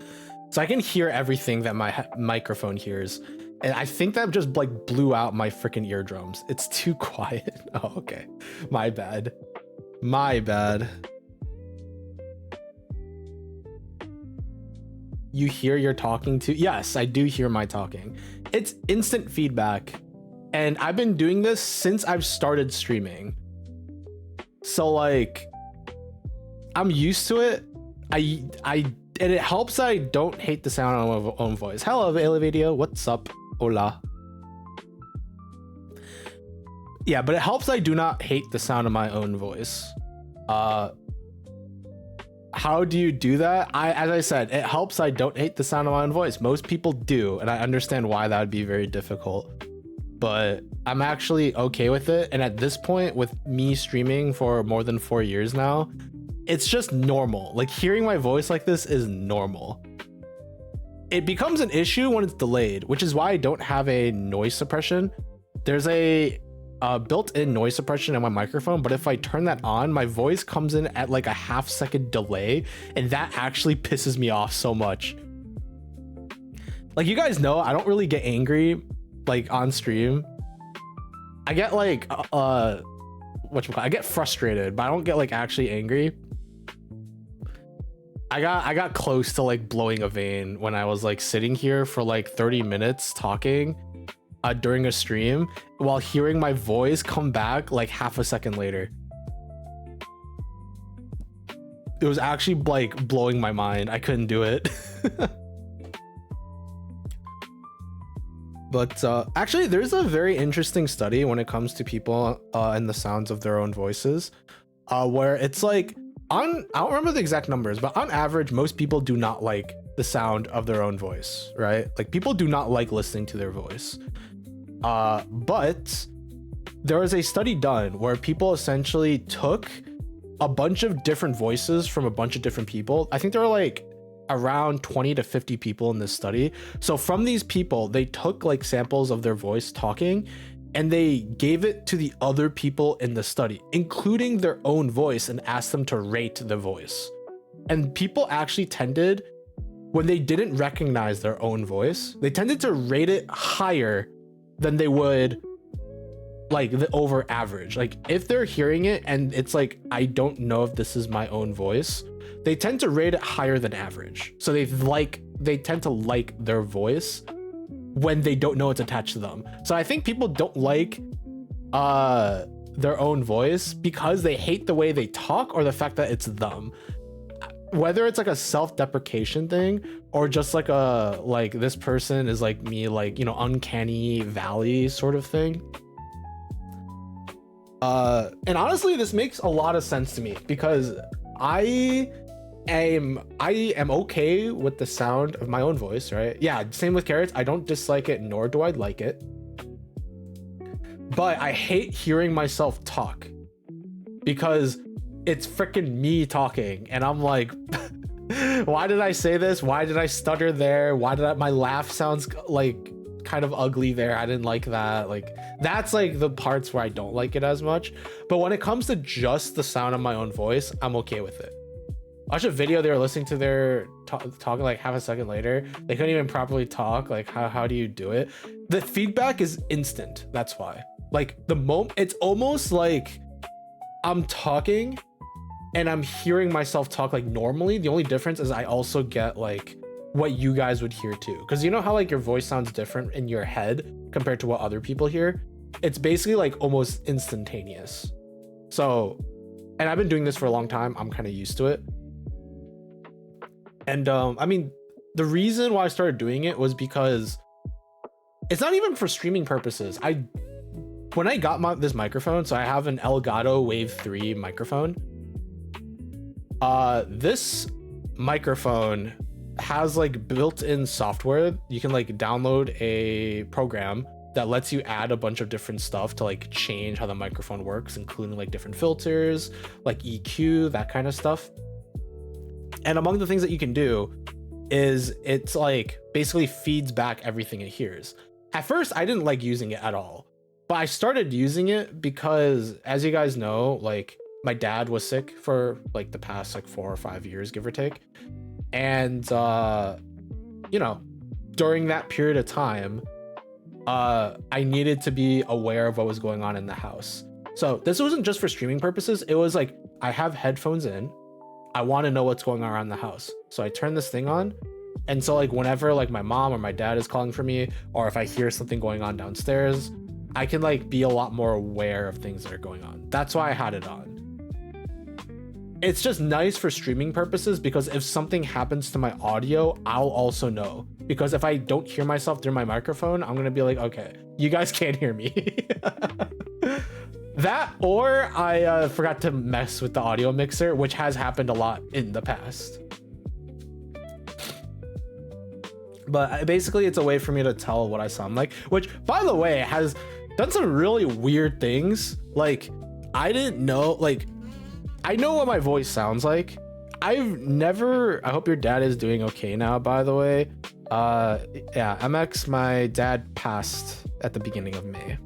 Speaker 1: So I can hear everything that my microphone hears. And I think that just like blew out my freaking eardrums. It's too quiet. Oh, okay. My bad. My bad. You hear you're talking to? Yes, I do hear my talking. It's instant feedback. And I've been doing this since I've started streaming. So like, I'm used to it. And it helps that I don't hate the sound of my own voice. Hello, Elevadio. What's up? Hola. Yeah, but it helps that I do not hate the sound of my own voice. How do you do that? As I said, it helps I don't hate the sound of my own voice. Most people do, and I understand why that would be very difficult. But I'm actually okay with it. And at this point, with me streaming for more than 4 years now, it's just normal. Like, hearing my voice like this is normal. It becomes an issue when it's delayed, which is why I don't have a noise suppression. There's a built-in noise suppression in my microphone, but if I turn that on, my voice comes in at like a half-second delay, and that actually pisses me off so much. Like, you guys know, I don't really get angry like on stream. I get like I get frustrated, but I don't get like actually angry. I got close to like blowing a vein when I was like sitting here for like 30 minutes talking during a stream while hearing my voice come back like half a second later. It was actually like blowing my mind. I couldn't do it. But actually, there's a very interesting study when it comes to people and the sounds of their own voices, where it's like, I don't remember the exact numbers, but on average, most people do not like the sound of their own voice, right? Like, people do not like listening to their voice. But there was a study done where people essentially took a bunch of different voices from a bunch of different people. I think there were like around 20 to 50 people in this study. So from these people, they took like samples of their voice talking, and they gave it to the other people in the study, including their own voice, and asked them to rate the voice. And people actually tended, when they didn't recognize their own voice, they tended to rate it higher than they would like the over average. Like, if they're hearing it and it's like, I don't know if this is my own voice, they tend to rate it higher than average. So they tend to like their voice when they don't know it's attached to them. So I think people don't like their own voice because they hate the way they talk, or the fact that it's them. Whether it's like a self-deprecation thing, or just like this person is like me, like, you know, uncanny valley sort of thing. And honestly, this makes a lot of sense to me, because I am okay with the sound of my own voice, right? Yeah, same with Carrots. I don't dislike it, nor do I like it. But I hate hearing myself talk, because it's freaking me talking, and I'm like, why did I say this? Why did I stutter there? Why did my laugh sounds like kind of ugly there? I didn't like that. Like, that's like the parts where I don't like it as much. But when it comes to just the sound of my own voice, I'm okay with it. I watched a video, they were listening to their talking like half a second later. They couldn't even properly talk. Like, how do you do it? The feedback is instant. That's why. Like, it's almost like I'm talking and I'm hearing myself talk like normally. The only difference is I also get like what you guys would hear too. Because you know how like your voice sounds different in your head compared to what other people hear? It's basically like almost instantaneous. So, and I've been doing this for a long time. I'm kind of used to it. And I mean, the reason why I started doing it was because it's not even for streaming purposes. When I got this microphone, so I have an Elgato Wave 3 microphone. This microphone has like built-in software. You can like download a program that lets you add a bunch of different stuff to like change how the microphone works, including like different filters, like EQ, that kind of stuff. And among the things that you can do is it's like basically feeds back everything it hears. At first, I didn't like using it at all, but I started using it because, as you guys know, like my dad was sick for like the past like 4 or 5 years, give or take. And, you know, during that period of time, I needed to be aware of what was going on in the house. So this wasn't just for streaming purposes. It was like, I have headphones in. I want to know what's going on around the house. So I turn this thing on. And so like whenever like my mom or my dad is calling for me, or if I hear something going on downstairs, I can like be a lot more aware of things that are going on. That's why I had it on. It's just nice for streaming purposes because if something happens to my audio, I'll also know. Because if I don't hear myself through my microphone, I'm gonna be like, okay, you guys can't hear me. That, or I forgot to mess with the audio mixer, which has happened a lot in the past. But basically it's a way for me to tell what I sound like, which by the way has done some really weird things. Like I didn't know, like I know what my voice sounds like. I hope your dad is doing okay now, by the way. Yeah, MX, my dad passed at the beginning of May.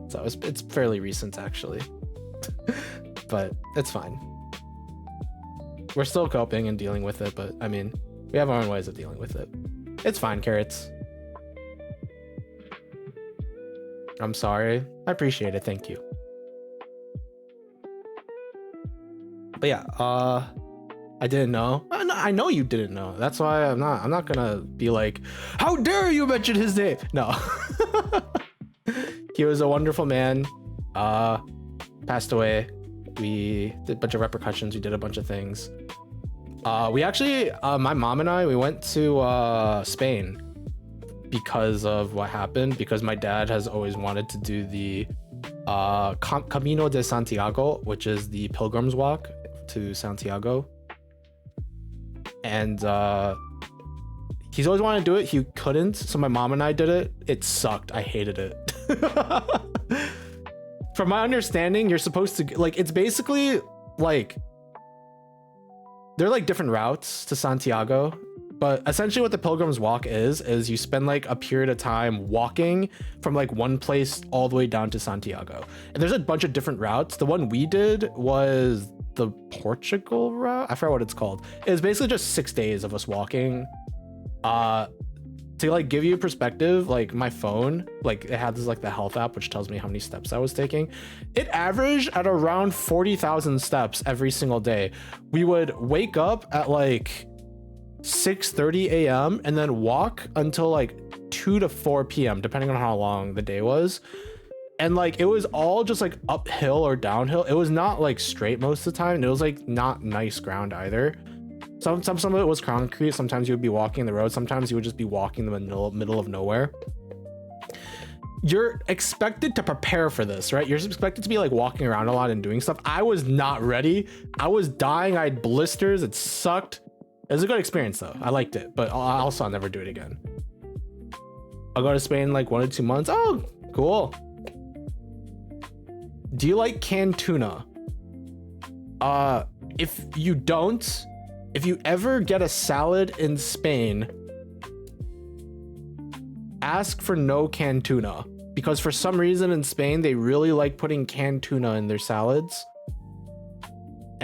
Speaker 1: So it's fairly recent actually. But it's fine. We're still coping and dealing with it, but I mean, we have our own ways of dealing with it. It's fine, Carrots. I'm sorry. I appreciate it, thank you. But yeah, I didn't know. I know you didn't know. That's why I'm not gonna be like, how dare you mention his name? No. He was a wonderful man. Passed away. We did a bunch of repercussions. We did a bunch of things. We actually, my mom and I, we went to Spain because of what happened. Because my dad has always wanted to do the Camino de Santiago, which is the Pilgrim's Walk to Santiago. And he's always wanted to do it. He couldn't, so my mom and I did it. It sucked. I hated it. From my understanding, you're supposed to like, it's basically like they're like different routes to Santiago, but essentially what the Pilgrim's Walk is you spend like a period of time walking from like one place all the way down to Santiago. And there's a bunch of different routes. The one we did was the Portugal route. I forgot what it's called. It was basically just 6 days of us walking. To like give you a perspective, like my phone, like it had this like the health app which tells me how many steps I was taking. It averaged at around 40,000 steps every single day. We would wake up at like 6:30 a.m. and then walk until like 2 to 4 p.m. depending on how long the day was. And like it was all just like uphill or downhill. It was not like straight most of the time. It was like not nice ground either. Some of it was concrete. Sometimes you would be walking the road. Sometimes you would just be walking the middle of nowhere. You're expected to prepare for this, right? You're expected to be like walking around a lot and doing stuff. I was not ready. I was dying. I had blisters. It sucked. It was a good experience though. I liked it, but also I'll never do it again. I'll go to Spain in like 1 or 2 months. Oh, cool. Do you like canned tuna? If you don't, if you ever get a salad in Spain, ask for no canned tuna, because for some reason in Spain they really like putting canned tuna in their salads,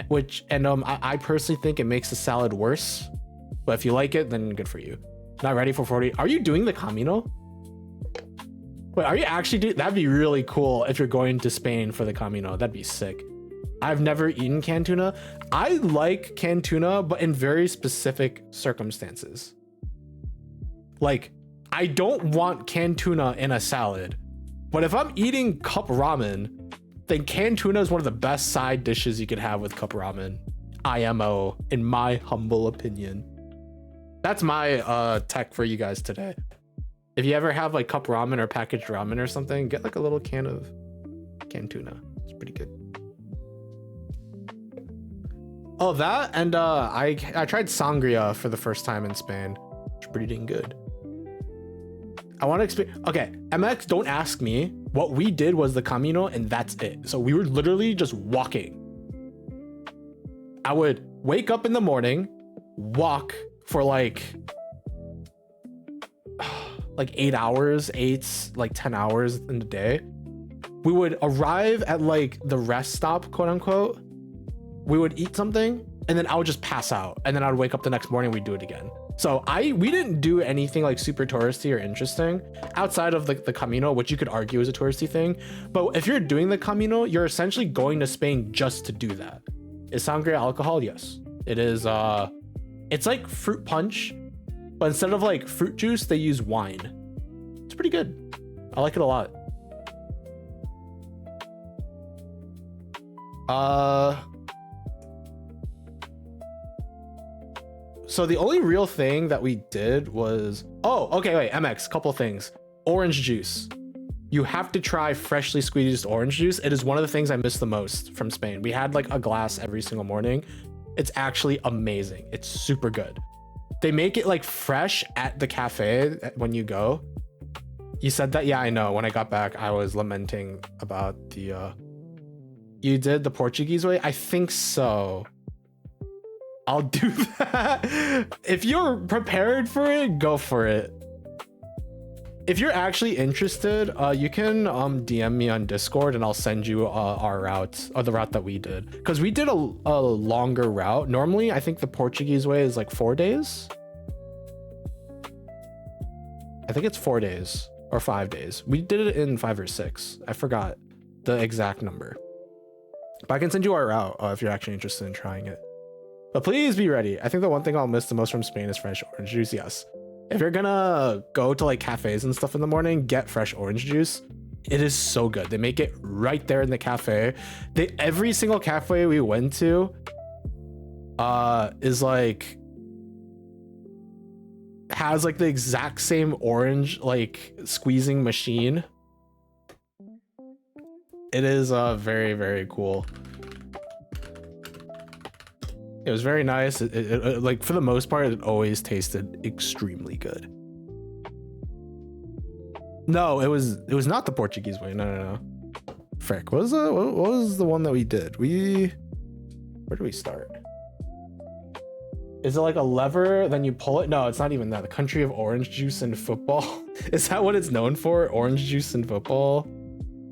Speaker 1: which I personally think it makes the salad worse. But if you like it, then good for you. Not ready for 40. Are you doing the Camino? Wait, are you actually doing? That'd be really cool if you're going to Spain for the Camino. That'd be sick. I've never eaten canned tuna. I like canned tuna, but in very specific circumstances. Like, I don't want canned tuna in a salad, but if I'm eating cup ramen, then canned tuna is one of the best side dishes you could have with cup ramen. IMO, in my humble opinion. That's my tech for you guys today. If you ever have like cup ramen or packaged ramen or something, get like a little can of canned tuna. It's pretty good. Oh, that, and I tried sangria for the first time in Spain. It's pretty dang good. I want to experience. Okay, MX, don't ask me. What we did was the Camino, and that's it. So we were literally just walking. I would wake up in the morning, walk for like 8 hours, 10 hours in the day. We would arrive at like the rest stop, quote unquote. We would eat something, and then I would just pass out, and then I would wake up the next morning. We'd do it again. So we didn't do anything like super touristy or interesting outside of like the Camino, which you could argue is a touristy thing. But if you're doing the Camino, you're essentially going to Spain just to do that. Is sangria alcohol? Yes. It is. It's like fruit punch, but instead of like fruit juice, they use wine. It's pretty good. I like it a lot. So the only real thing that we did was, okay, wait, MX, couple things. Orange juice. You have to try freshly squeezed orange juice. It is one of the things I miss the most from Spain. We had like a glass every single morning. It's actually amazing. It's super good. They make it like fresh at the cafe when you go. You said that? Yeah, I know. When I got back, I was lamenting about the, you did the Portuguese way? I think so. I'll do that. If you're prepared for it, go for it. If you're actually interested, you can DM me on Discord and I'll send you our route, or the route that we did. Because we did a longer route. Normally, I think the Portuguese way is like 4 days. I think it's 4 days or 5 days. We did it in 5 or 6. I forgot the exact number. But I can send you our route if you're actually interested in trying it. But please be ready. I think the one thing I'll miss the most from Spain is fresh orange juice. Yes. If you're gonna go to like cafes and stuff in the morning, get fresh orange juice. It is so good. They make it right there in the cafe. Every single cafe we went to is like, has like the exact same orange like squeezing machine. It is very, very cool. It was very nice. It like for the most part, it always tasted extremely good. No, it was not the Portuguese way. No. Frick, what was the one that we did? Where do we start? Is it like a lever, then you pull it? No, it's not even that. The country of orange juice and football. Is that what it's known for? Orange juice and football?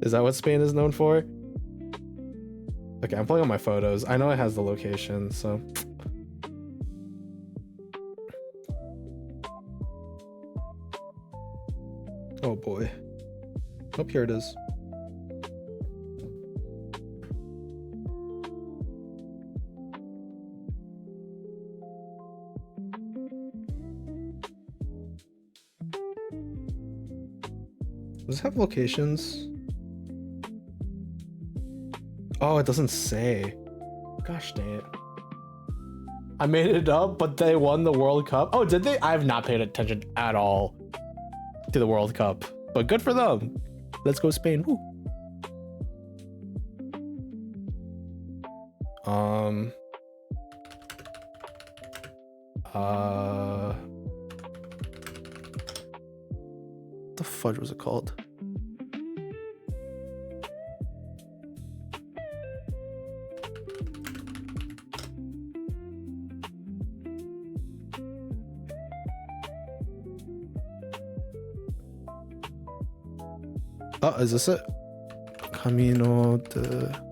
Speaker 1: Is that what Spain is known for? Okay, I'm pulling on my photos. I know it has the location, so. Oh boy. Oh, here it is. Does it have locations? Oh, it doesn't say. Gosh dang it. I made it up, but they won the World Cup. Oh, did they? I have not paid attention at all to the World Cup, but good for them. Let's go Spain. Woo. What the fudge was it called? Oh, is this it? Camino de...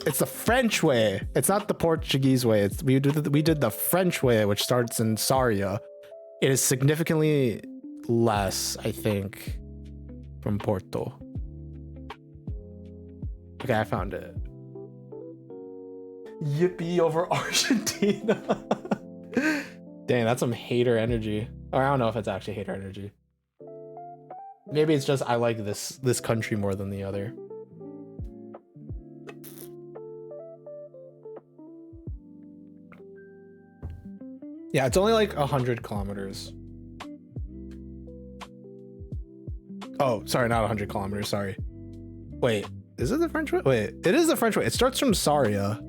Speaker 1: It's the French way. It's not the Portuguese way. We did the French way, which starts in Sarria. It is significantly less, I think, from Porto. Okay, I found it. Yippee over Argentina. Dang, that's some hater energy. Or I don't know if it's actually hater energy. Maybe it's just I like this country more than the other. Yeah, it's only like 100 kilometers. Oh, sorry, not 100 kilometers, sorry. Wait, is it the French way? Wait, it is the French way. It starts from Sarria.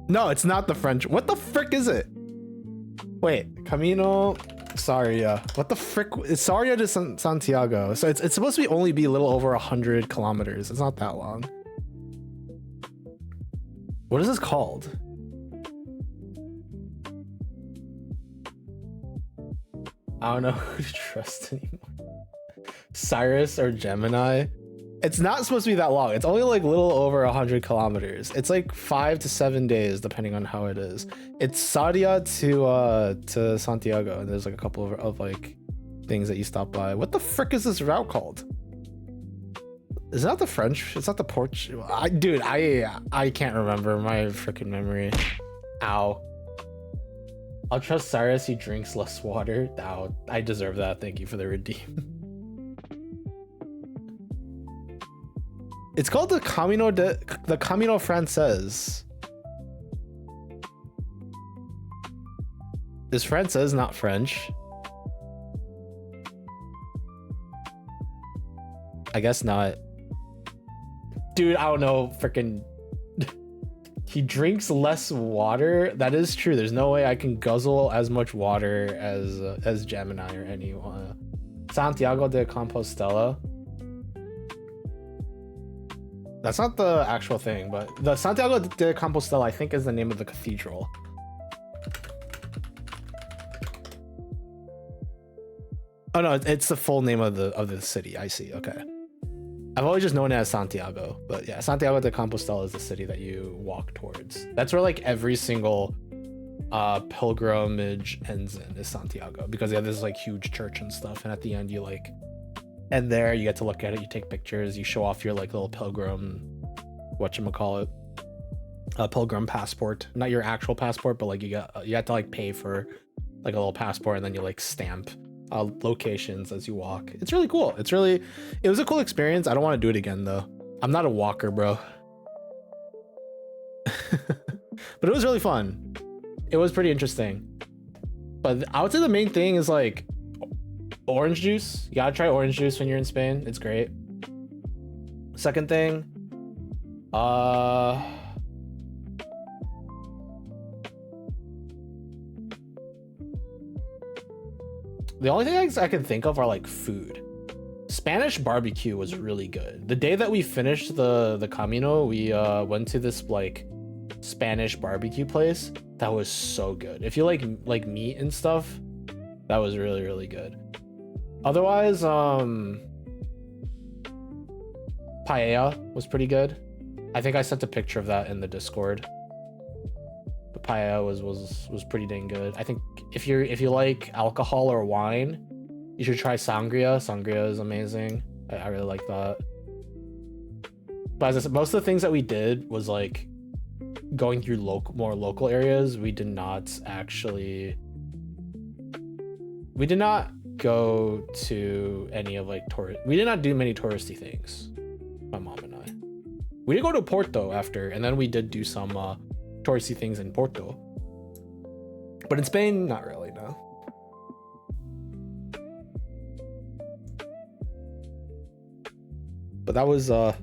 Speaker 1: No, it's not the French. What the frick is it? Wait, Camino Saria. What the frick? It's Saria to Santiago. So it's supposed to be only be a little over 100 kilometers. It's not that long. What is this called? I don't know who to trust anymore. Cyrus or Gemini? It's not supposed to be that long. It's only like a little over 100 kilometers. It's like 5 to 7 days, depending on how it is. It's Saria to Santiago, and there's like a couple of like things that you stop by. What the frick is this route called? Is that the French? It's not the Portuguese. Dude, I can't remember my freaking memory. Ow. I'll trust Cyrus. He drinks less water. Ow, I deserve that. Thank you for the redeem. It's called the Camino Frances. Is Frances not French? I guess not. Dude, I don't know. Freaking. He drinks less water. That is true. There's no way I can guzzle as much water as Gemini or anyone. Santiago de Compostela. That's not the actual thing, but the Santiago de Compostela, I think, is the name of the cathedral. Oh no, it's the full name of the city. I see. Okay. I've always just known it as Santiago, but yeah, Santiago de Compostela is the city that you walk towards. That's where like every single pilgrimage ends in, is Santiago, because they have this like huge church and stuff, and at the end you like end there, you get to look at it, you take pictures, you show off your like little pilgrim, whatchamacallit, pilgrim passport. Not your actual passport, but like you have to like pay for like a little passport, and then you like stamp locations as you walk. It's really cool. It was a cool experience. I don't want to do it again though. I'm not a walker, bro. But it was really fun. It was pretty interesting. But I would say the main thing is like orange juice. You gotta try orange juice when you're in Spain. It's great. Second thing, the only things I can think of are like food. Spanish barbecue was really good. The day that we finished the Camino, we went to this like Spanish barbecue place that was so good. If you like meat and stuff, that was really, really good. Otherwise, paella was pretty good. I think I sent a picture of that in the Discord. But paella was pretty dang good. I think if you like alcohol or wine, you should try sangria. Sangria is amazing. I really like that. But as I said, most of the things that we did was like going through more local areas. We did not go to any of like we did not do many touristy things, my mom and I. We did go to Porto after, and then we did do some touristy things in Porto, but in Spain, not really, no. But that was that.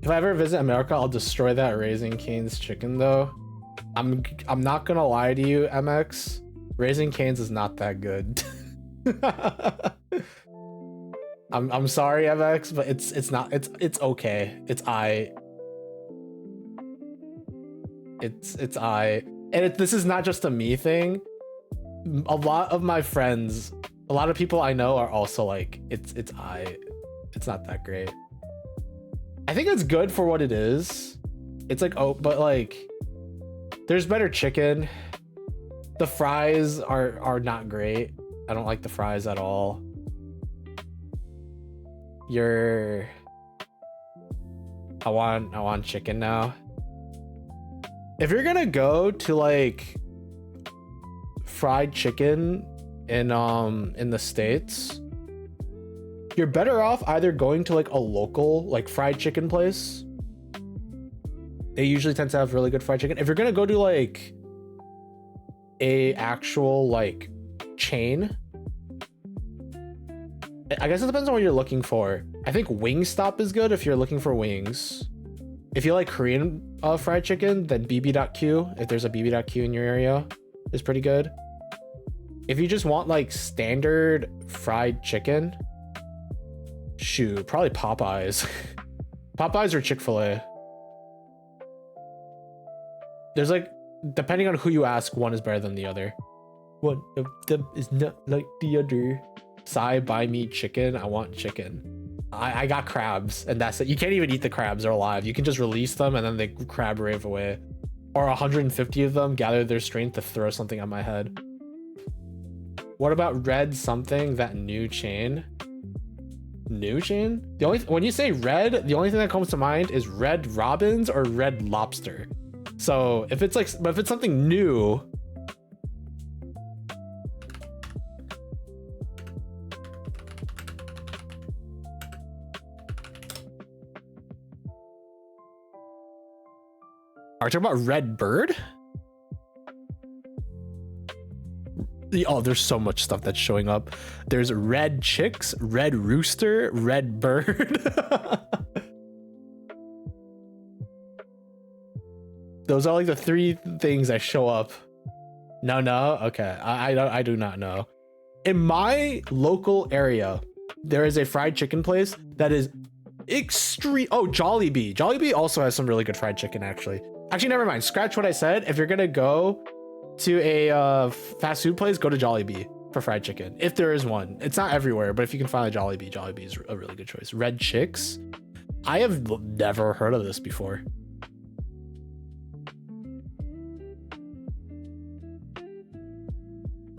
Speaker 1: If I ever visit America, I'll destroy that Raising Cane's chicken though. I'm not gonna lie to you, MX. Raising Cane's is not that good. I'm sorry, MX, but it's not. It's okay. It's and this is not just a me thing. A lot of my friends, a lot of people I know are also like, it's not that great. I think it's good for what it is. It's like, oh, but like, there's better chicken. The fries are not great. I don't like the fries at all. I want chicken now. If you're gonna go to like fried chicken in the States, you're better off either going to like a local like fried chicken place. They usually tend to have really good fried chicken. If you're gonna go to like a actual like chain, I guess it depends on what you're looking for. I think Wingstop is good if you're looking for wings. If you like Korean fried chicken, then bb.q, if there's a bb.q in your area, is pretty good. If you just want like standard fried chicken, shoot, probably Popeyes. Popeyes or Chick-fil-A. There's like, depending on who you ask, one is better than the other. One of them is not like the other. Sai, buy me chicken. I want chicken. I got crabs, and that's it. You can't even eat the crabs, they're alive. You can just release them and then they crab rave away. Or 150 of them gather their strength to throw something at my head. What about red something, that new chain? New chain? The only when you say red, the only thing that comes to mind is Red Robins or Red Lobster. So if it's like, but if it's something new, are we talking about Red Bird? Oh, there's so much stuff that's showing up. There's Red Chicks, Red Rooster, Red Bird. Those are like the 3 things that show up. No, okay. I do not know. In my local area, there is a fried chicken place that is extreme. Oh, Jollibee. Jollibee also has some really good fried chicken, actually. Actually, never mind. Scratch what I said. If you're gonna go to a fast food place, go to Jollibee for fried chicken. If there is one. It's not everywhere, but if you can find a Jollibee, Jollibee is a really good choice. Red Chicks. I have never heard of this before.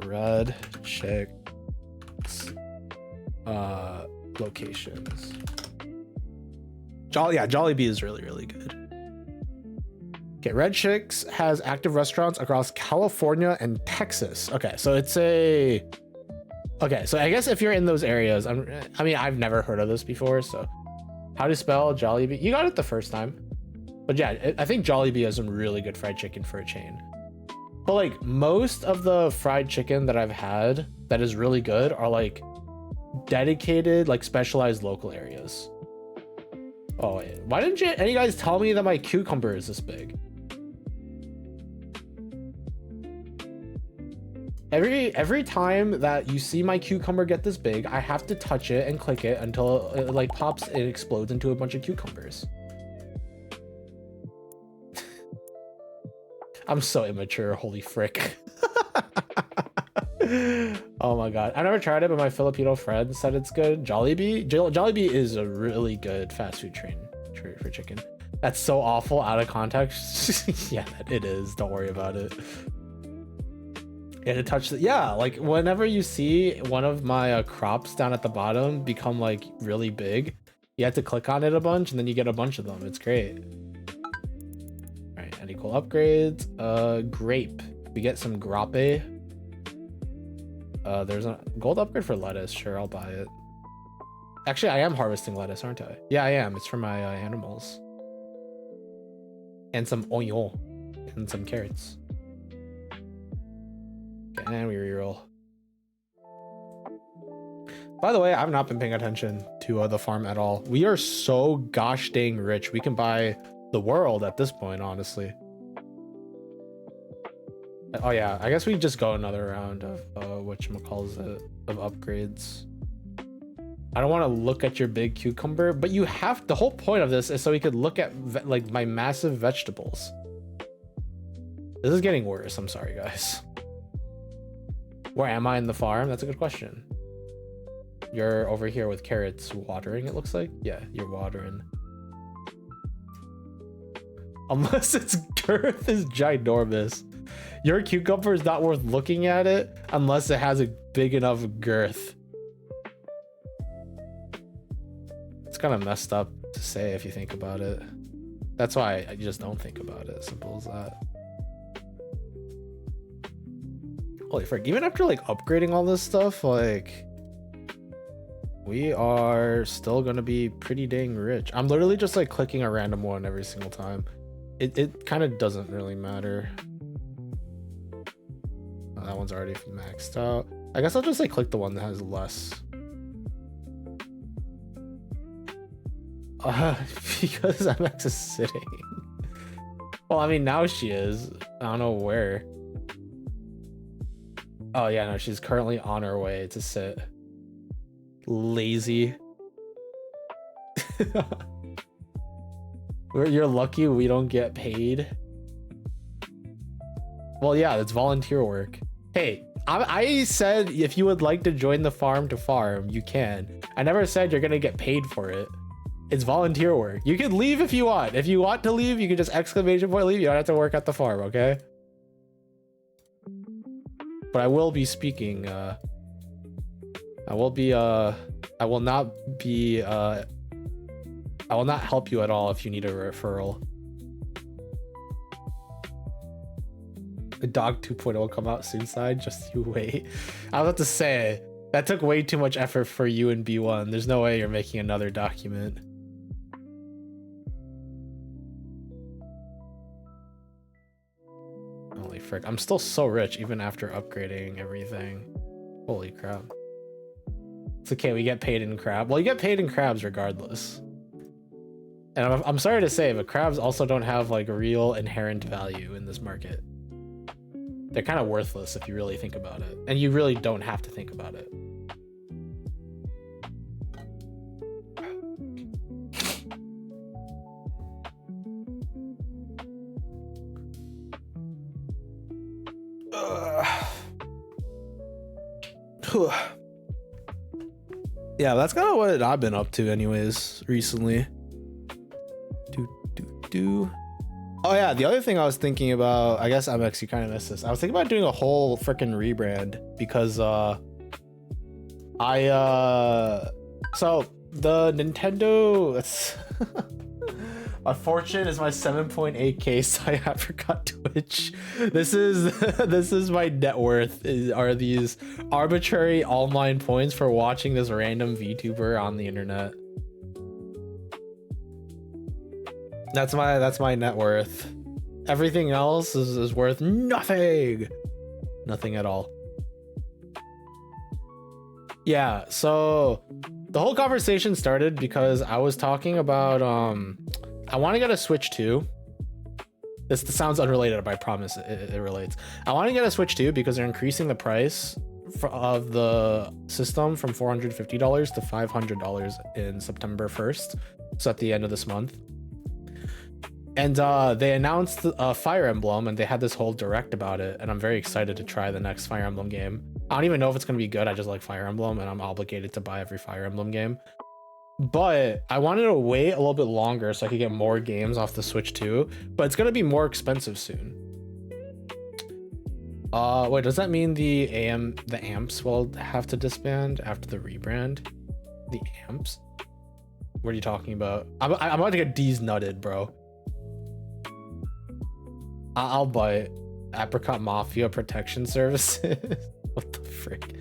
Speaker 1: Red Chicks locations. Jollibee is really, really good. Okay, Red Chicks has active restaurants across California and Texas. Okay, so it's a... Okay, so I guess if you're in those areas, I mean, I've never heard of this before, so... How to spell Jollibee? You got it the first time. But yeah, I think Jollibee has some really good fried chicken for a chain. But like, most of the fried chicken that I've had that is really good are like dedicated, like specialized local areas. Oh, wait. Why didn't any guys tell me that my cucumber is this big? Every time that you see my cucumber get this big, I have to touch it and click it until it like pops and explodes into a bunch of cucumbers. I'm so immature, holy frick. Oh my god. I never tried it, but my Filipino friend said it's good. Jollibee? Jollibee is a really good fast food chain for chicken. That's so awful out of context. Yeah, it is. Don't worry about it. And it touched yeah, like whenever you see one of my crops down at the bottom become like really big, you have to click on it a bunch and then you get a bunch of them. It's great. All right, any cool upgrades? Grape. We get some grape. There's a gold upgrade for lettuce. Sure, I'll buy it. Actually, I am harvesting lettuce, aren't I? Yeah, I am. It's for my animals. And some onion and some carrots. And we reroll. By the way, I've not been paying attention to the farm at all. We are so gosh dang rich. We can buy the world at this point, honestly. Oh yeah, I guess we just go another round of whatchamacallit, of upgrades. I don't want to look at your big cucumber, but you have, the whole point of this is so we could look at like my massive vegetables. This is getting worse. I'm sorry, guys. Where am I in the farm? That's a good question. You're over here with carrots watering, it looks like. Yeah, you're watering. Unless its girth is ginormous. Your cucumber is not worth looking at it unless it has a big enough girth. It's kind of messed up to say if you think about it. That's why I just don't think about it. Simple as that. Holy frick, even after like upgrading all this stuff, like we are still gonna be pretty dang rich. I'm literally just like clicking a random one every single time. It kind of doesn't really matter. Oh, that one's already maxed out. I guess I'll just like click the one that has less. Because MX is sitting. Well, I mean, now she is. I don't know where. Oh, yeah, no, she's currently on her way to sit. Lazy. You're lucky we don't get paid. Well, yeah, it's volunteer work. Hey, I said if you would like to join the farm to farm, you can. I never said you're gonna get paid for it. It's volunteer work. You can leave if you want. If you want to leave, you can just exclamation point leave. You don't have to work at the farm, okay? But I will be speaking. I will not help you at all if you need a referral. The dog 2.0 will come out soon side, just you wait. I was about to say, that took way too much effort for you in B1. There's no way you're making another document. Holy frick, I'm still so rich even after upgrading everything. Holy crap. It's okay, we get paid in crab. Well, you get paid in crabs regardless. And I'm sorry to say, but crabs also don't have like real inherent value in this market. They're kind of worthless if you really think about it. And you really don't have to think about it. Yeah, that's kind of what I've been up to anyways recently. Oh yeah, the other thing I was thinking about, I guess MX, you kind of missed this. I was thinking about doing a whole freaking rebrand because so the Nintendo, it's my fortune is my 7.8k, so I forgot Twitch. This is my net worth, are these arbitrary online points for watching this random VTuber on the internet. That's my net worth. Everything else is worth nothing. Nothing at all. Yeah, so the whole conversation started because I was talking about I want to get a Switch 2. This sounds unrelated, but I promise it relates. I want to get a Switch 2 because they're increasing the price of the system from $450 to $500 in September 1st. So at the end of this month. And they announced Fire Emblem, and they had this whole direct about it, and I'm very excited to try the next Fire Emblem game. I don't even know if it's going to be good. I just like Fire Emblem, and I'm obligated to buy every Fire Emblem game. But I wanted to wait a little bit longer so I could get more games off the Switch 2, but it's going to be more expensive soon. Wait, does that mean the amps will have to disband after the rebrand? The amps? What are you talking about? I'm about to get D's nutted, bro. I'll buy it. Apricot Mafia Protection Services. What the frick?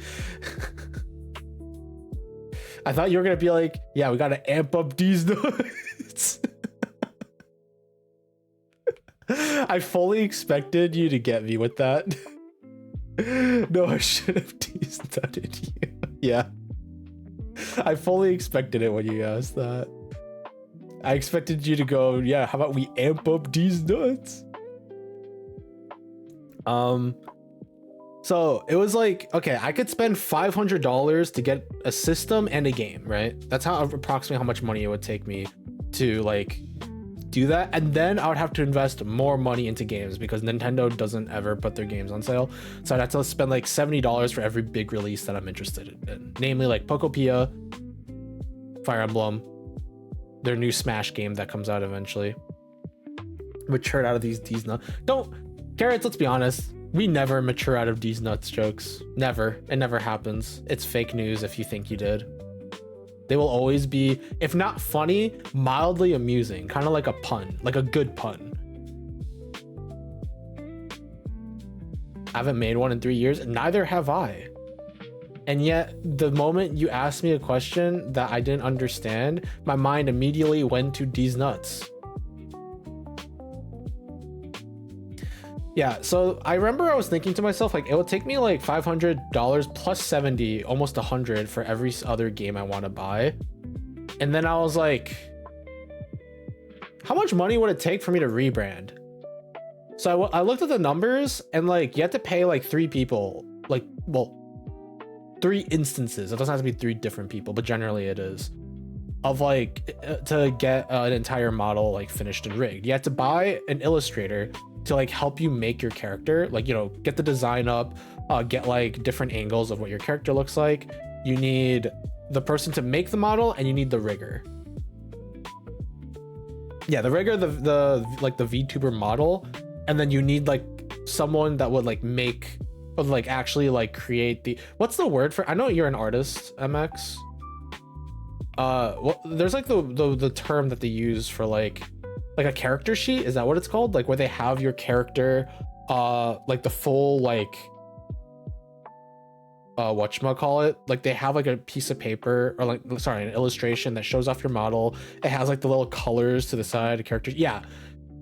Speaker 1: I thought you were gonna be like, yeah, we gotta amp up these nuts. I fully expected you to get me with that. No, I should have nutted you. Yeah. I fully expected it when you asked that. I expected you to go, yeah, how about we amp up these nuts? So it was like, okay, I could spend $500 to get a system and a game, right? That's how approximately how much money it would take me to like do that. And then I would have to invest more money into games because Nintendo doesn't ever put their games on sale. So I'd have to spend like $70 for every big release that I'm interested in, namely like Pokopia, Fire Emblem, their new Smash game that comes out eventually. Matured out of these nuts. Carrots, let's be honest. We never mature out of these nuts jokes. Never. It never happens. It's fake news if you think you did. They will always be, if not funny, mildly amusing. Kind of like a pun. Like a good pun. I haven't made one in 3 years, and neither have I. And yet, the moment you asked me a question that I didn't understand, my mind immediately went to these nuts. Yeah, so I remember I was thinking to myself, like, it would take me like $500 plus 70, almost 100 for every other game I want to buy. And then I was like, how much money would it take for me to rebrand? So I looked at the numbers, and like you have to pay like 3 people, like, well, 3 instances. It doesn't have to be 3 different people, but generally it is, of like to get an entire model like finished and rigged. You have to buy an illustrator to like help you make your character, like, you know, get the design up, get like different angles of what your character looks like. You need the person to make the model, and you need the rigger. Yeah, the rigger, the like the VTuber model, and then you need like someone that would like make, or like actually like create the, what's the word for, I know you're an artist, MX. Well, there's like the term that they use for like a character sheet. Is that what it's called? Like where they have your character, like the full like whatchamacallit, like they have like a piece of paper, or like, sorry, an illustration that shows off your model. It has like the little colors to the side of characters. Yeah,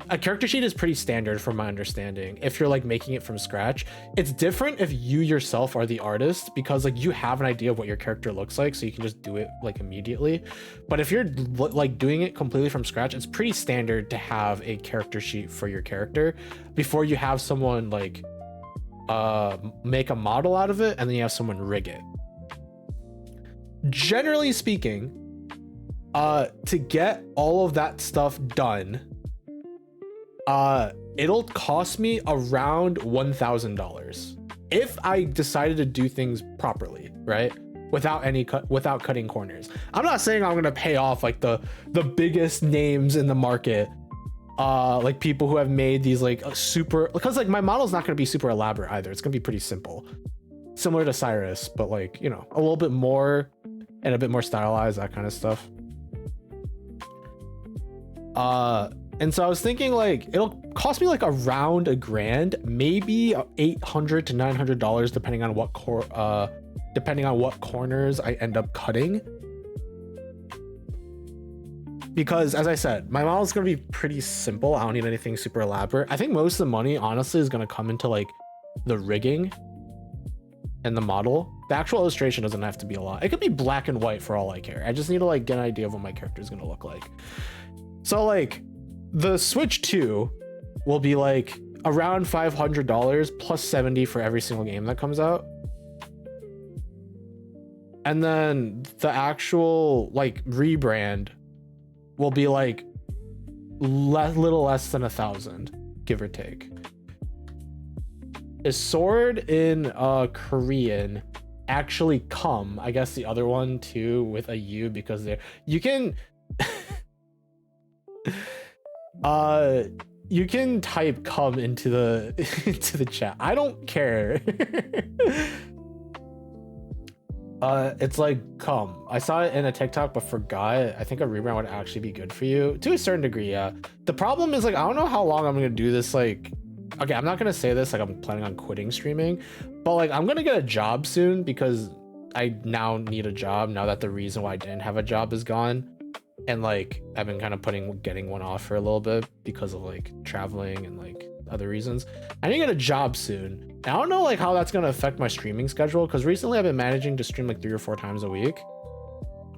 Speaker 1: a character sheet is pretty standard from my understanding if you're like making it from scratch. It's different if you yourself are the artist, because like you have an idea of what your character looks like, so you can just do it like immediately. But if you're like doing it completely from scratch, it's pretty standard to have a character sheet for your character before you have someone like make a model out of it, and then you have someone rig it. Generally speaking, to get all of that stuff done, it'll cost me around $1,000 if I decided to do things properly, right? Without cutting corners. I'm not saying I'm gonna pay off like the biggest names in the market, like people who have made these like super, because like my model's not going to be super elaborate either. It's going to be pretty simple, similar to Cyrus, but like, you know, a little bit more and a bit more stylized, that kind of stuff. And so I was thinking like it'll cost me like around $1,000, maybe $800 to $900, depending on what corners I end up cutting. Because as I said, my model is going to be pretty simple. I don't need anything super elaborate. I think most of the money honestly is going to come into like the rigging and the model. The actual illustration doesn't have to be a lot. It could be black and white for all I care. I just need to like get an idea of what my character is going to look like. So like the Switch 2 will be like around $500 plus $70 for every single game that comes out. And then the actual like rebrand will be like little less than 1,000, give or take. Is sword in Korean actually come? I guess the other one too with a U, because you can you can type come into the into the chat. I don't care. It's like come. I saw it in a TikTok but forgot. I think a rebrand would actually be good for you to a certain degree. Yeah, the problem is like I don't know how long I'm gonna do this. Like, okay, I'm not gonna say this like I'm planning on quitting streaming, but like I'm gonna get a job soon, because I now need a job now that the reason why I didn't have a job is gone. And like I've been kind of getting one off for a little bit because of like traveling and like other reasons. I need to get a job soon. And I don't know like how that's going to affect my streaming schedule, because recently I've been managing to stream like 3 or 4 times a week.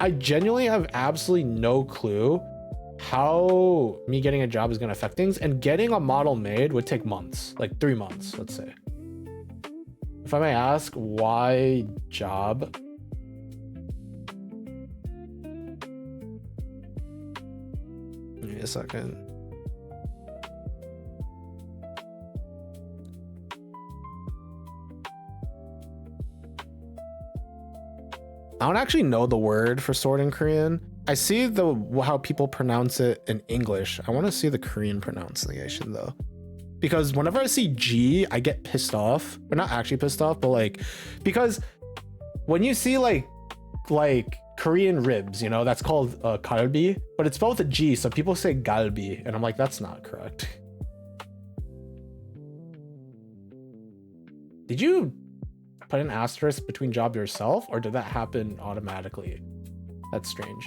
Speaker 1: I genuinely have absolutely no clue how me getting a job is going to affect things, and getting a model made would take months, like 3 months, let's say. If I may ask, why job? Give me a second. I don't actually know the word for sword in Korean. I see how people pronounce it in English. I want to see the Korean pronunciation though, because whenever I see G, I get pissed off. Or not actually pissed off, but like, because when you see like Korean ribs, you know, that's called galbi, but it's spelled with a G, so people say galbi, and I'm like, that's not correct. Did you put an asterisk between job yourself, or did that happen automatically? That's strange.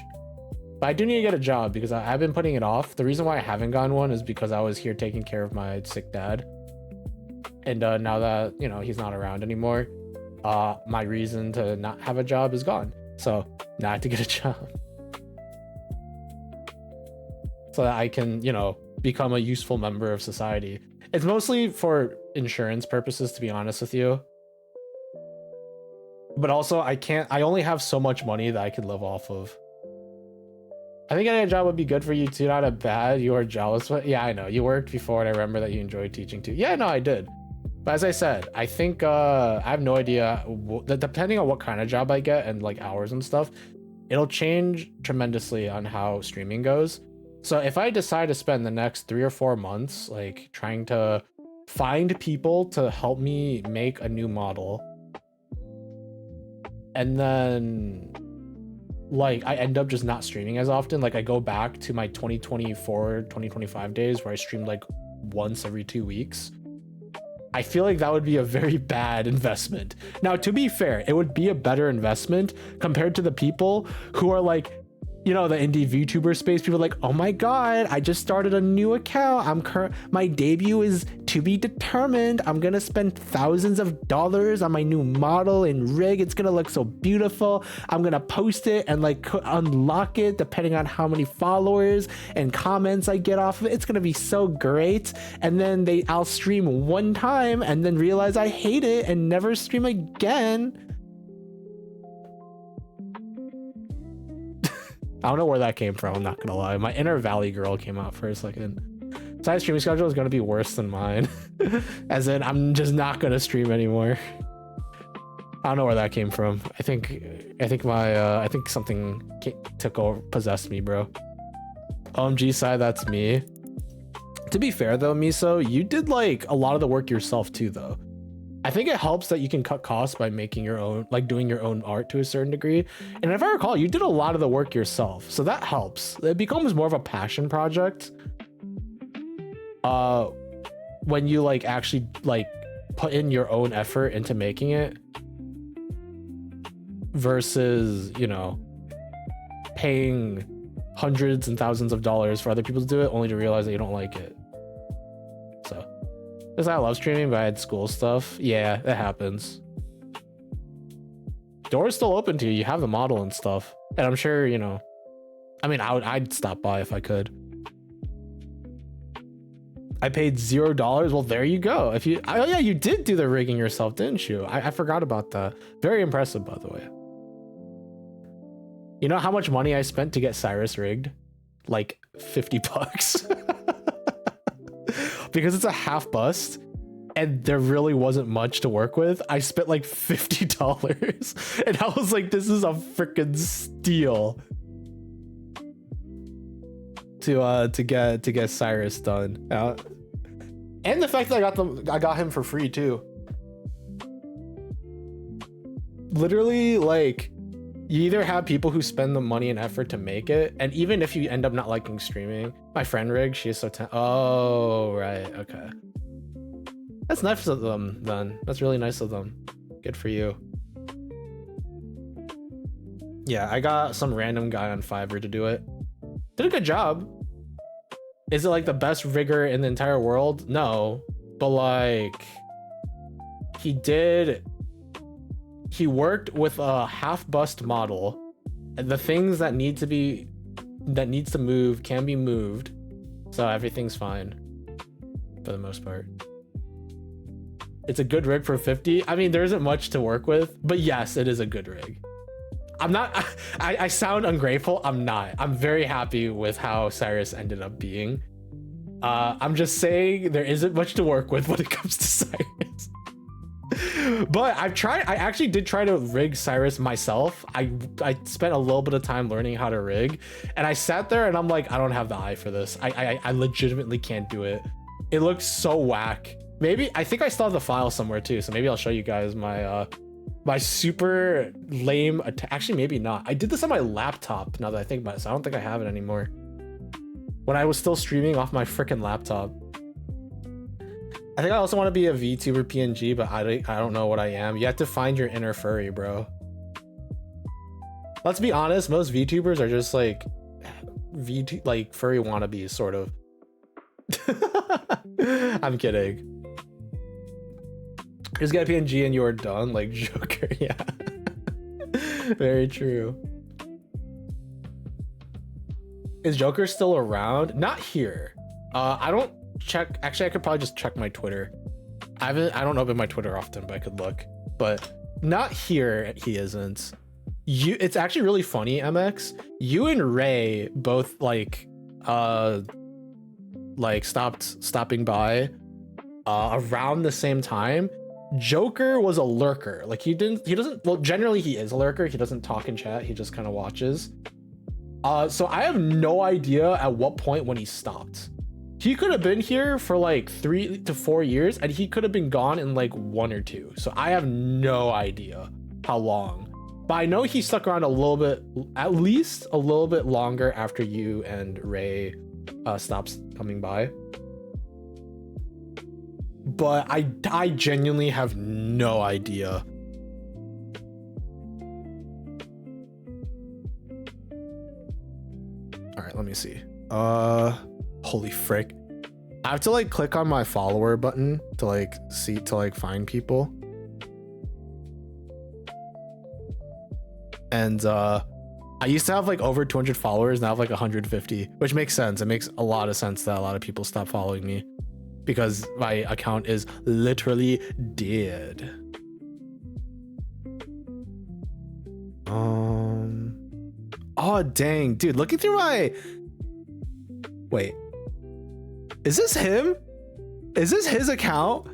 Speaker 1: But I do need to get a job, because I've been putting it off. The reason why I haven't gotten one is because I was here taking care of my sick dad, and now that, you know, he's not around anymore, my reason to not have a job is gone. So now I have to get a job. so that I can, you know, become a useful member of society. It's mostly for insurance purposes, to be honest with you. But also I only have so much money that I can live off of. I think getting a job would be good for you too, not a bad. You are jealous, but yeah, I know. You worked before and I remember that you enjoyed teaching too. Yeah, no, I did. But as I said, I think I have no idea, depending on what kind of job I get and like hours and stuff, it'll change tremendously on how streaming goes. So if I decide to spend the next 3 or 4 months like trying to find people to help me make a new model, and then like I end up just not streaming as often, like I go back to my 2024 2025 days where I streamed like once every 2 weeks, I feel like that would be a very bad investment. Now, to be fair, it would be a better investment compared to the people who are like, you know, the indie VTuber space, people are like, oh my god, I just started a new account, my debut is to be determined, I'm gonna spend thousands of dollars on my new model and rig, it's gonna look so beautiful, I'm gonna post it and like unlock it depending on how many followers and comments I get off of it, it's gonna be so great. And then I'll stream one time and then realize I hate it and never stream again. I don't know where that came from, I'm not gonna lie. My inner Valley girl came out for a second. Side streaming schedule is gonna be worse than mine. As in, I'm just not gonna stream anymore. I don't know where that came from. I think something took over, possessed me, bro. OMG side, that's me. To be fair though, Miso, you did like a lot of the work yourself too though. I think it helps that you can cut costs by making your own, like doing your own art to a certain degree. And if I recall, you did a lot of the work yourself. So that helps. It becomes more of a passion project. When you like actually like put in your own effort into making it versus, you know, paying hundreds and thousands of dollars for other people to do it only to realize that you don't like it. So. Because I love streaming, but I had school stuff. Yeah, that happens. Door's still open to you. You have the model and stuff. And I'm sure, you know, I mean, I'd stop by if I could. I paid $0. Well, there you go. Oh yeah, you did do the rigging yourself, didn't you? I forgot about that. Very impressive, by the way. You know how much money I spent to get Cyrus rigged? Like 50 bucks. Because it's a half bust and there really wasn't much to work with, I spent like $50 and I was like, this is a freaking steal to get Cyrus done. And the fact that I got him for free too. Literally, like, you either have people who spend the money and effort to make it, and even if you end up not liking streaming, my friend Rig, she is so oh right, okay, that's nice of them then. That's really nice of them. Good for you. Yeah, I got some random guy on Fiverr to do it. Did a good job. Is it like the best rigger in the entire world? No, but like he worked with a half bust model, and the things that needs to move can be moved, so everything's fine for the most part. It's a good rig for 50. I mean, there isn't much to work with, but yes, it is a good rig. I'm not, I sound ungrateful. I'm not. I'm very happy with how Cyrus ended up being. I'm just saying there isn't much to work with when it comes to Cyrus. But I actually did try to rig Cyrus myself. I spent a little bit of time learning how to rig, and I sat there and I'm like, I don't have the eye for this. I legitimately can't do it. It looks so whack. Maybe, I think I still have the file somewhere too, so maybe I'll show you guys my my super lame actually, maybe not. I did this on my laptop now that I think about it, so I don't think I have it anymore. When I was still streaming off my freaking laptop. I think I also want to be a VTuber PNG, but I don't know what I am. You have to find your inner furry, bro. Let's be honest, most VTubers are just like like furry wannabes, sort of. I'm kidding. Just get a PNG and you are done, like Joker. Yeah. Very true. Is Joker still around? Not here. I don't check. Actually, I could probably just check my Twitter. I don't open my Twitter often, but I could look. But not here. He isn't. It's actually really funny, MX. You and Ray both stopping by around the same time. Joker was a lurker. Like he doesn't, well, generally he is a lurker. He doesn't talk and chat. He just kind of watches. So I have no idea at what point when he stopped. He could have been here for like 3 to 4 years, and he could have been gone in like 1 or 2. So I have no idea how long, but I know he stuck around a little bit, at least a little bit longer after you and Ray stops coming by. But I genuinely have no idea. All right, let me see. Holy frick. I have to like click on my follower button to like find people. And I used to have like over 200 followers, now I have like 150, which makes sense. It makes a lot of sense that a lot of people stop following me because my account is literally dead. Oh dang, dude, looking through my, wait, is this him? Is this his account?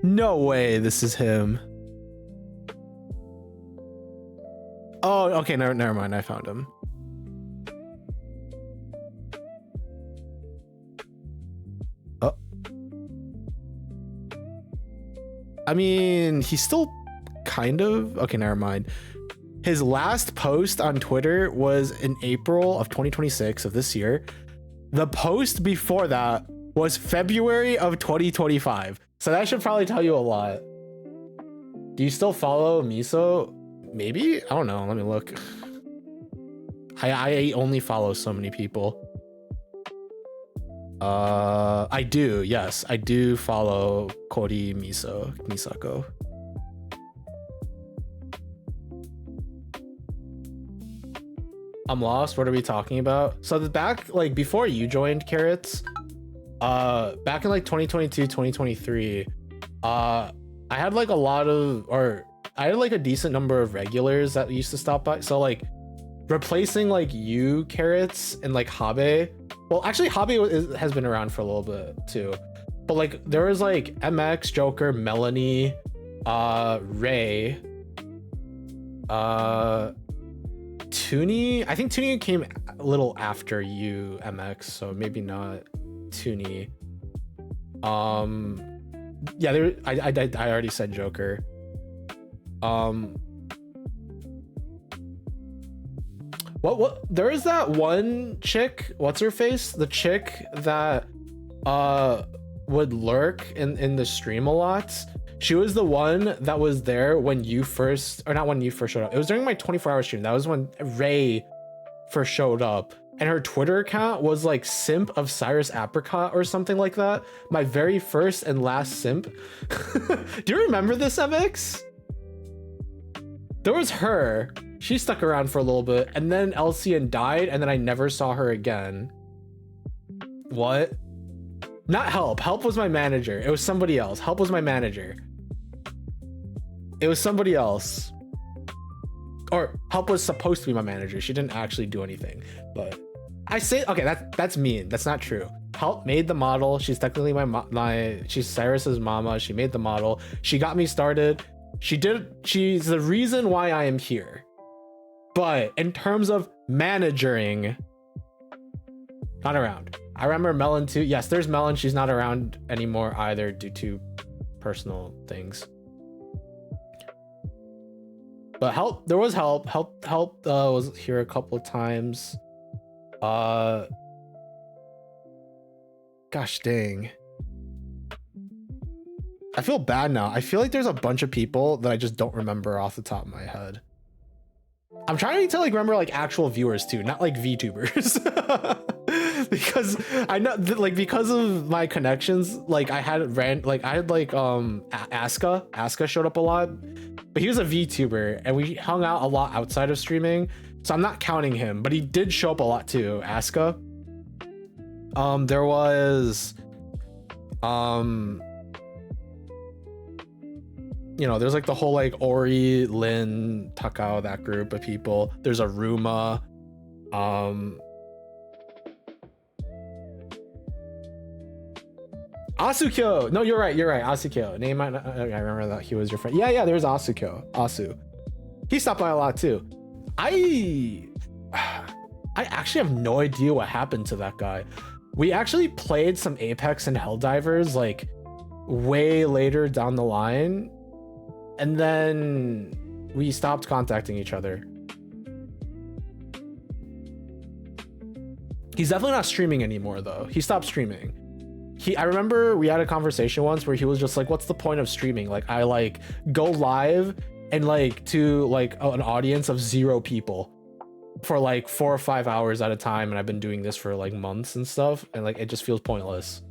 Speaker 1: No way this is him. Oh, okay, never mind, I found him. Oh. I mean, he's still kind of, okay, never mind. His last post on Twitter was in April of 2026 of this year. The post before that was February of 2025. So that should probably tell you a lot. Do you still follow Miso? Maybe? I don't know. Let me look. I only follow so many people. I do. Yes, I do follow Kori Misako. I'm lost. What are we talking about? So the back, like before you joined Carrots, back in like 2022, 2023, I had like I had like a decent number of regulars that used to stop by. So like replacing like you, Carrots, and like Habe. Well, actually Habe has been around for a little bit too. But like there was like MX, Joker, Melanie, Ray, Toonie. I think Toonie came a little after you, MX, so maybe not Toonie. Yeah, I already said Joker. What there is that one chick, what's her face? The chick that would lurk in the stream a lot. She was the one that was there when you first, or not when you first showed up. It was during my 24-hour stream. That was when Ray first showed up. And her Twitter account was like Simp of Cyrus Apricot or something like that. My very first and last simp. Do you remember this, MX? There was her. She stuck around for a little bit, and then Elcian died, and then I never saw her again. What? Not Help. Help was my manager. It was somebody else. Help was my manager. It was somebody else. Or Help was supposed to be my manager. She didn't actually do anything. But I say, okay, that's mean. That's not true. Help made the model. She's technically she's Cyrus's mama. She made the model. She got me started. She's the reason why I am here. But in terms of managering, not around. I remember Melon too. Yes, there's Melon. She's not around anymore either due to personal things. But Help, there was Help. Help was here a couple of times. Gosh dang. I feel bad now. I feel like there's a bunch of people that I just don't remember off the top of my head. I'm trying to like remember like actual viewers too, not like VTubers. because I know like because of my connections, like I had Aska showed up a lot, but he was a VTuber and we hung out a lot outside of streaming, so I'm not counting him, but he did show up a lot too. Aska. There was you know, there's like the whole like Ori, Lin, Takao, that group of people. There's a Ruma. Asukyo. No, you're right. Asukyo. Name I remember that he was your friend. Yeah, there's Asukyo. Asu. He stopped by a lot too. I actually have no idea what happened to that guy. We actually played some Apex and Helldivers like way later down the line, and then we stopped contacting each other. He's definitely not streaming anymore though. He stopped streaming. I remember we had a conversation once where he was just like, what's the point of streaming? Like I like go live and like to like an audience of 0 people for like 4 or 5 hours at a time, and I've been doing this for like months and stuff, and like it just feels pointless.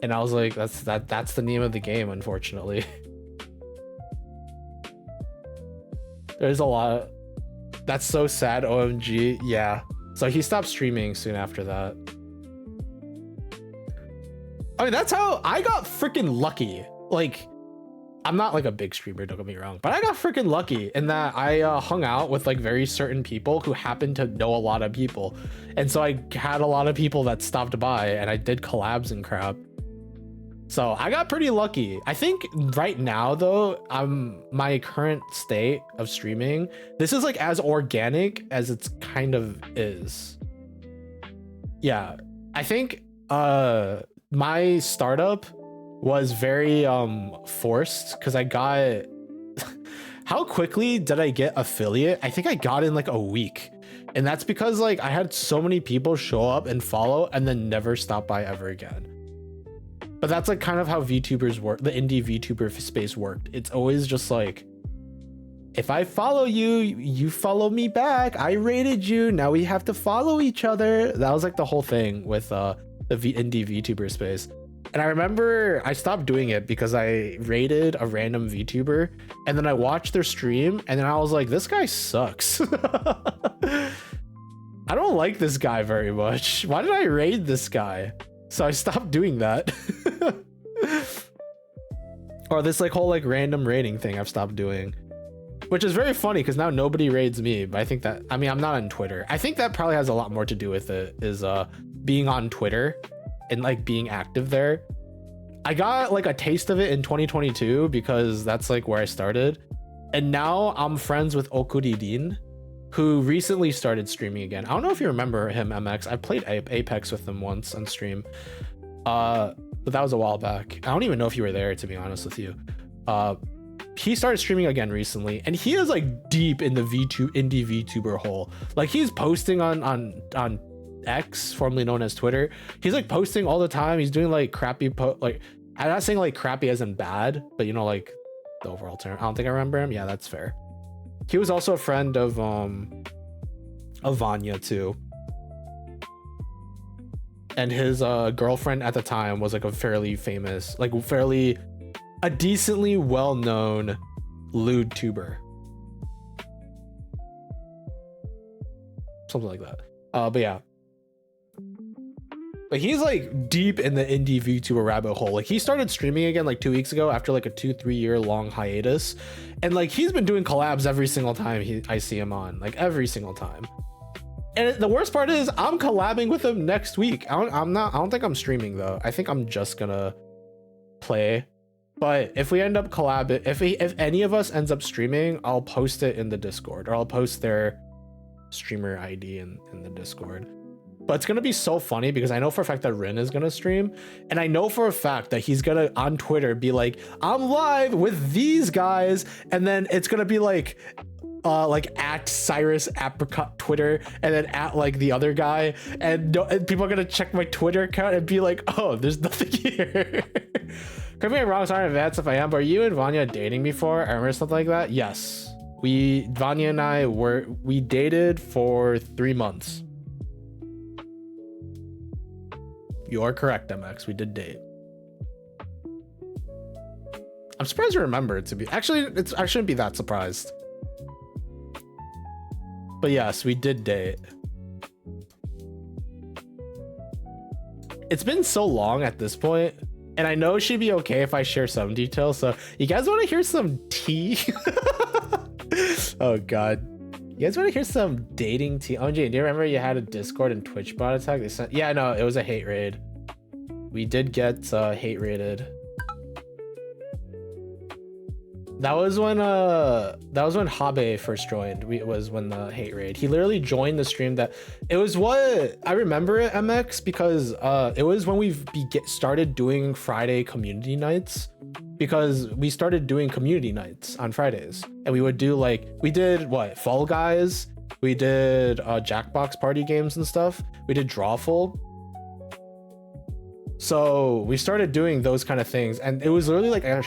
Speaker 1: And I was like, that's the name of the game, unfortunately. There's a lot. That's so sad. OMG. Yeah. So he stopped streaming soon after that. I mean, that's how I got freaking lucky. Like, I'm not like a big streamer, don't get me wrong, but I got freaking lucky in that I hung out with like very certain people who happened to know a lot of people. And so I had a lot of people that stopped by and I did collabs and crap. So I got pretty lucky. I think right now though, my current state of streaming, this is like as organic as it's kind of is. Yeah, I think my startup was very forced because I got how quickly did I get affiliate? I think I got in like a week, and that's because like I had so many people show up and follow and then never stop by ever again. But that's like kind of how VTubers work, the indie VTuber space worked. It's always just like, if I follow you, you follow me back. I rated you, now we have to follow each other. That was like the whole thing with the indie VTuber space. And I remember I stopped doing it because I rated a random VTuber and then I watched their stream and then I was like, this guy sucks. I don't like this guy very much. Why did I raid this guy? So I stopped doing that. Or this like whole like random rating thing I've stopped doing, which is very funny because now nobody raids me. But I think that, I mean, I'm not on Twitter. I think that probably has a lot more to do with it, is being on Twitter and like being active there. I got like a taste of it in 2022 because that's like where I started. And now I'm friends with Okuridin, who recently started streaming again. I don't know if you remember him, MX. I played Apex with him once on stream. But that was a while back. I don't even know if you were there, to be honest with you. He started streaming again recently, and he is like deep in the indie VTuber hole. Like he's posting on X, formerly known as Twitter. He's like posting all the time. He's doing like crappy like, I'm not saying like crappy as in bad, but you know, like the overall term. I don't think I remember him. Yeah, that's fair. He was also a friend of Vanya too. And his girlfriend at the time was like a fairly famous, like a decently well-known lewd tuber. Something like that. But yeah. But he's like deep in the indie VTuber rabbit hole. Like he started streaming again like 2 weeks ago after like a 2-3 year long hiatus. And like he's been doing collabs every single time I see him on, like every single time. And the worst part is I'm collabing with him next week. I don't think I'm streaming though. I think I'm just gonna play. But if we end up collabing, if any of us ends up streaming, I'll post it in the Discord, or I'll post their streamer ID in the Discord. But it's gonna be so funny because I know for a fact that Rin is gonna stream, and I know for a fact that he's gonna on Twitter be like, I'm live with these guys, and then it's gonna be like at Cyrus Apricot Twitter, and then at like the other guy, and people are gonna check my Twitter account and be like, oh, there's nothing here. Correct me if I'm wrong, sorry in advance if I am, but are you and Vanya dating before? I remember something like that. Yes, Vanya and I we dated for 3 months. You are correct, MX. We did date. I'm surprised you remember it to be. Actually, I shouldn't be that surprised. But yes, we did date. It's been so long at this point, and I know she'd be okay if I share some details. So you guys want to hear some tea? Oh God. You guys want to hear some dating tea? Oh, Jane, do you remember you had a Discord and Twitch bot attack? They sent, yeah, no, it was a hate raid. We did get hate raided. That was when Habe first joined. It was when the hate raid. He literally joined the stream. That it was what I remember it, MX, because it was when we started doing Friday community nights, because we started doing community nights on Fridays, and we would do we did what, Fall Guys, we did Jackbox party games and stuff. We did Drawful. So we started doing those kind of things, and it was literally like our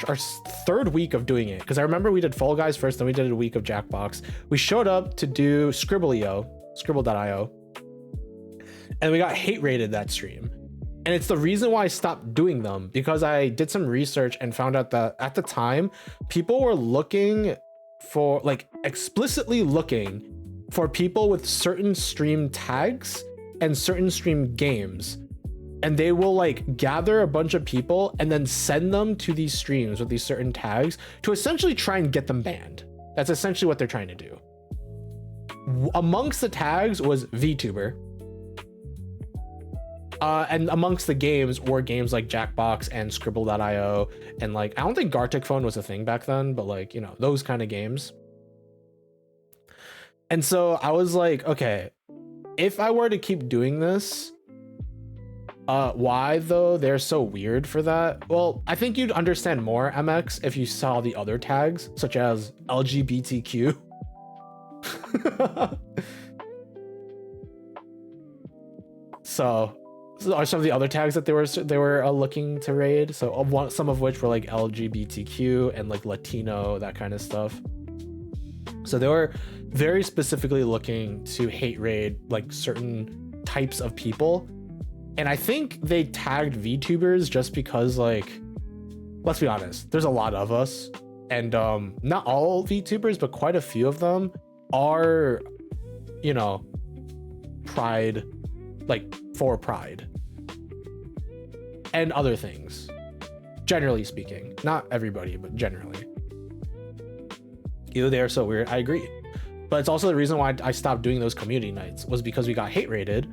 Speaker 1: third week of doing it, because I remember we did Fall Guys first, then we did a week of Jackbox. We showed up to do Scribble.io, and we got hate rated that stream. And it's the reason why I stopped doing them, because I did some research and found out that at the time, people were looking for, explicitly looking for people with certain stream tags and certain stream games. And they will gather a bunch of people and then send them to these streams with these certain tags to essentially try and get them banned. That's essentially what they're trying to do. Amongst the tags was VTuber. And amongst the games were games like Jackbox and Scribble.io. And I don't think Gartic Phone was a thing back then, but those kind of games. And so I was like, okay, if I were to keep doing this, why though they're so weird for that? Well, I think you'd understand more, MX, if you saw the other tags, such as LGBTQ. So are some of the other tags that they were looking to raid. So some of which were LGBTQ and Latino, that kind of stuff. So they were very specifically looking to hate raid certain types of people. And I think they tagged VTubers just because, let's be honest, there's a lot of us, and not all VTubers, but quite a few of them are, pride, for pride and other things, generally speaking. Not everybody, but generally. They are so weird. I agree. But it's also the reason why I stopped doing those community nights, was because we got hate rated.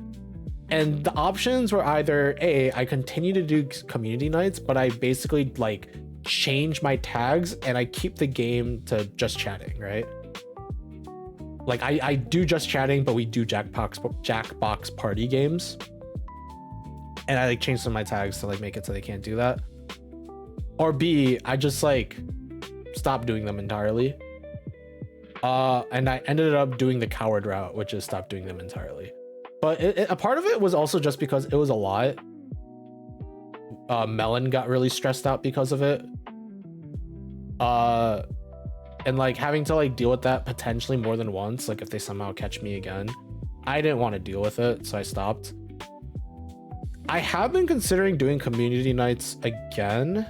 Speaker 1: And the options were either I continue to do community nights, but I basically change my tags and I keep the game to just chatting, right? I do just chatting, but we do Jackbox party games, and I change some of my tags to make it so they can't do that. Or B, I just stop doing them entirely. And I ended up doing the coward route, which is stop doing them entirely. But a part of it was also just because it was a lot. Melon got really stressed out because of it. And having to deal with that potentially more than once, if they somehow catch me again. I didn't want to deal with it, so I stopped. I have been considering doing community nights again.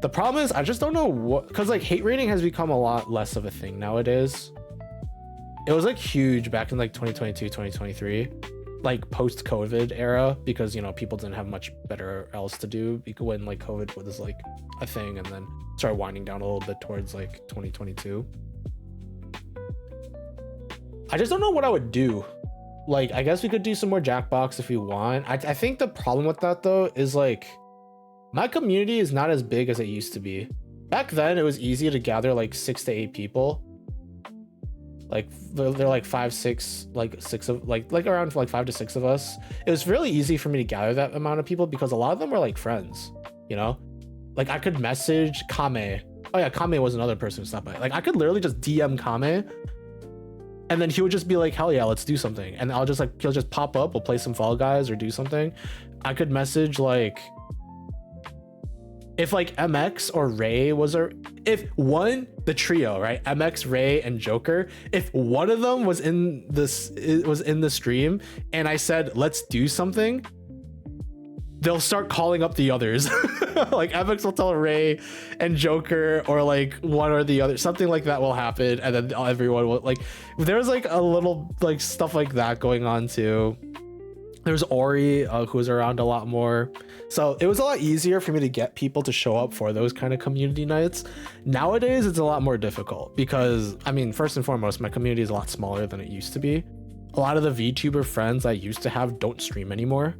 Speaker 1: The problem is I just don't know what, because hate rating has become a lot less of a thing nowadays. It was huge back in 2022, 2023, post-COVID era, because people didn't have much better else to do when COVID was a thing, and then started winding down a little bit towards 2022. I just don't know what I would do. I guess we could do some more Jackbox if we want. I think the problem with that though is my community is not as big as it used to be. Back then it was easy to gather 6 to 8 people. They're 5, 6, 6 of around 5 to 6 of us. It was really easy for me to gather that amount of people because a lot of them were friends, I could message Kame. Oh yeah, Kame was another person who stopped by. I could literally just DM Kame, and then he would just be hell yeah, let's do something. And I'll just he'll just pop up, we'll play some Fall Guys or do something. I could message if MX or Ray the trio, right? MX, Ray, and Joker, if one of them was in the stream and I said, let's do something, they'll start calling up the others. Like Epix will tell Ray and Joker, or like one or the other, something like that will happen, and then everyone will like, there's like a little like stuff like that going on too. There's Ori, who was around a lot more. So it was a lot easier for me to get people to show up for those kind of community nights. Nowadays, it's a lot more difficult because, I mean, first and foremost, my community is a lot smaller than it used to be. A lot of the VTuber friends I used to have don't stream anymore.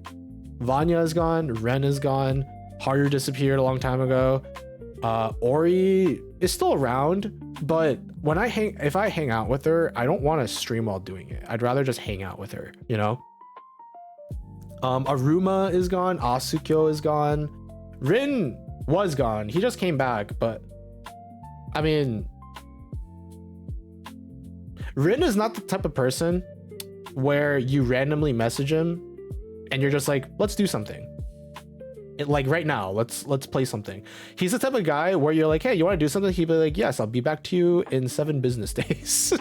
Speaker 1: Vanya is gone, Ren is gone, Haru disappeared a long time ago. Ori is still around, but when if I hang out with her, I don't want to stream while doing it. I'd rather just hang out with her, you know? Aruma is gone, Asukyo is gone, Rin was gone, he just came back, but I mean, Rin is not the type of person where you randomly message him and you're just like, let's do something. Like right now, let's play something. He's the type of guy where you're like, hey, you want to do something? He'd be like, yes, I'll be back to you in 7 business days.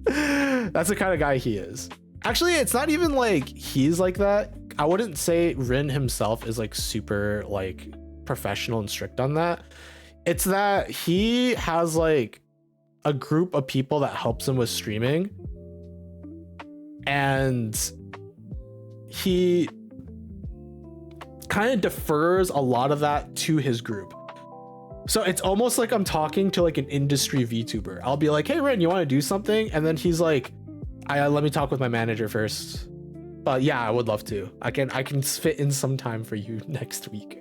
Speaker 1: That's the kind of guy he is. Actually, it's not even like he's like that. I wouldn't say Rin himself is like super like professional and strict on that. It's that he has like a group of people that helps him with streaming, and he kind of defers a lot of that to his group. So it's almost like I'm talking to like an industry VTuber. I'll be like, hey Rin, you want to do something? And then he's like, let me talk with my manager first. But yeah, I would love to. I can fit in some time for you next week.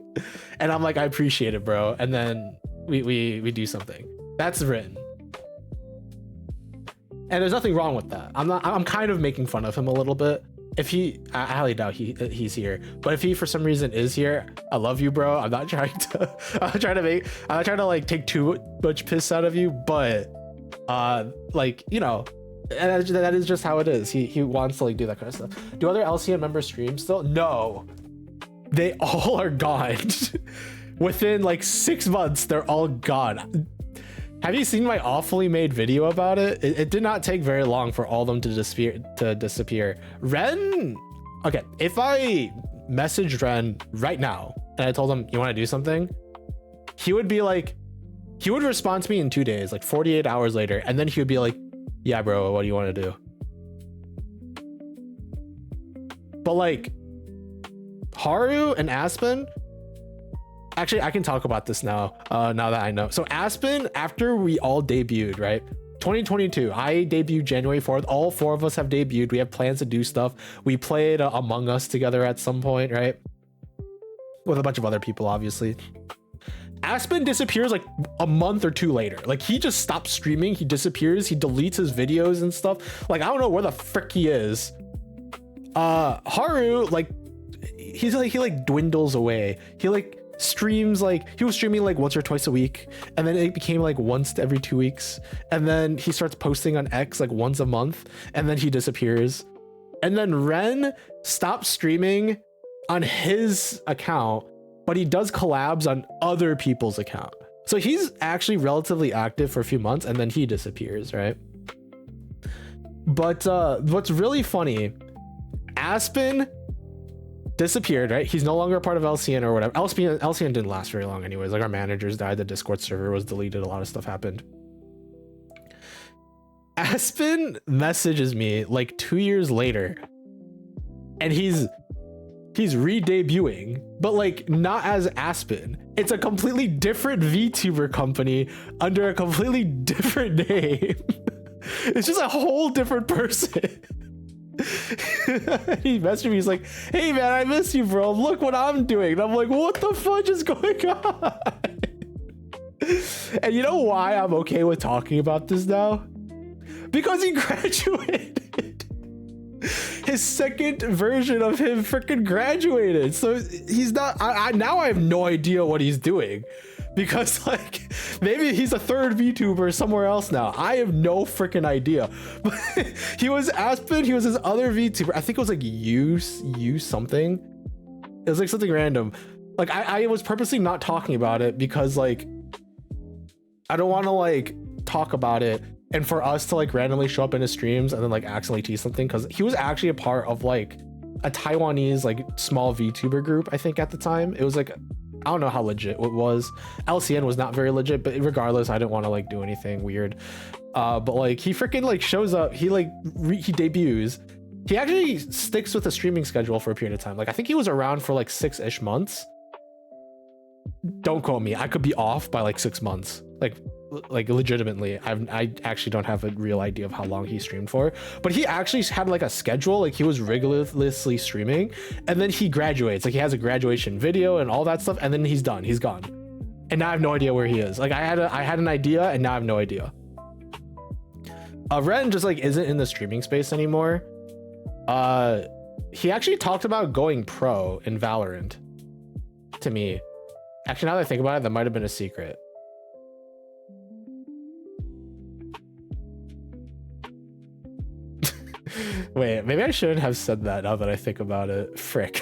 Speaker 1: And I'm like, I appreciate it, bro. And then we do something. That's Rin. And there's nothing wrong with that. I'm kind of making fun of him a little bit. If I highly doubt he's here, but if he for some reason is here, I love you, bro. I'm not trying to like take too much piss out of you, but like, you know, and that is just how it is. He wants to like do that kind of stuff. Do other LCN members stream still? No, they all are gone. Within like 6 months, they're all gone. Have you seen my awfully made video about it? It did not take very long for all of them to disappear. Ren, okay, if I messaged Ren right now and I told him, you want to do something? He would be like, he would respond to me in 2 days, like 48 hours later. And then he would be like, yeah, bro, what do you want to do? But like Haru and Aspen, actually, I can talk about this now, now that I know. So Aspen, after we all debuted, right? 2022, I debuted January 4th. All 4 of us have debuted. We have plans to do stuff. We played Among Us together at some point, right? With a bunch of other people, obviously. Aspen disappears like a month or 2 later. Like he just stops streaming. He disappears. He deletes his videos and stuff. Like, I don't know where the frick he is. Haru, like, he dwindles away. He like streams, like he was streaming like once or twice a week, and then it became like once every 2 weeks, and then he starts posting on X like once a month, and then he disappears. And then Ren stops streaming on his account, but he does collabs on other people's account. So he's actually relatively active for a few months, and then he disappears, right? But what's really funny, Aspen disappeared, right? He's no longer a part of LCN or whatever. LCN didn't last very long anyways. Like our managers died, the Discord server was deleted, a lot of stuff happened. Aspen messages me like 2 years later, and he's re-debuting, but like not as Aspen. It's a completely different VTuber company under a completely different name. It's just a whole different person. He messaged me, he's like, hey man, I miss you, bro, look what I'm doing. And I'm like, what the fudge is going on? And you know why I'm okay with talking about this now? Because he graduated. His second version of him freaking graduated. So he's not, now I have no idea what he's doing. Because like maybe he's a third VTuber somewhere else now. I have no freaking idea. But he was Aspen, he was his other VTuber. I think it was like you something. It was like something random. Like I was purposely not talking about it because like I don't want to like talk about it and for us to like randomly show up in his streams and then like accidentally tease something, because he was actually a part of like a Taiwanese like small VTuber group, I think at the time. It was like, I don't know how legit it was. LCN was not very legit, but regardless, I didn't want to like do anything weird. But like he freaking like shows up, he like he debuts. He actually sticks with a streaming schedule for a period of time. Like I think he was around for like 6-ish months. Don't quote me, I could be off by like 6 months. Like legitimately, I actually don't have a real idea of how long he streamed for, but he actually had like a schedule. Like he was rigorously streaming, and then he graduates. Like he has a graduation video and all that stuff, and then he's done. He's gone, and now I have no idea where he is. Like I had an idea, and now I have no idea. Ren just like isn't in the streaming space anymore. He actually talked about going pro in Valorant to me. Actually, now that I think about it, that might have been a secret. Wait, maybe I shouldn't have said that now that I think about it. Frick.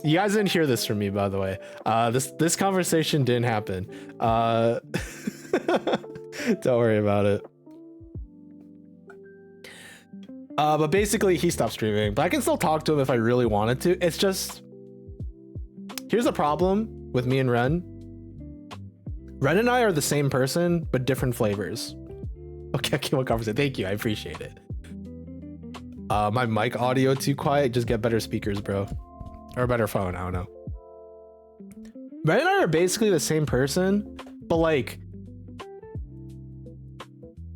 Speaker 1: You guys didn't hear this from me, by the way. This conversation didn't happen. Don't worry about it. But basically he stopped streaming, but I can still talk to him if I really wanted to. It's just, here's a problem with me and Ren. Ren and I are the same person, but different flavors. Okay, what conversation? Thank you, I appreciate it. My mic audio too quiet. Just get better speakers, bro, or a better phone. I don't know. Ren and I are basically the same person, but like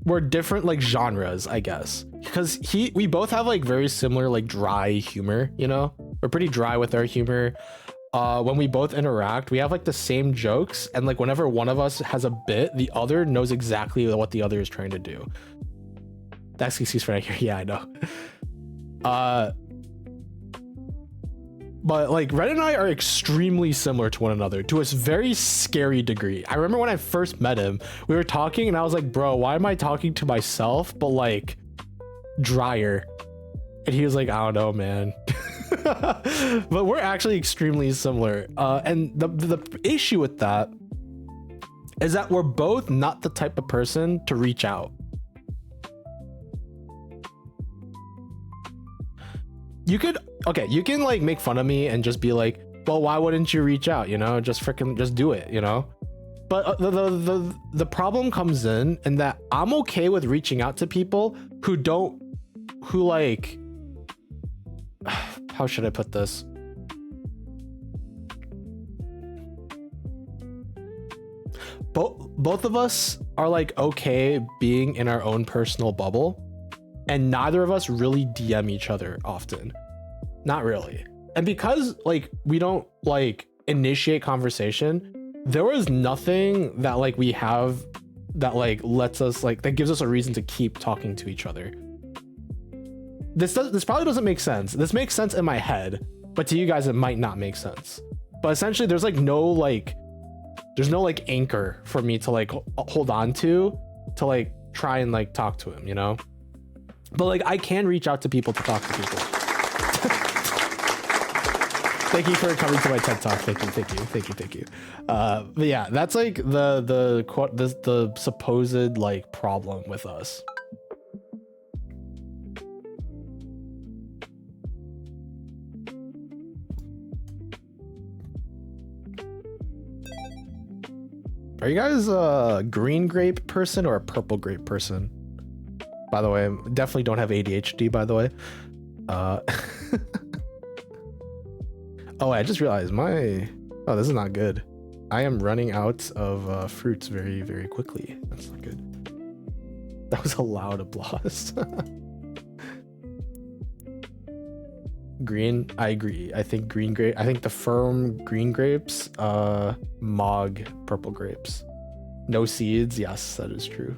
Speaker 1: we're different like genres, I guess, because we both have like very similar like dry humor. You know, we're pretty dry with our humor. When we both interact, we have like the same jokes, and like whenever one of us has a bit, the other knows exactly what the other is trying to do. That's excuse for right here. Yeah, I know. But like Ren and I are extremely similar to one another to a very scary degree. I remember when I first met him, we were talking and I was like, bro, why am I talking to myself but like drier? And he was like, I don't know, man. But we're actually extremely similar. And the issue with that is that we're both not the type of person to reach out. You can like make fun of me and just be like, well, why wouldn't you reach out? You know, just do it, you know? But the problem comes in that I'm okay with reaching out to people who like, how should I put this? Both of us are like okay being in our own personal bubble, and neither of us really DM each other often. Not really. And because like we don't like initiate conversation, there was nothing that like we have that like lets us like that gives us a reason to keep talking to each other. This probably doesn't make sense. This makes sense in my head, but to you guys it might not make sense. But essentially there's no anchor for me to like hold on to like try and like talk to him, you know? But like I can reach out to people to talk to people. Thank you for coming to my TED Talk. Thank you. But yeah, that's like the supposed like problem with us. Are you guys a green grape person or a purple grape person? By the way, definitely don't have ADHD, by the way. Oh, I just realized oh, this is not good. I am running out of fruits very, very quickly. That's not good. That was a loud applause. Green, I agree. I think green grape. I think the firm green grapes, Mog purple grapes. No seeds. Yes, that is true.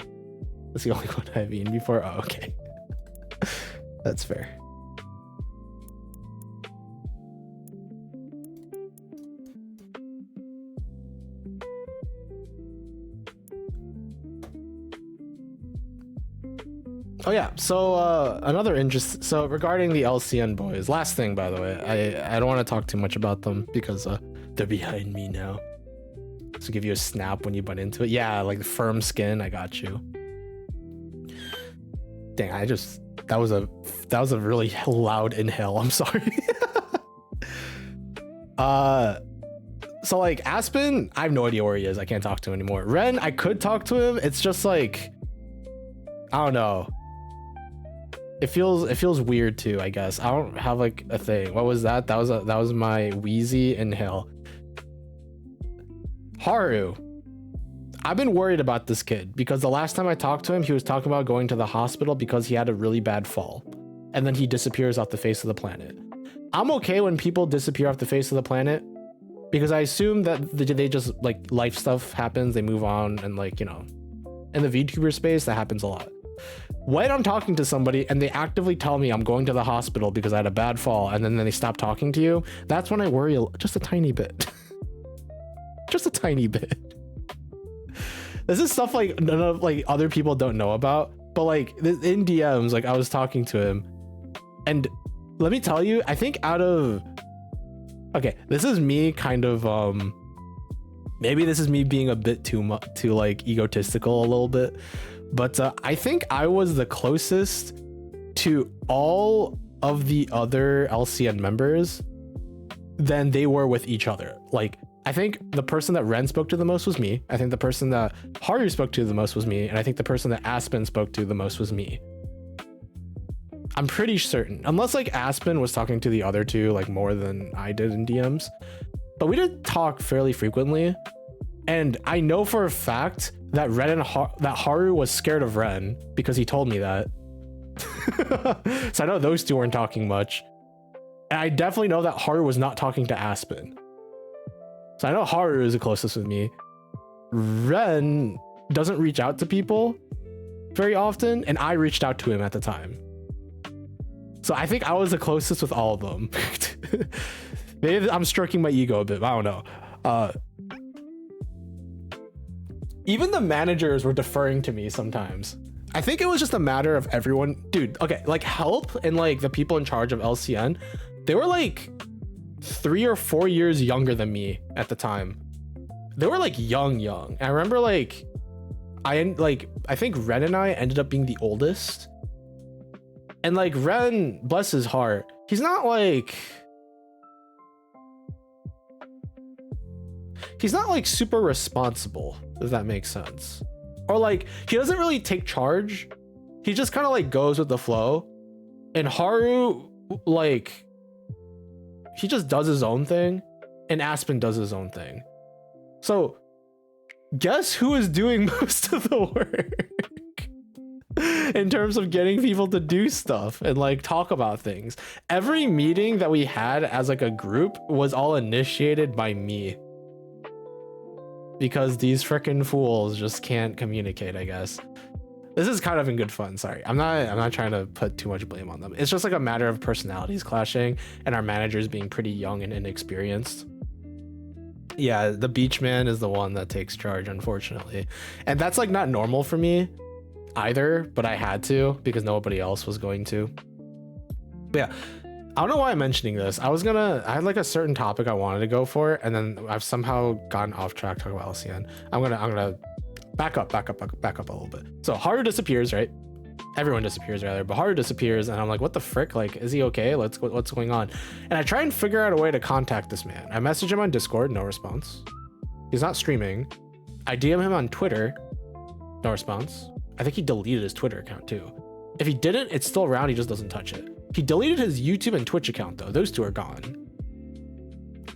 Speaker 1: That's the only one I've eaten before. Oh, okay. That's fair. Oh yeah, so another interest. So regarding the LCN boys, last thing, by the way, I don't want to talk too much about them because they're behind me now. to give you a snap when you butt into it. Yeah, like the firm skin. I got you. Dang, that was a really loud inhale. I'm sorry. So like Aspen, I have no idea where he is. I can't talk to him anymore. Ren, I could talk to him. It's just like, I don't know. It feels weird too, I guess. I don't have like a thing. What was that? That was my wheezy inhale. Haru. I've been worried about this kid because the last time I talked to him, he was talking about going to the hospital because he had a really bad fall. And then he disappears off the face of the planet. I'm okay when people disappear off the face of the planet because I assume that they just like life stuff happens, they move on, and like, you know, in the VTuber space, that happens a lot. When I'm talking to somebody and they actively tell me I'm going to the hospital because I had a bad fall and then they stop talking to you, that's when I worry just a tiny bit. Just a tiny bit. This is stuff like none of like other people don't know about, but like in DMs, like I was talking to him, and let me tell you, I think okay, this is me kind of maybe this is me being a bit too like egotistical a little bit, but I think I was the closest to all of the other LCN members than they were with each other. Like, I think the person that Ren spoke to the most was me. I think the person that Haru spoke to the most was me. And I think the person that Aspen spoke to the most was me. I'm pretty certain. Unless like Aspen was talking to the other two like more than I did in DMs. But we did talk fairly frequently. And I know for a fact that that Haru was scared of Ren because he told me that. So I know those two weren't talking much. And I definitely know that Haru was not talking to Aspen. So I know Haru is the closest with me. Ren doesn't reach out to people very often, and I reached out to him at the time. So I think I was the closest with all of them. Maybe I'm stroking my ego a bit, I don't know. Even the managers were deferring to me sometimes. I think it was just a matter of everyone, dude, okay, like Help and like the people in charge of LCN, they were like 3 or 4 years younger than me at the time. They were like young. And I remember like I think Ren and I ended up being the oldest. And like Ren, bless his heart, he's not like super responsible, if that makes sense. Or like he doesn't really take charge. He just kind of like goes with the flow. And Haru, like, he just does his own thing, and Aspen does his own thing. So guess who is doing most of the work in terms of getting people to do stuff and like talk about things? Every meeting that we had as like a group was all initiated by me. Because these freaking fools just can't communicate, I guess. This is kind of in good fun, sorry. I'm not trying to put too much blame on them. It's just like a matter of personalities clashing and our managers being pretty young and inexperienced. Yeah, the beach man is the one that takes charge, unfortunately. And that's like not normal for me either, but I had to because nobody else was going to. But yeah, I don't know why I'm mentioning this. I had like a certain topic I wanted to go for, and then I've somehow gotten off track talking about LCN. I'm gonna back up a little bit. So Haru disappears, right? Everyone disappears rather, but Haru disappears, and I'm like, what the frick? Like, is he okay? What's going on? And I try and figure out a way to contact this man. I message him on Discord, no response. He's not streaming. I DM him on Twitter, no response. I think he deleted his Twitter account too. If he didn't, it's still around, he just doesn't touch it. He deleted his YouTube and Twitch account though. Those two are gone.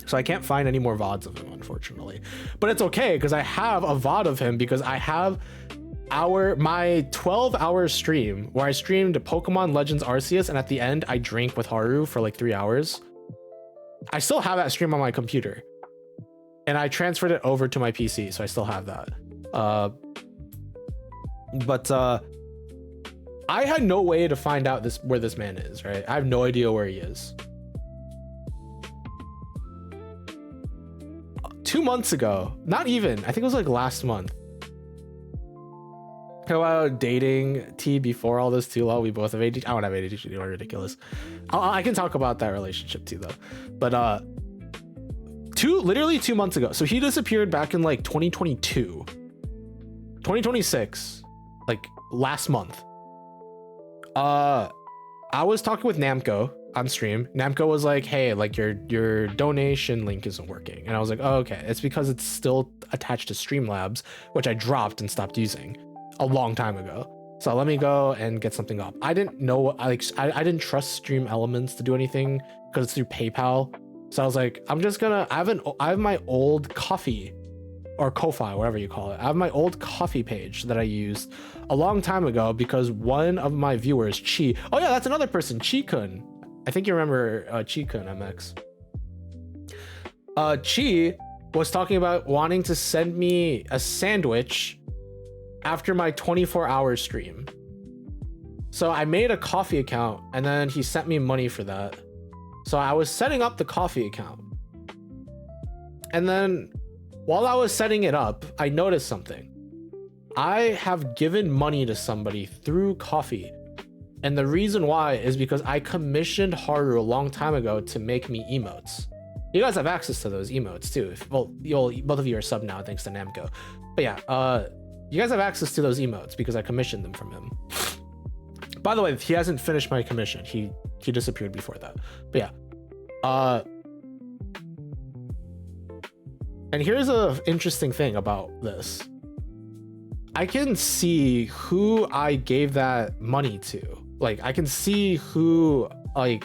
Speaker 1: So I can't find any more VODs of him, unfortunately. But it's okay, because I have a VOD of him, because I have my 12-hour stream where I streamed Pokemon Legends Arceus, and at the end I drank with Haru for like 3 hours. I still have that stream on my computer. And I transferred it over to my PC, so I still have that. But I had no way to find out where this man is, right? I have no idea where he is. 2 months ago, not even, I think it was like last month. Talk about dating T before all this too. Well, we both have ADHD. I don't have ADHD, you're ridiculous. I can talk about that relationship too though. But literally 2 months ago. So he disappeared back in like 2022, 2026, like last month. I was talking with Namco on stream. Namco was like, hey, like your donation link isn't working. And I was like, oh, okay. It's because it's still attached to Streamlabs, which I dropped and stopped using a long time ago. So let me go and get something up. I didn't know, I didn't trust Stream Elements to do anything because it's through PayPal. So I was like, I'm just gonna, I have my old Ko-fi or Ko-fi, whatever you call it. I have my old Ko-fi page that I used a long time ago because one of my viewers, Chi, oh yeah, that's another person, Chi-kun. I think you remember Chi-kun MX. Chi was talking about wanting to send me a sandwich after my 24-hour stream. So I made a Ko-fi account and then he sent me money for that. So I was setting up the Ko-fi account. And then while I was setting it up, I noticed something. I have given money to somebody through Ko-fi. And the reason why is because I commissioned Haru a long time ago to make me emotes. You guys have access to those emotes too. Well, both of you are sub now thanks to Namco. But yeah, you guys have access to those emotes because I commissioned them from him. By the way, he hasn't finished my commission. He disappeared before that. But yeah. And here's a interesting thing about this. I can see who I gave that money to. Like I can see who I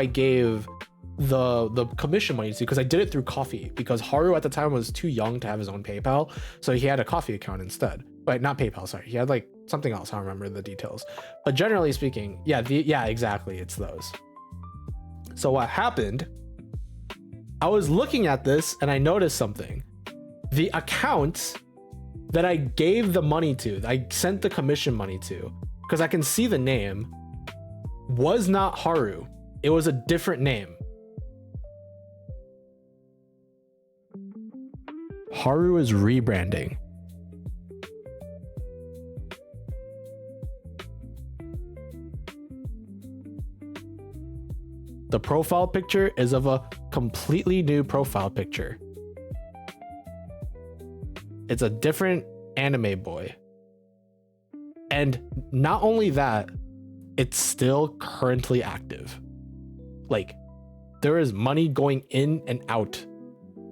Speaker 1: gave the commission money to because I did it through Ko-fi because Haru at the time was too young to have his own PayPal, so he had a Ko-fi account instead. But not PayPal, sorry. He had like something else. I don't remember the details. But generally speaking, yeah, exactly. It's those. So what happened? I was looking at this and I noticed something. The account that I gave the money to, I sent the commission money to, because I can see the name, was not Haru. It was a different name. Haru is rebranding. The profile picture is of a completely new profile picture. It's a different anime boy. And not only that, it's still currently active. Like, there is money going in and out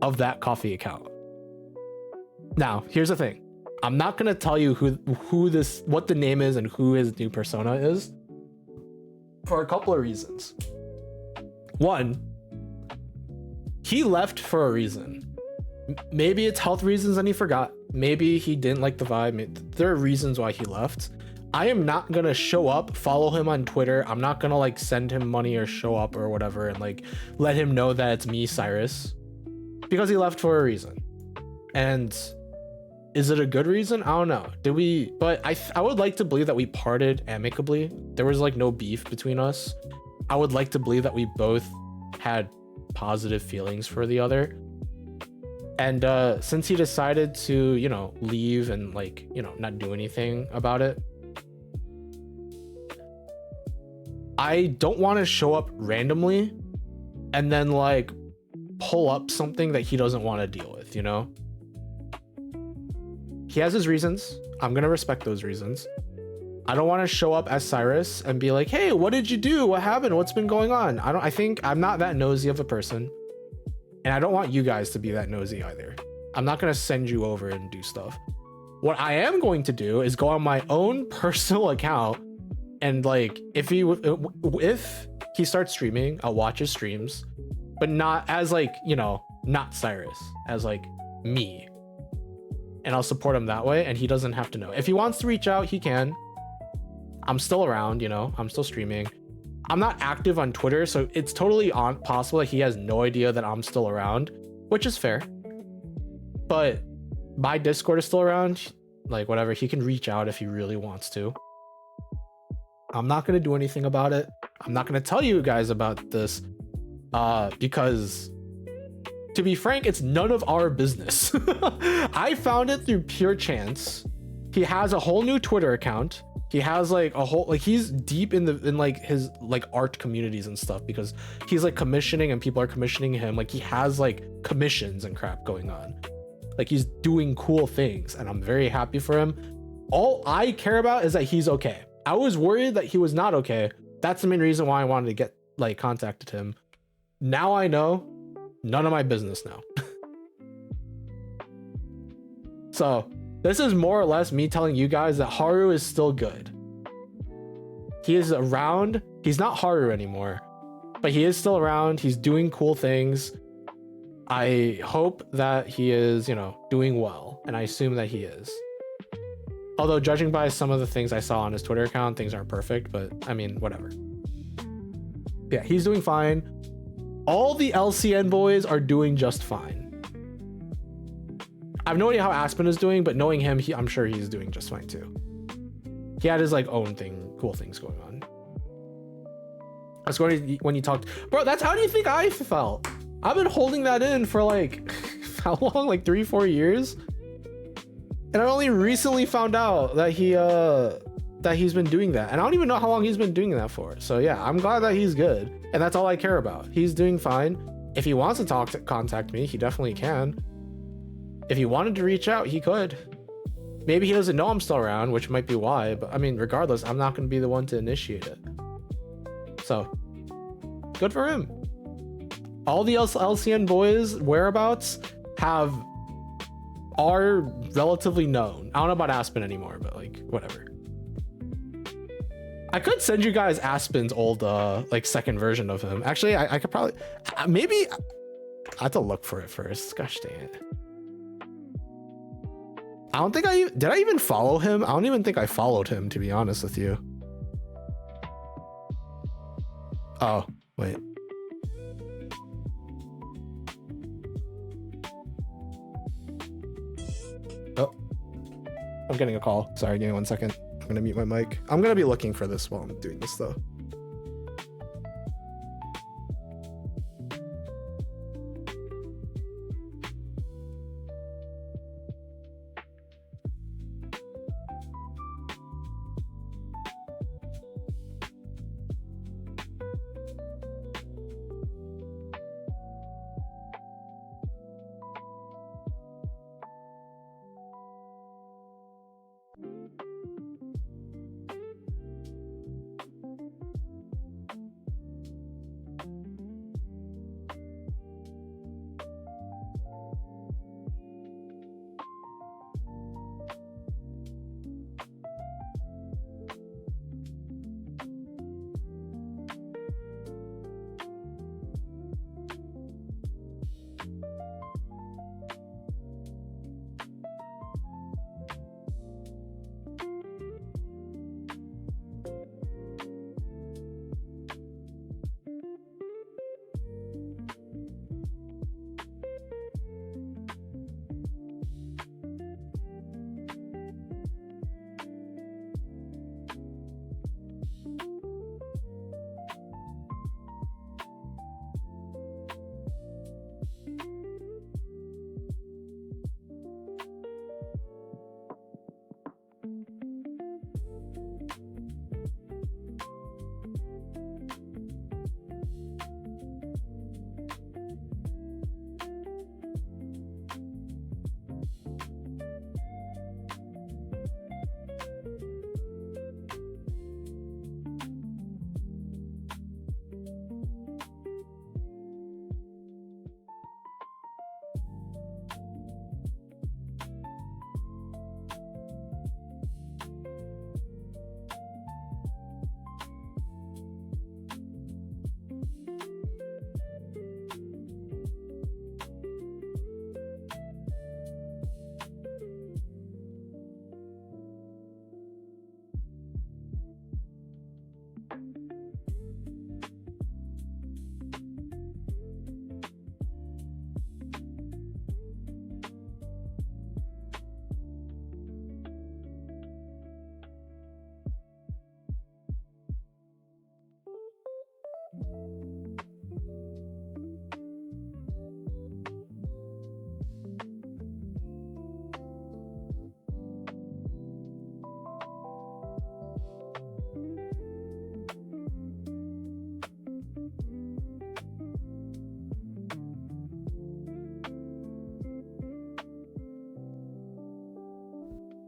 Speaker 1: of that Ko-fi account. Now, here's the thing. I'm not gonna tell you what the name is and who his new persona is for a couple of reasons. One, he left for a reason. Maybe it's health reasons and he forgot. Maybe he didn't like the vibe. There are reasons why he left. I am not gonna show up, follow him on Twitter. I'm not gonna like send him money or show up or whatever and like let him know that it's me, Cyrus, because he left for a reason. And is it a good reason? I don't know. But I would like to believe that we parted amicably. There was like no beef between us. I would like to believe that we both had positive feelings for the other. And since he decided to, you know, leave and like, you know, not do anything about it, I don't want to show up randomly and then like pull up something that he doesn't want to deal with, you know? He has his reasons. I'm going to respect those reasons. I don't want to show up as Cyrus and be like, hey, what did you do? What happened? What's been going on? I think I'm not that nosy of a person. And I don't want you guys to be that nosy either. I'm not going to send you over and do stuff. What I am going to do is go on my own personal account and like, if he starts streaming, I'll watch his streams, but not as like, you know, not Cyrus, as like me. And I'll support him that way. And he doesn't have to know. If he wants to reach out, he can. I'm still around, you know, I'm still streaming. I'm not active on Twitter, so it's totally possible that he has no idea that I'm still around, which is fair. But my Discord is still around. Like, whatever, he can reach out if he really wants to. I'm not going to do anything about it. I'm not going to tell you guys about this because, to be frank, it's none of our business. I found it through pure chance. He has a whole new Twitter account. He has like a whole, like he's deep in like his like art communities and stuff, because he's like commissioning and people are commissioning him. Like he has like commissions and crap going on. Like he's doing cool things and I'm very happy for him. All I care about is that he's okay. I was worried that he was not okay. That's the main reason why I wanted to get like contacted him. Now I know, none of my business now. So this is more or less me telling you guys that Haru is still good. He is around. He's not Haru anymore, but he is still around. He's doing cool things. I hope that he is, you know, doing well, and I assume that he is. Although judging by some of the things I saw on his Twitter account, things aren't perfect, but I mean, whatever. Yeah, he's doing fine. All the LCN boys are doing just fine. I have no idea how Aspen is doing, but knowing him, I'm sure he's doing just fine too. He had his like own thing, cool things going on. That's when you talked, bro. That's how do you think I felt? I've been holding that in for like how long? Like 3-4 years, and I only recently found out that he's been doing that, and I don't even know how long he's been doing that for. So yeah, I'm glad that he's good, and that's all I care about. He's doing fine. If he wants to contact me, he definitely can. If he wanted to reach out, he could. Maybe he doesn't know I'm still around, which might be why, but I mean, regardless, I'm not going to be the one to initiate it. So, good for him. All the LCN boys' whereabouts are relatively known. I don't know about Aspen anymore, but like, whatever. I could send you guys Aspen's old, like second version of him. Actually, I could probably, maybe, I have to look for it first. Gosh dang it. I don't think did I even follow him? I don't even think I followed him, to be honest with you. Oh, wait. Oh, I'm getting a call. Sorry, give me 1 second. I'm gonna mute my mic. I'm gonna be looking for this while I'm doing this though.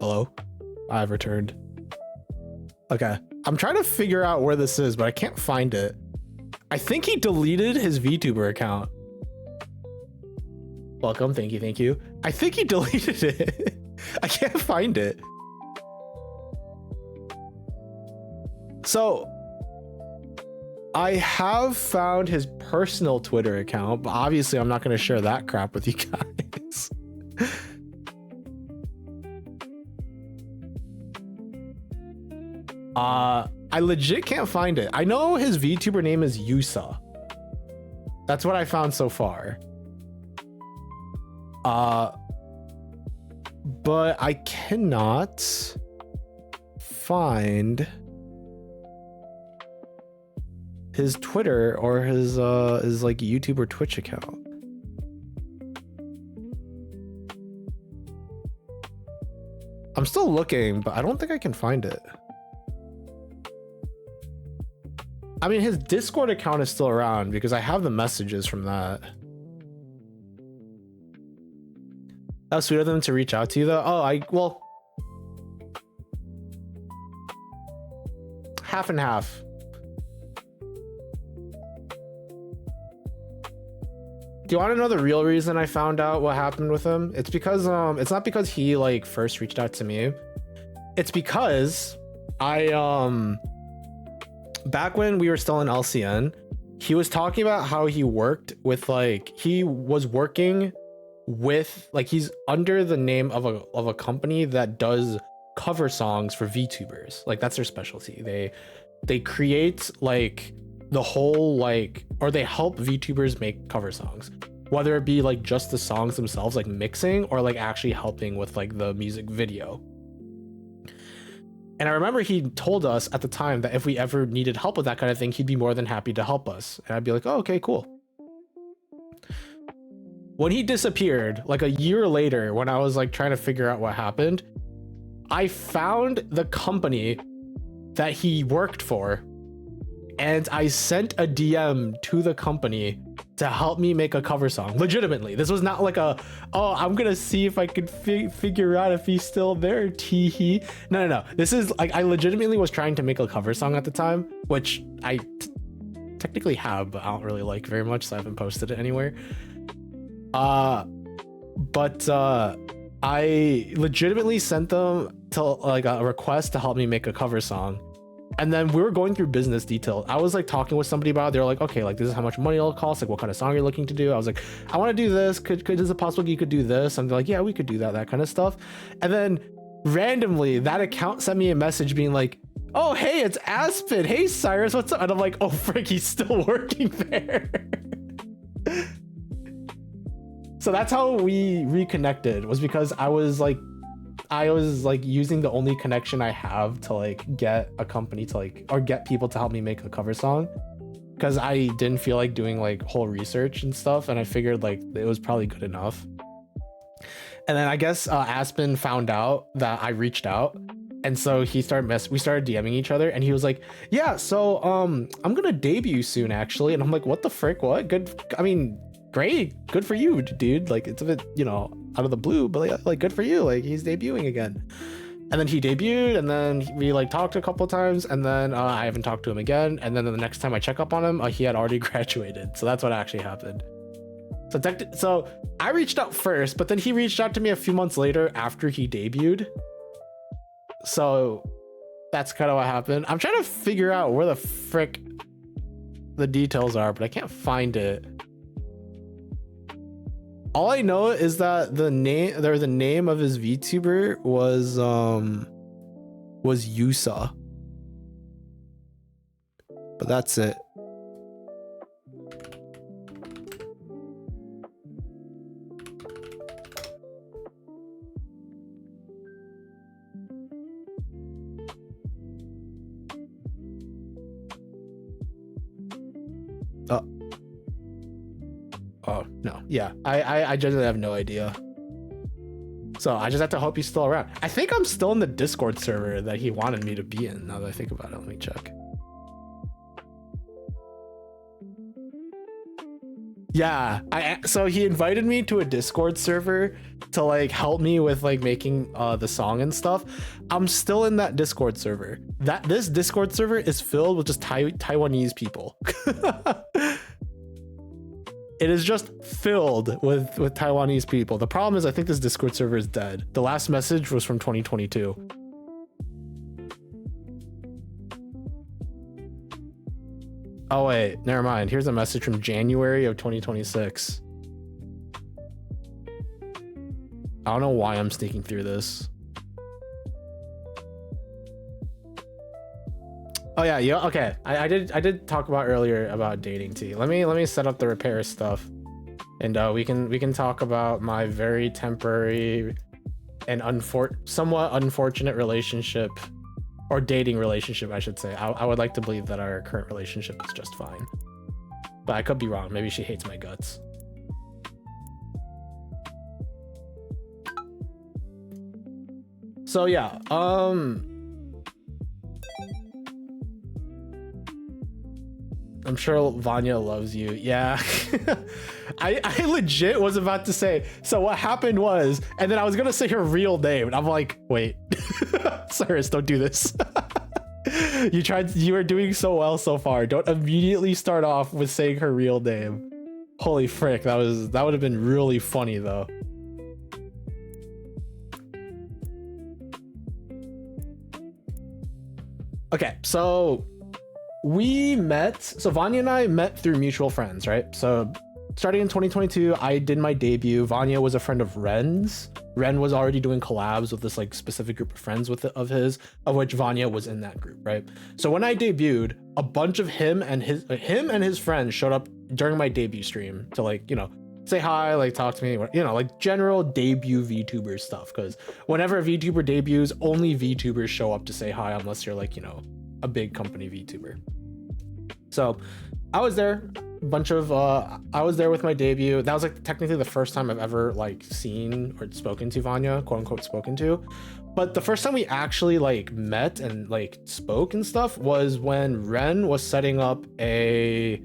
Speaker 1: Hello? I've returned. Okay. I'm trying to figure out where this is, but I can't find it. I think he deleted his VTuber account. Welcome. Thank you. Thank you. I think he deleted it. I can't find it. So I have found his personal Twitter account, but obviously I'm not going to share that crap with you guys. I legit can't find it. I know his VTuber name is Yusa. That's what I found so far. But I cannot find his Twitter or his like YouTube or Twitch account. I'm still looking, but I don't think I can find it. I mean, his Discord account is still around because I have the messages from that. That was sweet of them to reach out to you though. Oh, well, half and half. Do you want to know the real reason I found out what happened with him? It's because it's not because he like first reached out to me. It's because I back when we were still in LCN, he was talking about how he worked with like he was working with like he's under the name of a company that does cover songs for VTubers. Like that's their specialty. They create like the whole like, or they help VTubers make cover songs, whether it be like just the songs themselves, like mixing, or like actually helping with like the music video. And I remember he told us at the time that if we ever needed help with that kind of thing, he'd be more than happy to help us. And I'd be like, oh, okay, cool. When he disappeared, like a year later, when I was like trying to figure out what happened, I found the company that he worked for, and I sent a DM to the company to help me make a cover song. Legitimately, this was not like oh, I'm gonna see if I could figure out if he's still there. Teehee. No. This is like I legitimately was trying to make a cover song at the time, which I technically have, but I don't really like very much, so I haven't posted it anywhere. But I legitimately sent them to like a request to help me make a cover song. And then we were going through business detail. I was like talking with somebody about it. They were like, okay, like this is how much money it'll cost. Like what kind of song you're looking to do. I was like, I want to do this. Is it possible you could do this? And they're like, yeah, we could do that kind of stuff. And then randomly that account sent me a message being like, oh, hey, it's Aspen. Hey, Cyrus, what's up? And I'm like, oh, frick, he's still working there. So that's how we reconnected, was because I was like using the only connection I have to like get a company to like, or get people to help me make a cover song, because I didn't feel like doing like whole research and stuff, and I figured like it was probably good enough. And then I guess Aspen found out that I reached out, and so we started DMing each other, and he was like, yeah, so I'm gonna debut soon actually. And I'm like, what the frick? What? Good, I mean, great, good for you, dude. Like it's a bit, you know, out of the blue, but like good for you, like he's debuting again. And then he debuted, and then we like talked a couple times, and then I haven't talked to him again. And then the next time I check up on him, he had already graduated. So that's what actually happened. So I reached out first, but then he reached out to me a few months later after he debuted. So that's kind of what happened. I'm trying to figure out where the frick the details are, but I can't find it. All I know is that the name of his VTuber was Yusa. But that's it. Oh no, yeah, I generally have no idea. So I just have to hope he's still around. I think I'm still in the Discord server that he wanted me to be in, now that I think about it. Let me check. Yeah, so he invited me to a Discord server to like help me with like making the song and stuff. I'm still in that Discord server. This Discord server is filled with just Taiwanese people. It is just filled with Taiwanese people. The problem is I think this Discord server is dead. The last message was from 2022. Oh wait, never mind. Here's a message from January of 2026. I don't know why I'm sneaking through this. Oh yeah, okay. I did talk about earlier about dating tea. Let me set up the repair stuff, and we can talk about my very temporary and somewhat unfortunate relationship, or dating relationship, I should say. I would like to believe that our current relationship is just fine, but I could be wrong. Maybe she hates my guts. So yeah, I'm sure Vanya loves you. Yeah. I legit was about to say, so what happened was, and then I was gonna say her real name, and I'm like, wait, Cyrus, don't do this. You are doing so well so far. Don't immediately start off with saying her real name. Holy frick, that would have been really funny though. Okay, so Vanya and I met through mutual friends, right? So starting in 2022, I did my debut. Vanya was a friend of Ren's. Ren was already doing collabs with this like specific group of friends of his, of which Vanya was in that group, right? So when I debuted, a bunch of him and his friends showed up during my debut stream to like, you know, say hi, like talk to me, you know, like general debut VTuber stuff. Because whenever a VTuber debuts, only VTubers show up to say hi, unless you're like, you know, a big company VTuber. So I was there, I was there with my debut. That was like technically the first time I've ever like seen or spoken to Vanya, quote unquote spoken to. But the first time we actually like met and like spoke and stuff was when Ren was setting up a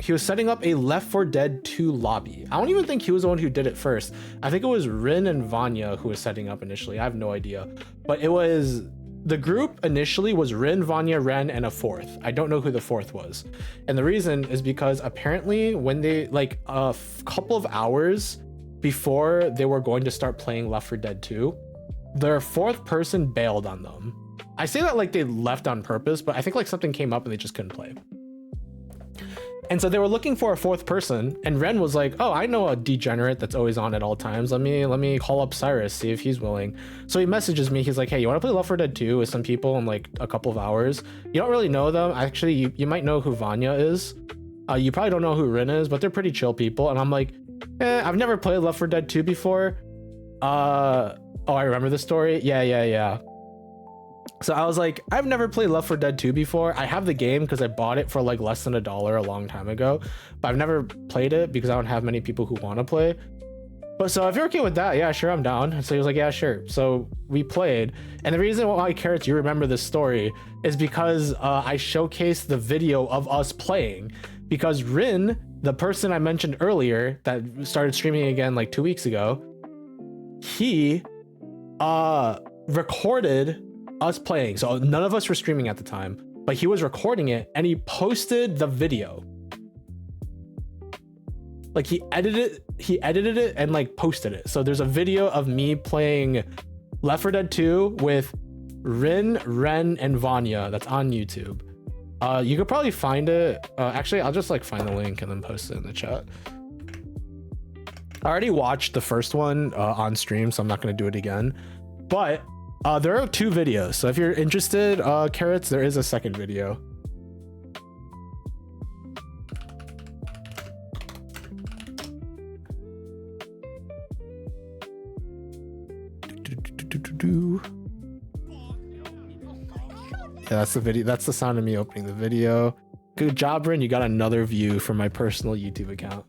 Speaker 1: Left 4 Dead 2 lobby. I don't even think he was the one who did it first. I think it was Rin and Vanya who was setting up initially. I have no idea. But it was, the group initially was Rin, Vanya, Ren, and a fourth. I don't know who the fourth was. And the reason is because apparently when they, like a couple of hours before they were going to start playing Left 4 Dead 2, their fourth person bailed on them. I say that like they left on purpose, but I think like something came up and they just couldn't play. And so they were looking for a fourth person, and Ren was like, oh, I know a degenerate that's always on at all times. Let me call up Cyrus, see if he's willing. So he messages me. He's like, hey, you want to play Left 4 Dead 2 with some people in like a couple of hours? You don't really know them. Actually, you might know who Vanya is. You probably don't know who Rin is, but they're pretty chill people. And I'm like, I've never played Left 4 Dead 2 before. Oh, I remember the story. Yeah. So I was like, I've never played Left 4 Dead 2 before. I have the game because I bought it for like less than $1 a long time ago, but I've never played it because I don't have many people who want to play. But so if you're okay with that, yeah, sure, I'm down. So he was like, yeah, sure. So we played. And the reason why, Carrots, you remember this story is because I showcased the video of us playing, because Rin, the person I mentioned earlier that started streaming again like 2 weeks ago, he recorded us playing. So none of us were streaming at the time, but he was recording it and he posted the video. Like he edited it and like posted it. So there's a video of me playing Left 4 Dead 2 with Rin, Ren, and Vanya that's on YouTube. You could probably find it. Actually, I'll just like find the link and then post it in the chat. I already watched the first one on stream, so I'm not going to do it again. But there are 2 videos, so if you're interested, Carrots, there is a second video. Yeah, that's the video. That's the sound of me opening the video. Good job, Rin. You got another view from my personal YouTube account.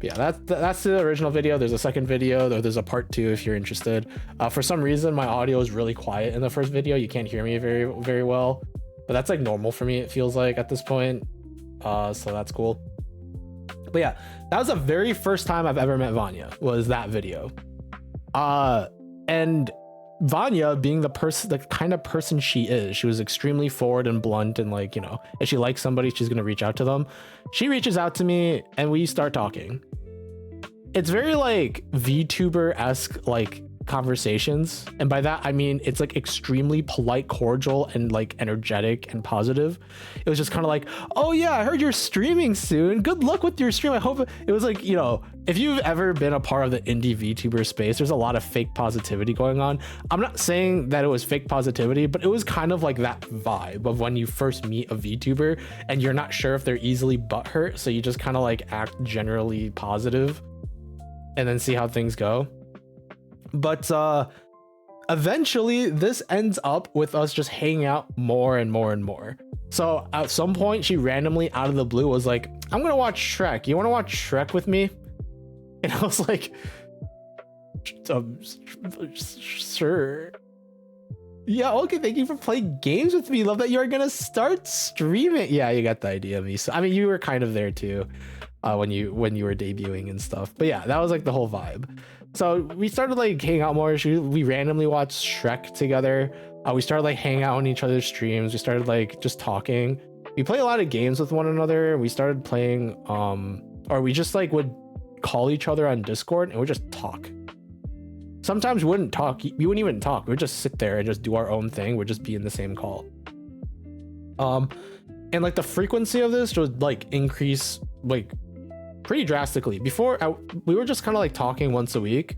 Speaker 1: Yeah, that's the original video. There's a second video, though there's a part 2 if you're interested. For some reason, my audio is really quiet in the first video. You can't hear me very, very well, but that's like normal for me, it feels like at this point. So that's cool. But yeah, that was the very first time I've ever met Vanya, was that video. And Vanya, being the kind of person she is, she was extremely forward and blunt, and like, you know, if she likes somebody, she's gonna reach out to them. She reaches out to me and we start talking. It's very like VTuber-esque like conversations, and by that I mean it's like extremely polite, cordial, and like energetic and positive. It was just kind of like, oh yeah, I heard you're streaming soon, good luck with your stream, I hope. It was like, you know, if you've ever been a part of the indie VTuber space, there's a lot of fake positivity going on. I'm not saying that it was fake positivity, but it was kind of like that vibe of when you first meet a VTuber and you're not sure if they're easily butthurt, so you just kind of like act generally positive and then see how things go. But eventually this ends up with us just hanging out more and more and more. So at some point she randomly out of the blue was like, I'm gonna watch Shrek, you want to watch Shrek with me? And I was like, sure, yeah, okay, thank you for playing games with me, love that you're gonna start streaming. Yeah, you got the idea of me. So I mean, you were kind of there too when you were debuting and stuff. But yeah, that was like the whole vibe. So we started like hanging out more. We randomly watched Shrek together. We started like hanging out on each other's streams. We started like just talking. We play a lot of games with one another. We started playing or we just like would call each other on Discord and we'd just talk. Sometimes we wouldn't talk. We wouldn't even talk. We'd just sit there and just do our own thing. We'd just be in the same call. And like the frequency of this would like increase like pretty drastically. Before we were just kind of like talking once a week,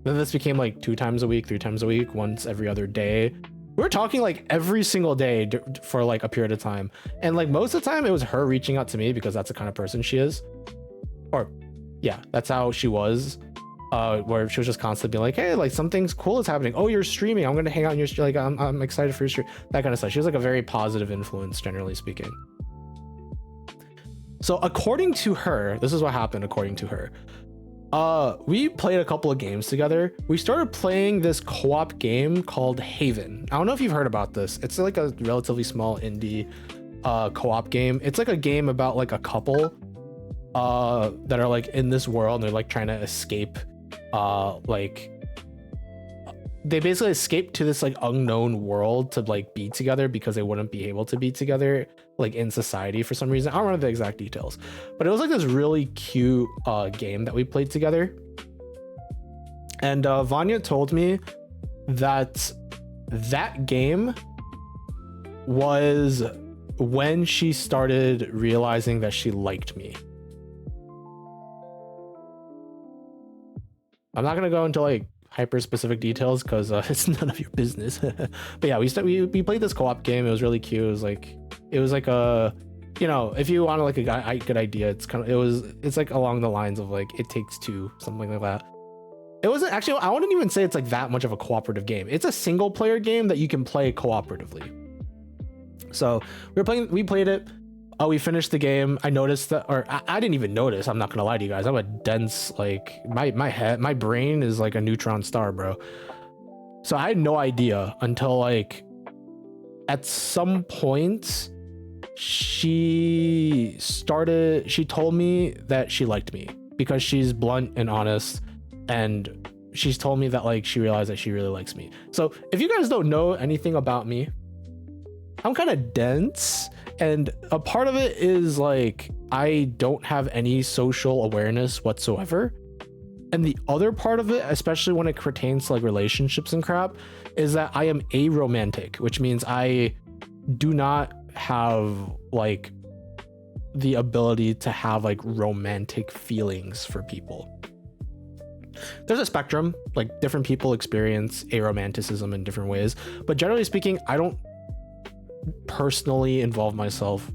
Speaker 1: then this became like 2 times a week, 3 times a week, once every other day. We were talking like every single day for like a period of time, and like most of the time it was her reaching out to me because that's the kind of person she is, or yeah, that's how she was, where she was just constantly being like, hey, like something's cool is happening, oh you're streaming, I'm gonna hang out in your stream, like I'm excited for your stream, that kind of stuff. She was like a very positive influence, generally speaking. So according to her, this is what happened. According to her, we played a couple of games together. We started playing this co-op game called Haven. I don't know if you've heard about this. It's like a relatively small indie co-op game. It's like a game about like a couple that are like in this world and they're like trying to escape. Like they basically escape to this like unknown world to like be together because they wouldn't be able to be together like in society for some reason. I don't remember the exact details, but it was like this really cute game that we played together. And Vanya told me that that game was when she started realizing that she liked me. I'm not gonna go into like hyper specific details because it's none of your business. But yeah, we played this co-op game. It was really cute. It was like a, you know, if you want like a good idea, it's like along the lines of like It Takes Two, something like that. It wasn't actually, I wouldn't even say it's like that much of a cooperative game. It's a single player game that you can play cooperatively. So we played it. We finished the game. I noticed that, or I didn't even notice. I'm not gonna lie to you guys. I'm a dense, like my brain is like a neutron star, bro. So I had no idea until like at some point she told me that she liked me because she's blunt and honest, and she's told me that like she realized that she really likes me. So if you guys don't know anything about me, I'm kind of dense, and a part of it is like I don't have any social awareness whatsoever, and the other part of it, especially when it pertains to like relationships and crap, is that I am aromantic, which means I do not have like the ability to have like romantic feelings for people. There's a spectrum, like different people experience aromanticism in different ways, but generally speaking, I don't personally involve myself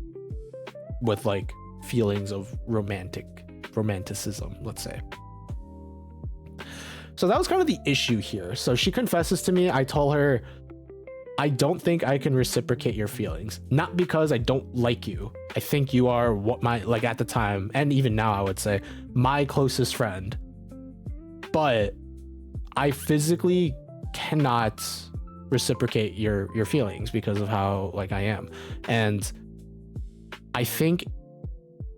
Speaker 1: with like feelings of romanticism, let's say. So that was kind of the issue here. So she confesses to me. I told her, I don't think I can reciprocate your feelings, not because I don't like you. I think you are what my, like at the time, and even now I would say, my closest friend, but I physically cannot reciprocate your feelings because of how like I am. And I think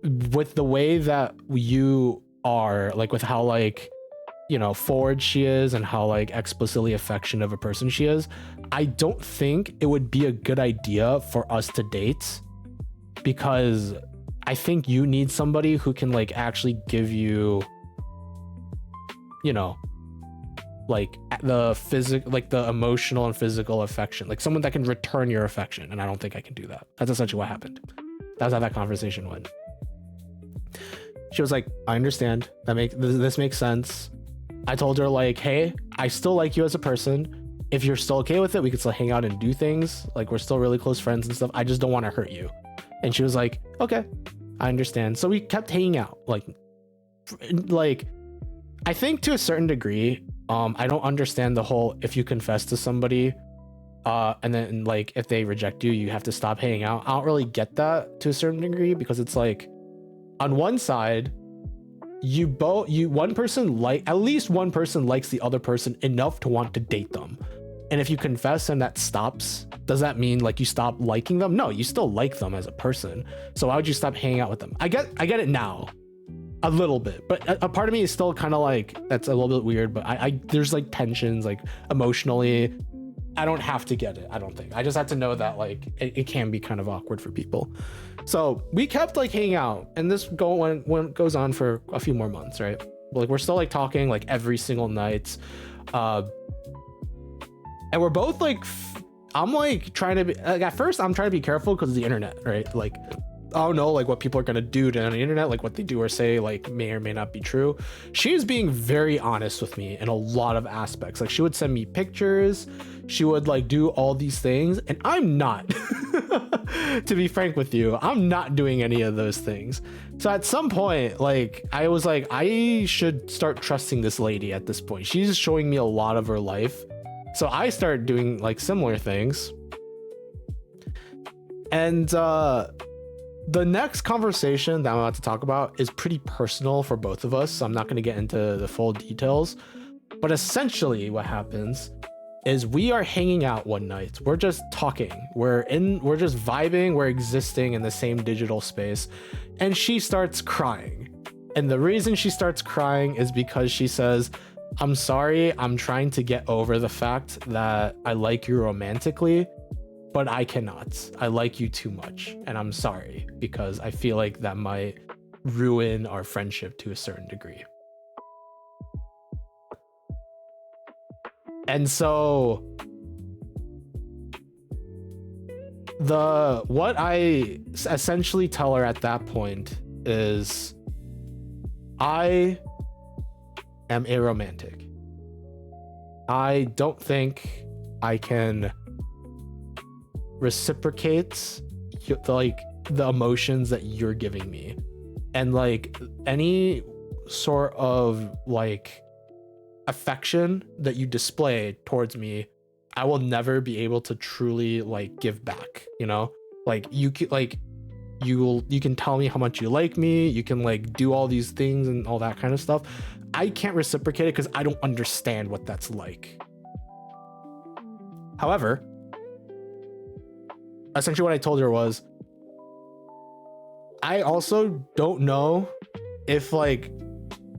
Speaker 1: with the way that you are, like with how like, you know, forward she is and how like explicitly affectionate of a person she is, I don't think it would be a good idea for us to date, because I think you need somebody who can like actually give you, you know, like the physical, like the emotional and physical affection, like someone that can return your affection. And I don't think I can do that. That's essentially what happened. That's how that conversation went. She was like, I understand, this makes sense. I told her like, hey, I still like you as a person. If you're still okay with it, we could still hang out and do things. Like, we're still really close friends and stuff. I just don't want to hurt you. And she was like, okay, I understand. So we kept hanging out. Like I think to a certain degree, I don't understand the whole, if you confess to somebody, and then like if they reject you, you have to stop hanging out. I don't really get that to a certain degree, because it's like, on one side, at least one person likes the other person enough to want to date them. And if you confess and that stops, does that mean like you stop liking them? No, you still like them as a person. So why would you stop hanging out with them? I get it now, a little bit, but a part of me is still kind of like, that's a little bit weird, but I there's like tensions, like emotionally. I don't have to get it, I don't think. I just have to know that like it can be kind of awkward for people. So we kept like hanging out, and this goes on for a few more months, right? Like we're still like talking like every single night, and we're both like, I'm like trying to be like, at first I'm trying to be careful because of the internet, right? Like, I don't know like what people are gonna do on the internet, like what they do or say like may or may not be true. She's being very honest with me in a lot of aspects. Like she would send me pictures, she would like do all these things, and I'm not. To be frank with you, I'm not doing any of those things. So at some point, like I was like, I should start trusting this lady at this point. She's showing me a lot of her life. So I started doing like similar things. And the next conversation that I'm about to talk about is pretty personal for both of us, so I'm not going to get into the full details. But essentially what happens is we are hanging out one night. We're just talking. We're just vibing. We're existing in the same digital space. And she starts crying. And the reason she starts crying is because she says, I'm sorry, I'm trying to get over the fact that I like you romantically, but I cannot. I like you too much, and I'm sorry, because I feel like that might ruin our friendship to a certain degree. And so what I essentially tell her at that point is, I am aromantic. I don't think I can reciprocate the emotions that you're giving me, and like any sort of like affection that you display towards me, I will never be able to truly like give back, you know? Like you can tell me how much you like me, you can like do all these things and all that kind of stuff. I can't reciprocate it because I don't understand what that's like. However, essentially what I told her was, I also don't know if like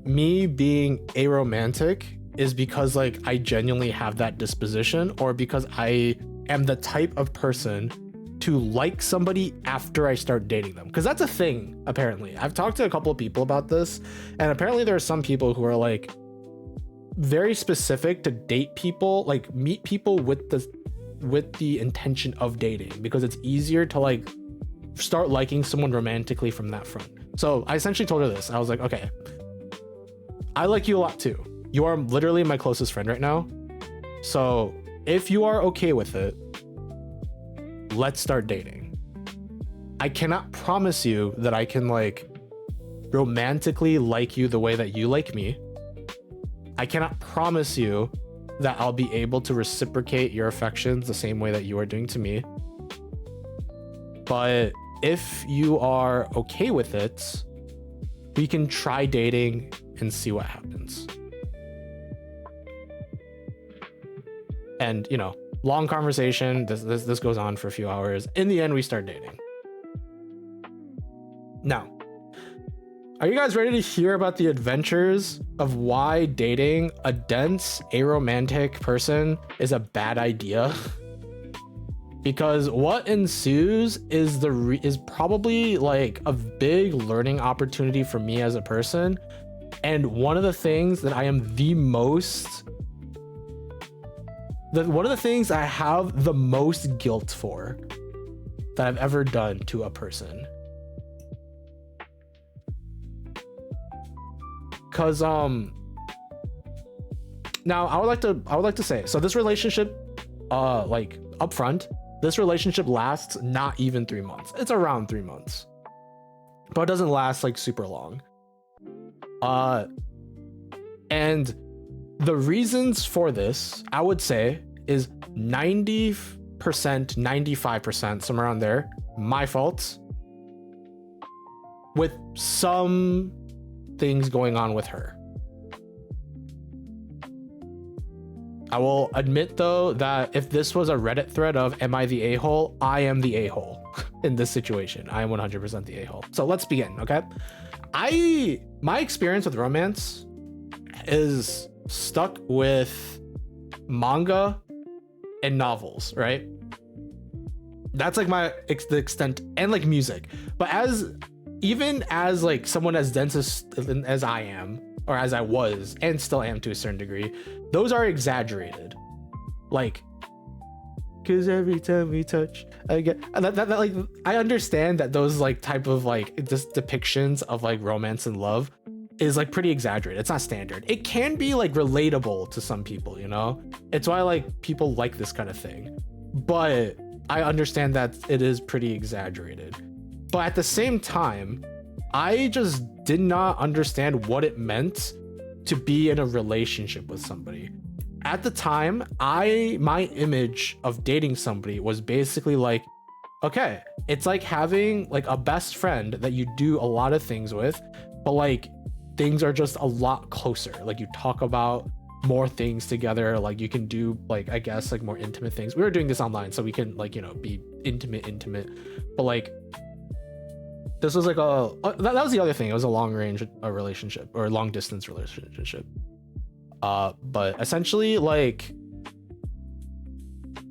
Speaker 1: me being aromantic is because like I genuinely have that disposition, or because I am the type of person to like somebody after I start dating them, because that's a thing. Apparently I've talked to a couple of people about this, and apparently there are some people who are like very specific to date people, like meet people with the intention of dating, because it's easier to like start liking someone romantically from that front. So I essentially told her this. I was like, okay, I like you a lot too. You are literally my closest friend right now. So if you are okay with it, let's start dating. I cannot promise you that I can like romantically like you the way that you like me. I cannot promise you that I'll be able to reciprocate your affections the same way that you are doing to me. But if you are okay with it, we can try dating and see what happens. And, you know, long conversation. This goes on for a few hours. In the end, we start dating. Now, Are you guys ready to hear about the adventures of why dating a dense, aromantic person is a bad idea? Because what ensues is probably like a big learning opportunity for me as a person, and one of the things that I am one of the things I have the most guilt for that I've ever done to a person. Cause now I would like to say, so this relationship, like up front, this relationship lasts not even 3 months. It's around 3 months, but it doesn't last like super long. And the reasons for this, I would say, is 90%, 95%, somewhere around there, my fault, with some things going on with her. I will admit though that if this was a Reddit thread of am I the a-hole, I am the a-hole in this situation. I am 100% the a-hole. So let's begin, okay? My experience with romance is stuck with manga and novels, right? That's like the extent, and like music. But even as like someone as dense as I am, or as I was and still am to a certain degree, those are exaggerated. Like, cause every time we touch, I get that like, I understand that those like type of like just depictions of like romance and love is like pretty exaggerated. It's not standard. It can be like relatable to some people, you know? It's why like people like this kind of thing. But I understand that it is pretty exaggerated. But at the same time, I just did not understand what it meant to be in a relationship with somebody. At the time, my image of dating somebody was basically like, okay, it's like having like a best friend that you do a lot of things with, but like things are just a lot closer. Like you talk about more things together, like you can do like, I guess, like more intimate things. We were doing this online, so we can like, you know, be intimate, but like this was like that was the other thing. It was a long range relationship or a long distance relationship. But essentially like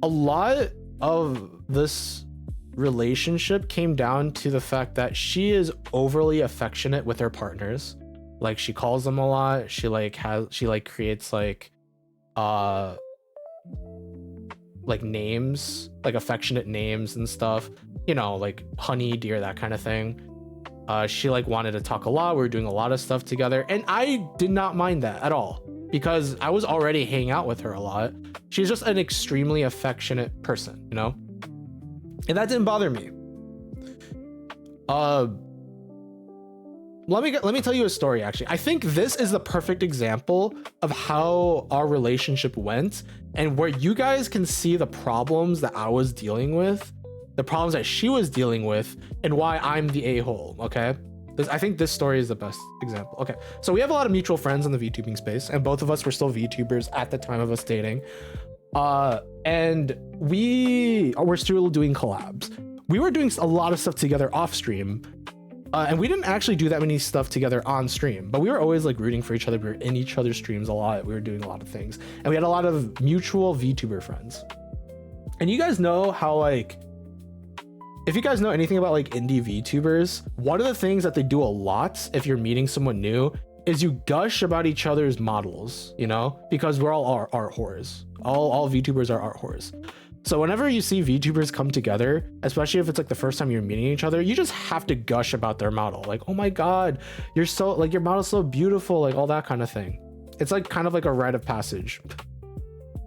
Speaker 1: a lot of this relationship came down to the fact that she is overly affectionate with her partners. Like she calls them a lot. She creates like names, like affectionate names and stuff, you know, like honey, dear, that kind of thing. She like wanted to talk a lot. We were doing a lot of stuff together, and I did not mind that at all because I was already hanging out with her a lot. She's just an extremely affectionate person, you know, and that didn't bother me. Let me tell you a story. Actually, I think this is the perfect example of how our relationship went, and where you guys can see the problems that I was dealing with, the problems that she was dealing with, and why I'm the a-hole. Okay, I think this story is the best example. Okay, so we have a lot of mutual friends in the VTubing space, and both of us were still VTubers at the time of us dating. And we were still doing collabs. We were doing a lot of stuff together off stream. And we didn't actually do that many stuff together on stream, but we were always like rooting for each other. We were in each other's streams a lot. We were doing a lot of things, and we had a lot of mutual VTuber friends. And you guys know how like, if you guys know anything about like indie VTubers, one of the things that they do a lot if you're meeting someone new is you gush about each other's models, you know, because we're all art whores. All VTubers are art whores. So whenever you see VTubers come together, especially if it's like the first time you're meeting each other, you just have to gush about their model. Like, oh my God, you're so like, your model's so beautiful, like all that kind of thing. It's like kind of like a rite of passage.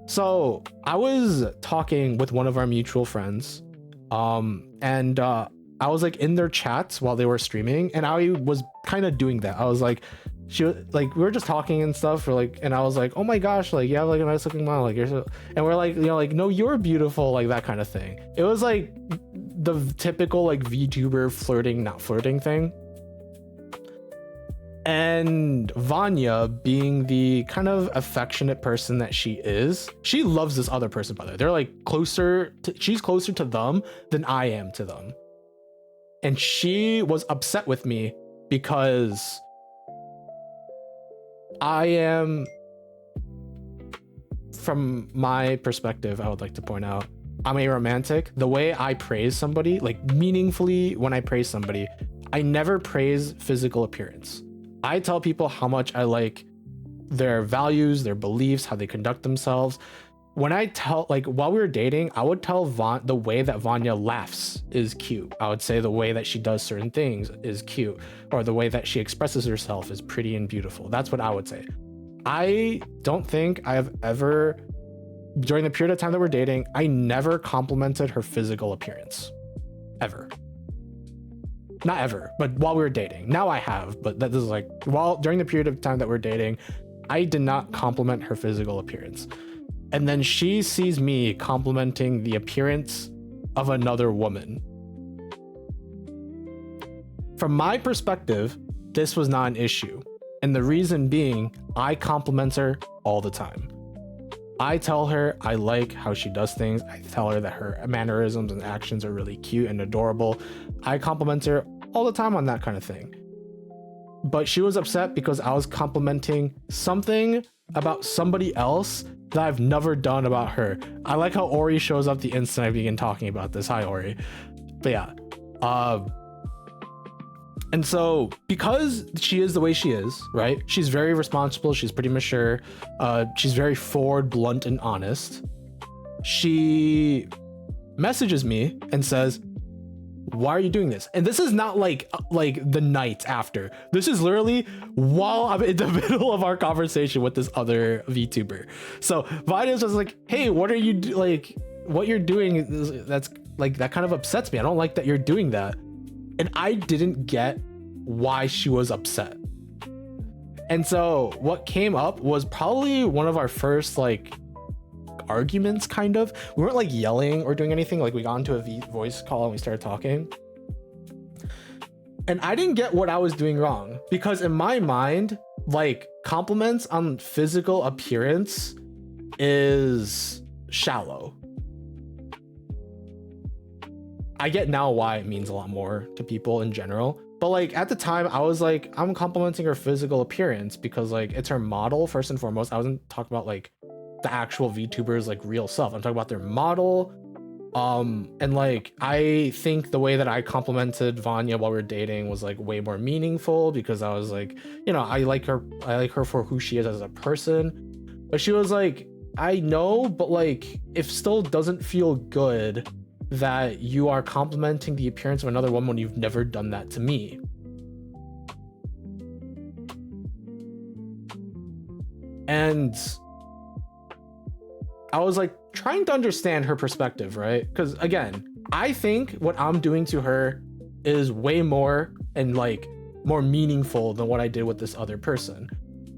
Speaker 1: So I was talking with one of our mutual friends, and I was like in their chats while they were streaming, and I was kind of doing that. I was like, she was like, we were just talking and stuff, or like, and I was like, oh my gosh, like you have like a nice looking model, like you're so, and we're like, you know, like, no, you're beautiful, like that kind of thing. It was like the typical like VTuber flirting, not flirting thing. And Vanya, being the kind of affectionate person that she is, she loves this other person, by the way. They're like she's closer to them than I am to them. And she was upset with me because I am, from my perspective, I would like to point out, I'm a romantic. The way I praise somebody, like meaningfully, when I praise somebody, I never praise physical appearance. I tell people how much I like their values, their beliefs, how they conduct themselves. When I tell, like, while we were dating, I would tell the way that Vanya laughs is cute. I would say the way that she does certain things is cute, or the way that she expresses herself is pretty and beautiful. That's what I would say. I don't think I have ever, during the period of time that we're dating, I never complimented her physical appearance. Ever. Not ever, but while we were dating. Now I have, but that is like, during the period of time that we're dating, I did not compliment her physical appearance. And then she sees me complimenting the appearance of another woman. From my perspective, this was not an issue. And the reason being, I compliment her all the time. I tell her I like how she does things. I tell her that her mannerisms and actions are really cute and adorable. I compliment her all the time on that kind of thing. But she was upset because I was complimenting something about somebody else that I've never done about her. I like how Ori shows up the instant I begin talking about this. Hi, Ori. But yeah. And so because she is the way she is, right? She's very responsible. She's pretty mature. She's very forward, blunt, and honest. She messages me and says, why are you doing this? And this is not like the night after. This is literally while I'm in the middle of our conversation with this other VTuber. So Vanya was like, hey, what are you like? What you're doing is, that's like, that kind of upsets me. I don't like that you're doing that. And I didn't get why she was upset. And so what came up was probably one of our first like arguments, kind of. We weren't like yelling or doing anything. Like we got into a voice call and we started talking. And I didn't get what I was doing wrong, because in my mind, like, compliments on physical appearance is shallow. I get now why it means a lot more to people in general. But like at the time I was like, I'm complimenting her physical appearance because like it's her model first and foremost. I wasn't talking about like the actual VTubers like real self. I'm talking about their model. And like I think the way that I complimented Vanya while we were dating was like way more meaningful, because I was like, you know, I like her for who she is as a person. But she was like, I know, but like it still doesn't feel good that you are complimenting the appearance of another woman when you've never done that to me. And I was like trying to understand her perspective, right? Because again, I think what I'm doing to her is way more and like more meaningful than what I did with this other person.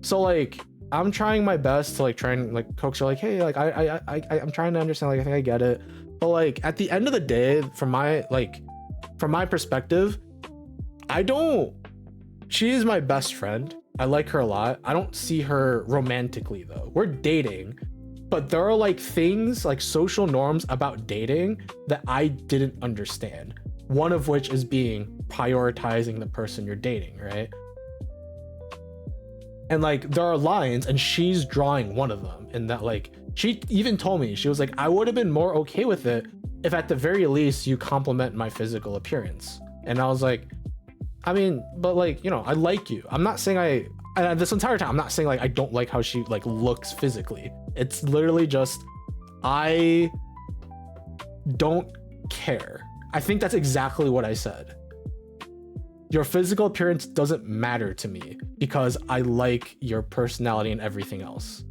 Speaker 1: So like I'm trying my best to like try and like coax her, like, hey, like I'm trying to understand, like I think I get it. But like at the end of the day, from my perspective, she is my best friend. I like her a lot. I don't see her romantically though. We're dating, but there are like things like social norms about dating that I didn't understand. One of which is being prioritizing the person you're dating, right? And like there are lines, and she's drawing one of them, in that like she even told me, she was like, I would have been more okay with it if at the very least you compliment my physical appearance. And I was like, I mean, but like, you know, I like you. I'm not saying this entire time, I'm not saying like I don't like how she like looks physically. It's literally just, I don't care. I think that's exactly what I said. Your physical appearance doesn't matter to me because I like your personality and everything else.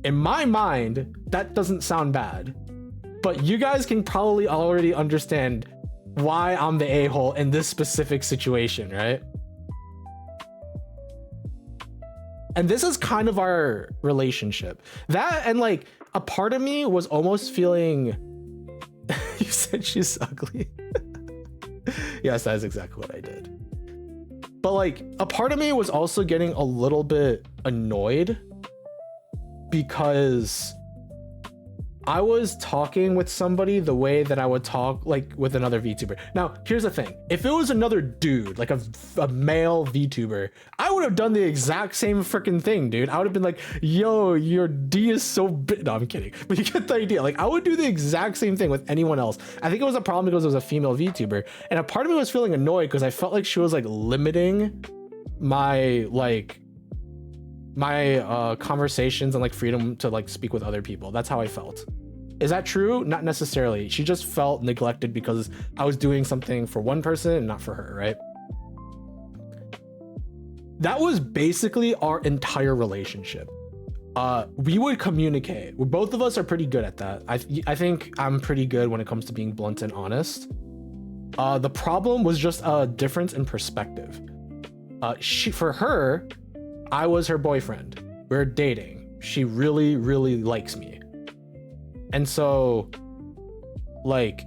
Speaker 1: In my mind, that doesn't sound bad, but you guys can probably already understand why I'm the a-hole in this specific situation, right? And this is kind of our relationship. That, and like a part of me was almost feeling you said she's ugly. Yes, that is exactly what I did. But like a part of me was also getting a little bit annoyed, because I was talking with somebody the way that I would talk like with another VTuber. Now, here's the thing. If it was another dude, like a male VTuber, I would have done the exact same freaking thing, dude. I would have been like, yo, your D is so big. No, I'm kidding. But you get the idea. Like, I would do the exact same thing with anyone else. I think it was a problem because it was a female VTuber. And a part of me was feeling annoyed because I felt like she was like limiting my conversations and like freedom to like speak with other people. That's how I felt. Is that true? Not necessarily. She just felt neglected because I was doing something for one person and not for her, right? That was basically our entire relationship. We would communicate. Both of us are pretty good at that. I think I'm pretty good when it comes to being blunt and honest. The problem was just a difference in perspective. For her, I was her boyfriend. We're dating. She really, really likes me. And so, like,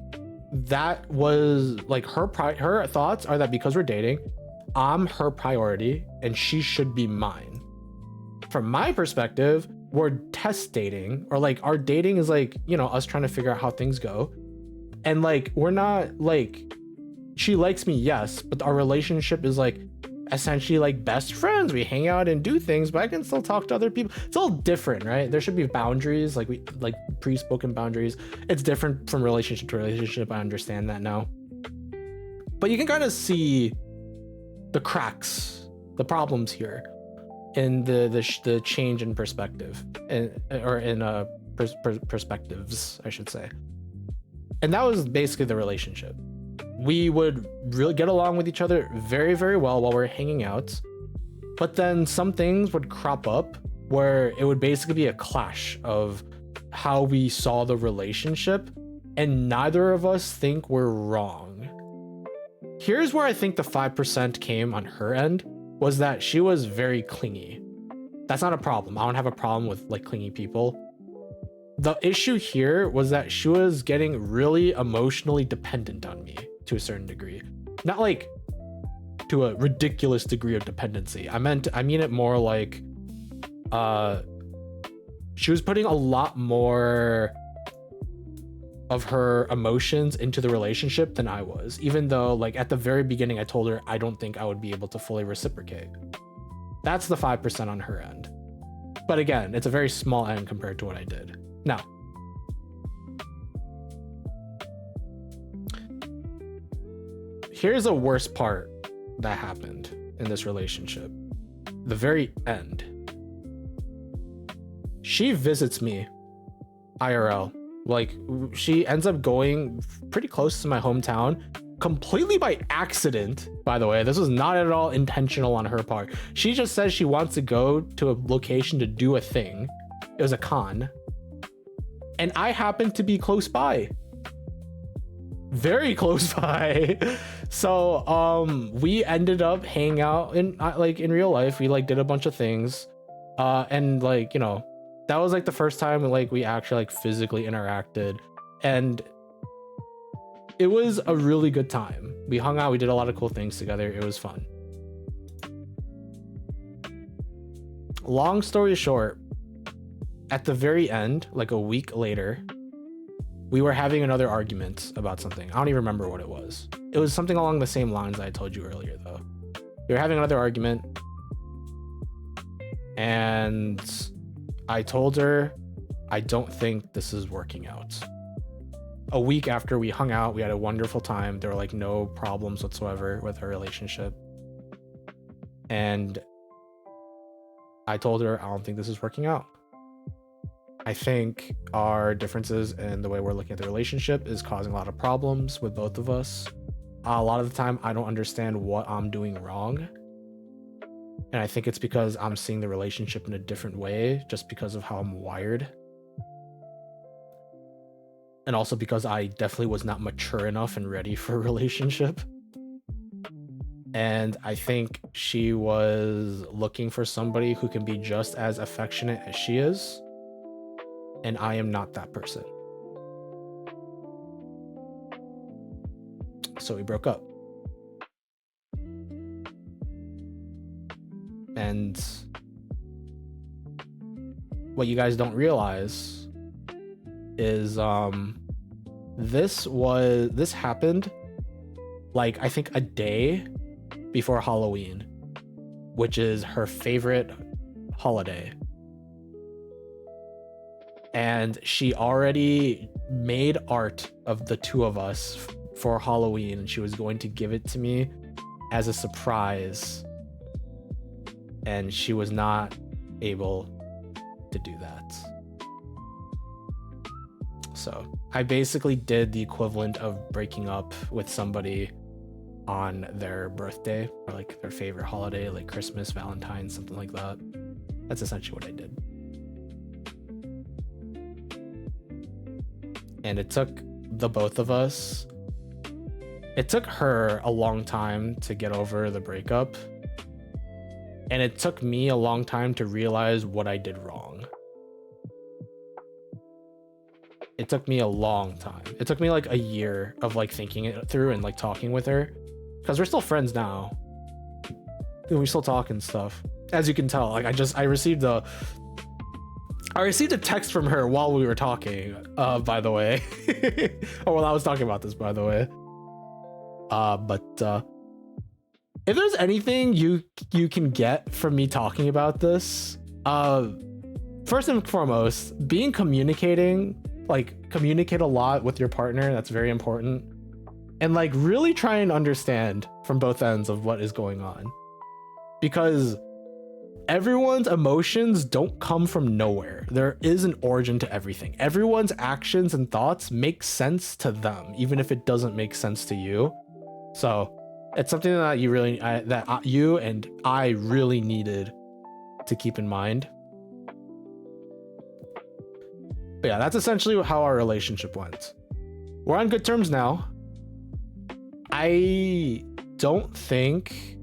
Speaker 1: that was like her thoughts are that because we're dating, I'm her priority and she should be mine. From my perspective, we're test dating, or like our dating is like, you know, us trying to figure out how things go. And like, we're not like, she likes me, yes, but our relationship is like essentially like best friends. We hang out and do things, but I can still talk to other people. It's all different, right? There should be boundaries, like pre-spoken boundaries. It's different from relationship to relationship. I understand that now, but you can kind of see the cracks, the problems here in the change in perspective perspectives, I should say. And that was basically the relationship. We would really get along with each other very, very well while we're hanging out. But then some things would crop up where it would basically be a clash of how we saw the relationship, and neither of us think we're wrong. Here's where I think the 5% came on her end, was that she was very clingy. That's not a problem. I don't have a problem with like clingy people. The issue here was that she was getting really emotionally dependent on me to a certain degree. Not like to a ridiculous degree of dependency. I mean it more like she was putting a lot more of her emotions into the relationship than I was, even though like at the very beginning I told her I don't think I would be able to fully reciprocate. That's the 5% on her end. But again, it's a very small end compared to what I did. Now, here's the worst part that happened in this relationship. The very end. She visits me IRL. Like, she ends up going pretty close to my hometown, completely by accident, by the way. This was not at all intentional on her part. She just says she wants to go to a location to do a thing. It was a con. And I happened to be close by. Very close by. So we ended up hanging out in real life. We like did a bunch of things. And like, you know, that was like the first time we actually like physically interacted, and it was a really good time. We hung out, we did a lot of cool things together. It was fun. Long story short, at the very end, like a week later, we were having another argument about something. I don't even remember what it was. It was something along the same lines I told you earlier though. We were having another argument, and I told her, I don't think this is working out. A week after we hung out, we had a wonderful time. There were like no problems whatsoever with our relationship. And I told her, I don't think this is working out. I think our differences in the way we're looking at the relationship is causing a lot of problems with both of us. A lot of the time, I don't understand what I'm doing wrong. And I think it's because I'm seeing the relationship in a different way, just because of how I'm wired. And also because I definitely was not mature enough and ready for a relationship. And I think she was looking for somebody who can be just as affectionate as she is. And I am not that person. So we broke up. And what you guys don't realize is this happened like I think a day before Halloween, which is her favorite holiday. And she already made art of the two of us for Halloween, and she was going to give it to me as a surprise. And she was not able to do that. So I basically did the equivalent of breaking up with somebody on their birthday, or like their favorite holiday, like Christmas, Valentine's, something like that. That's essentially what I did. And it took the both of us, it took her a long time to get over the breakup. And it took me a long time to realize what I did wrong. It took me a long time. It took me like a year of like thinking it through and like talking with her, because we're still friends now. And we still talk and stuff. As you can tell, like I received a text from her while we were talking, by the way. Or while I was talking about this, by the way. But if there's anything you can get from me talking about this, first and foremost, communicate a lot with your partner. That's very important. And like really try and understand from both ends of what is going on, because everyone's emotions don't come from nowhere. There is an origin to everything. Everyone's actions and thoughts make sense to them, even if it doesn't make sense to you. So it's something that you and I really needed to keep in mind. But yeah, that's essentially how our relationship went. We're on good terms now. I don't think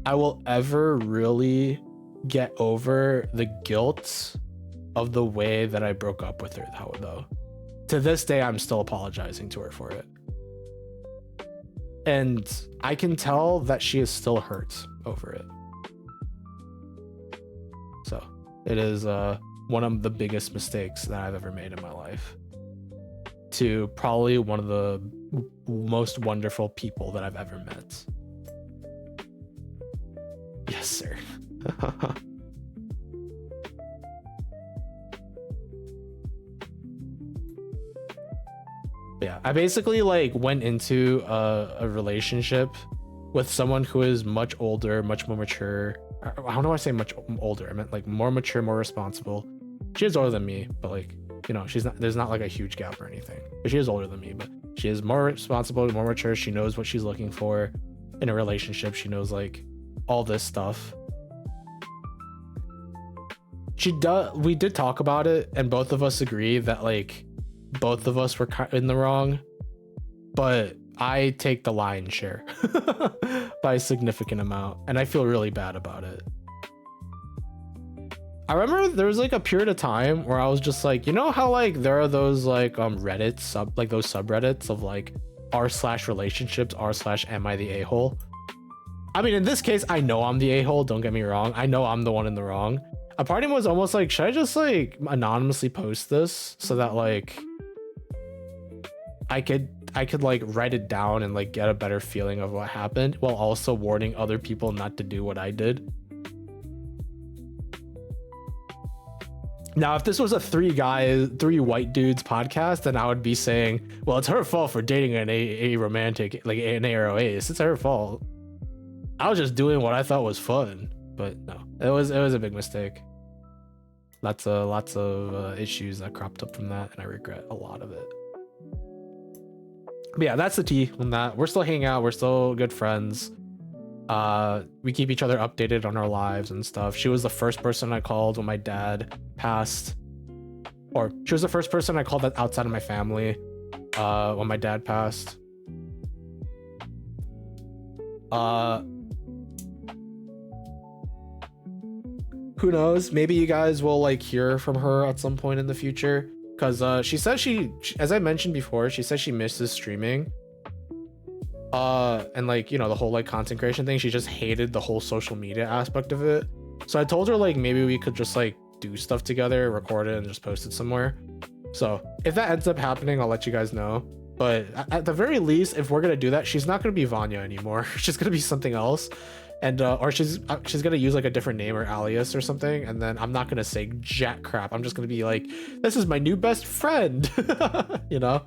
Speaker 1: I will ever really get over the guilt of the way that I broke up with her, though. To this day, I'm still apologizing to her for it. And I can tell that she is still hurt over it. So it is one of the biggest mistakes that I've ever made in my life, to probably one of the most wonderful people that I've ever met. Yes, sir. Yeah, I basically like went into a relationship with someone who is much older, much more mature. I don't know why I say much older. I meant like more mature, more responsible. She is older than me, but like, you know, there's not like a huge gap or anything. But she is older than me, but she is more responsible, more mature. She knows what she's looking for in a relationship. She knows like all this stuff. We did talk about it, and both of us agree that like both of us were in the wrong, but I take the lion's share by a significant amount, and I feel really bad about it. I remember there was like a period of time where I was just like, you know how like there are those like Reddit those subreddits of like r/relationships, r/am I the a-hole? I mean, in this case, I know I'm the a-hole, don't get me wrong. I know I'm the one in the wrong. A part of me was almost like, should I just like anonymously post this so that like I could like write it down and like get a better feeling of what happened, while also warning other people not to do what I did. Now, if this was a three white dudes podcast, then I would be saying, well, it's her fault for dating a romantic, like an AROAce. It's her fault. I was just doing what I thought was fun, but no, it was a big mistake. Lots of issues that cropped up from that, and I regret a lot of it. But yeah, that's the tea on that. We're still hanging out. We're still good friends. We keep each other updated on our lives and stuff. She was the first person I called when my dad passed, or she was the first person I called that outside of my family when my dad passed. Who knows? Maybe you guys will like hear from her at some point in the future, because she says she, as I mentioned before, she says she misses streaming. And like, you know, the whole like content creation thing. She just hated the whole social media aspect of it. So I told her like maybe we could just like do stuff together, record it, and just post it somewhere.
Speaker 2: So if that ends up happening, I'll let you guys know. But at the very least, if we're gonna do that, she's not gonna be Vanya anymore. She's gonna be something else, and or she's gonna use like a different name or alias or something. And then I'm not gonna say jack crap. I'm just gonna be like, this is my new best friend, you know.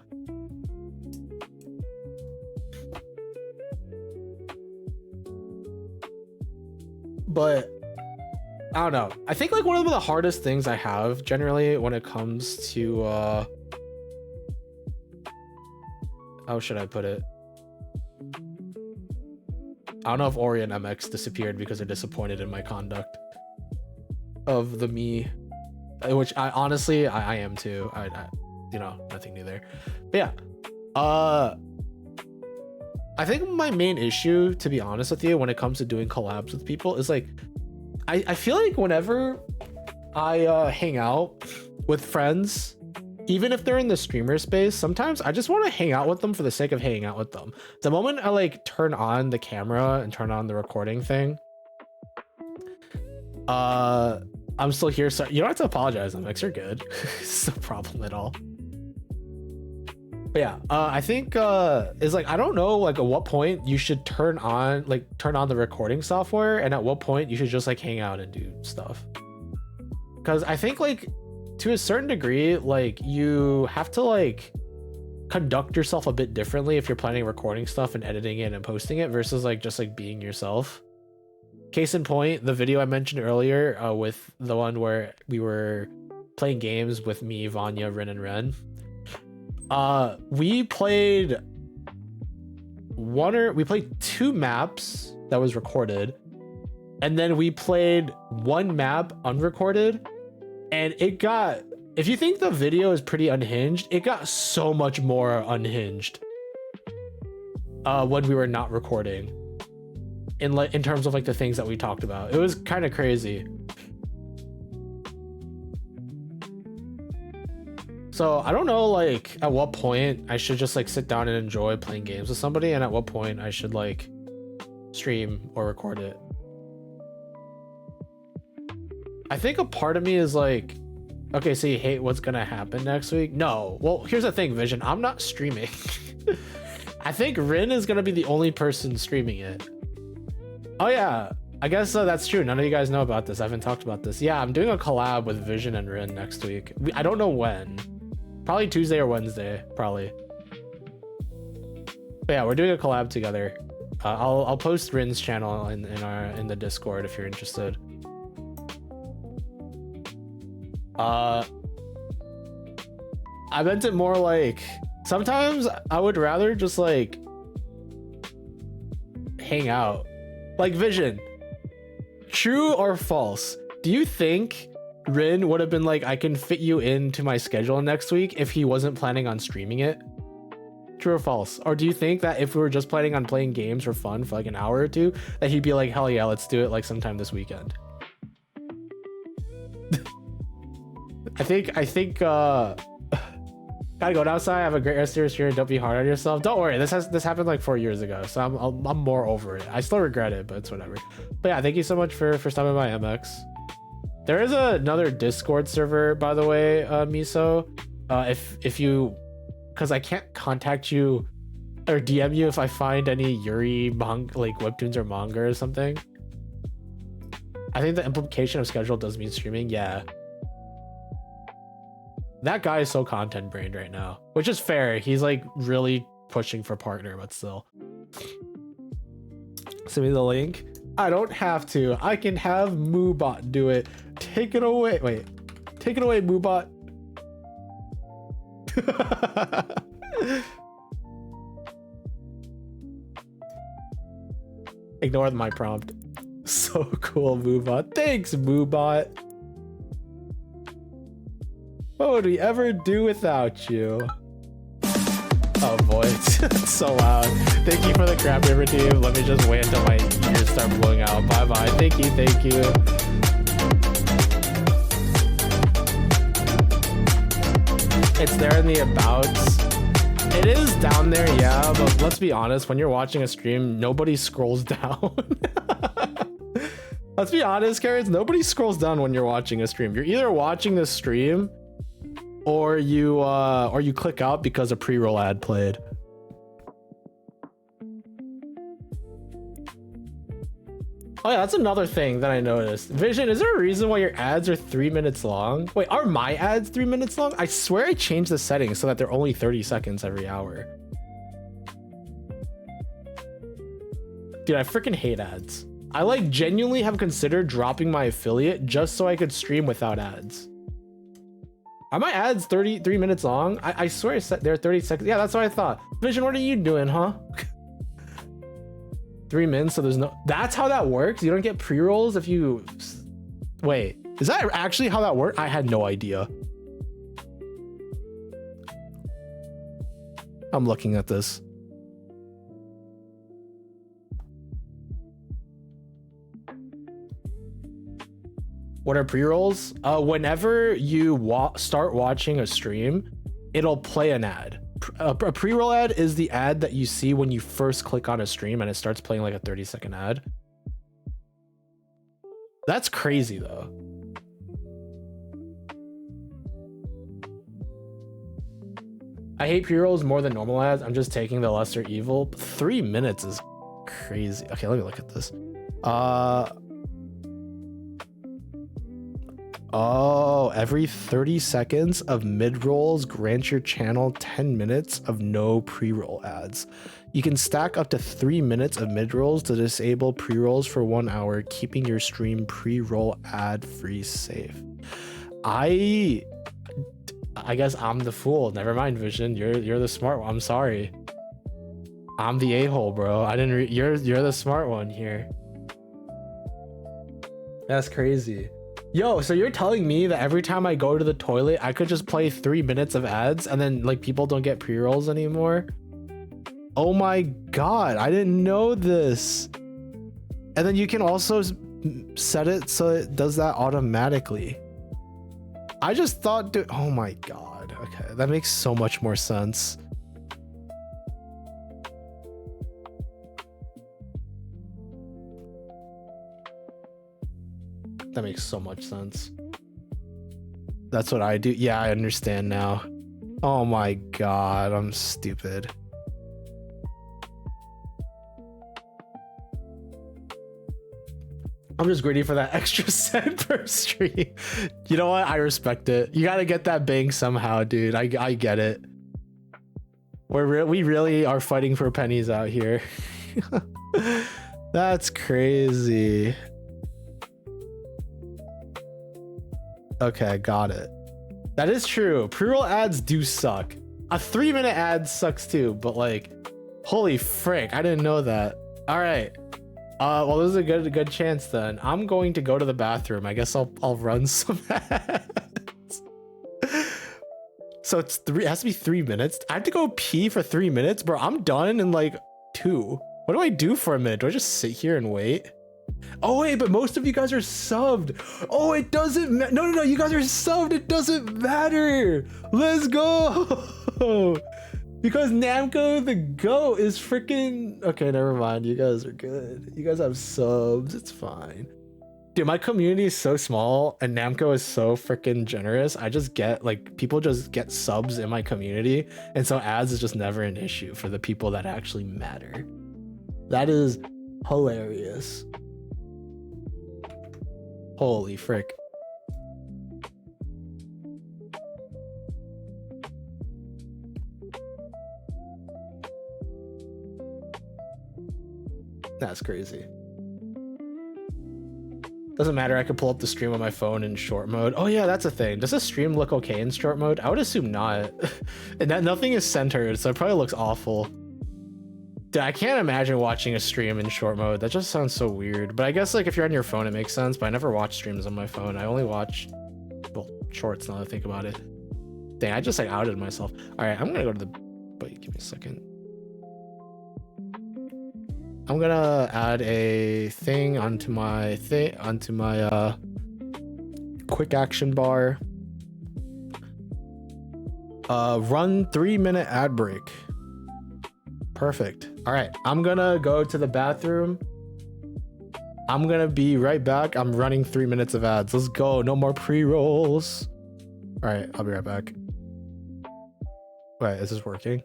Speaker 2: But I don't know. I think like one of the hardest things I have generally when it comes to how should I put it? I don't know if Ori and MX disappeared because they're disappointed in my conduct of the me, which I honestly I am too. I you know, nothing new there. But yeah, I think my main issue, to be honest with you, when it comes to doing collabs with people is like, I feel like whenever I hang out with friends, even if they're in the streamer space, sometimes I just want to hang out with them for the sake of hanging out with them. The moment I like turn on the camera and turn on the recording thing, I'm still here. So you don't have to apologize, MX, you're good. It's no problem at all. But yeah, I think is like, I don't know like at what point you should turn on the recording software, and at what point you should just like hang out and do stuff. Because I think like to a certain degree, like you have to like conduct yourself a bit differently if you're planning recording stuff and editing it and posting it versus like just like being yourself. Case in point, the video I mentioned earlier with the one where we were playing games with me, Vanya, Rin, and Ren. We played two maps that was recorded, and then we played one map unrecorded, and it got, if you think the video is pretty unhinged, it got so much more unhinged when we were not recording in terms of like the things that we talked about. It was kind of crazy. So I don't know like at what point I should just like sit down and enjoy playing games with somebody, and at what point I should like stream or record it. I think a part of me is like, okay, so you hate what's gonna happen next week? No. Well, here's the thing, Vision. I'm not streaming. I think Rin is gonna be the only person streaming it. Oh yeah, I guess that's true. None of you guys know about this. I haven't talked about this. Yeah, I'm doing a collab with Vision and Rin next week. I don't know when. Probably Tuesday or Wednesday, probably. But yeah, we're doing a collab together. I'll post Rin's channel in the Discord if you're interested. I meant it more like, sometimes I would rather just like hang out. Like, Vision, true or false? Do you think Rin would have been like, I can fit you into my schedule next week if he wasn't planning on streaming it? True or false? Or do you think that if we were just planning on playing games for fun for like an hour or two, that he'd be like, hell yeah, let's do it like sometime this weekend? I think gotta go outside. Have a great rest of your year. Don't be hard on yourself. Don't worry, this happened like 4 years ago, so I'm more over it. I still regret it, but it's whatever. But yeah, thank you so much for stopping by, MX. There is another Discord server, by the way, Miso. If you, because I can't contact you or DM you if I find any Yuri like webtoons or manga or something. I think the implication of schedule does mean streaming. Yeah. That guy is so content brained right now, which is fair. He's like really pushing for partner, but still. Send me the link. I don't have to. I can have Moobot do it. Take it away. Wait. Take it away, Moobot. Ignore my prompt. So cool, Moobot. Thanks, Moobot. What would we ever do without you? Oh boy, it's so loud. Thank you for the Crab River team. Let me just wait until my ears start blowing out. Bye bye. Thank you. It's there in the abouts. It is down there, yeah, but let's be honest, when you're watching a stream, nobody scrolls down. Let's be honest, Carrots, nobody scrolls down when you're watching a stream. You're either watching the stream or you click out because a pre-roll ad played. Oh yeah, that's another thing that I noticed. Vision, is there a reason why your ads are 3 minutes long? Wait, are my ads 3 minutes long? I swear I changed the settings so that they're only 30 seconds every hour. Dude, I freaking hate ads. I like genuinely have considered dropping my affiliate just so I could stream without ads. Are my ads 33 minutes long? I swear they're 30 seconds. Yeah, that's what I thought. Vision, what are you doing, huh? 3 minutes, so there's no... That's how that works? You don't get pre-rolls if you... Wait, is that actually how that works? I had no idea. I'm looking at this. What are pre-rolls? Whenever you start watching a stream, it'll play an ad. A pre-roll ad is the ad that you see when you first click on a stream and it starts playing like a 30-second ad. That's crazy though. I hate pre-rolls more than normal ads. I'm just taking the lesser evil. 3 minutes is crazy. Okay, let me look at this. Oh, every 30 seconds of mid-rolls grant your channel 10 minutes of no pre-roll ads. You can stack up to 3 minutes of mid-rolls to disable pre-rolls for 1 hour, keeping your stream pre-roll ad-free safe. I guess I'm the fool. Never mind, Vision. You're the smart one. I'm sorry. I'm the a-hole, bro. I didn't. You're the smart one here. That's crazy. Yo, so you're telling me that every time I go to the toilet, I could just play 3 minutes of ads and then like people don't get pre-rolls anymore? Oh my God, I didn't know this. And then you can also set it so it does that automatically. I just thought, dude, oh my God. Okay, that makes so much more sense. That makes so much sense. That's what I do. Yeah, I understand now. Oh my God, I'm stupid. I'm just greedy for that extra cent per stream. You know what? I respect it. You gotta get that bank somehow, dude. I get it. We really are fighting for pennies out here. That's crazy. Okay, got it. That is true. Pre-roll ads do suck. A 3-minute ad sucks too, but like, holy frick, I didn't know that. All right. Well, this is a good chance then. I'm going to go to the bathroom. I guess I'll run some ads. So it has to be 3 minutes. I have to go pee for 3 minutes, bro. I'm done in like 2. What do I do for a minute? Do I just sit here and wait? Oh wait, but most of you guys are subbed. Oh, it doesn't matter. No, you guys are subbed. It doesn't matter. Let's go. Because Namco the GOAT is freaking... Okay, never mind. You guys are good. You guys have subs. It's fine. Dude, my community is so small and Namco is so freaking generous. I just get like, people just get subs in my community. And so ads is just never an issue for the people that actually matter. That is hilarious. Holy frick. That's crazy. Doesn't matter, I could pull up the stream on my phone in short mode. Oh yeah, that's a thing. Does the stream look okay in short mode? I would assume not. And that nothing is centered, so it probably looks awful. Dude, I can't imagine watching a stream in short mode. That just sounds so weird. But I guess like if you're on your phone, it makes sense. But I never watch streams on my phone. I only watch, well, shorts now that I think about it. Dang, I just like outed myself. All right, I'm gonna go to the, wait, give me a second. I'm gonna add a thing onto my quick action bar. Run 3-minute ad break. Perfect. All right, I'm gonna go to the bathroom. I'm gonna be right back. I'm running 3 minutes of ads. Let's go. No more pre-rolls. All right, I'll be right back. Wait, is this working?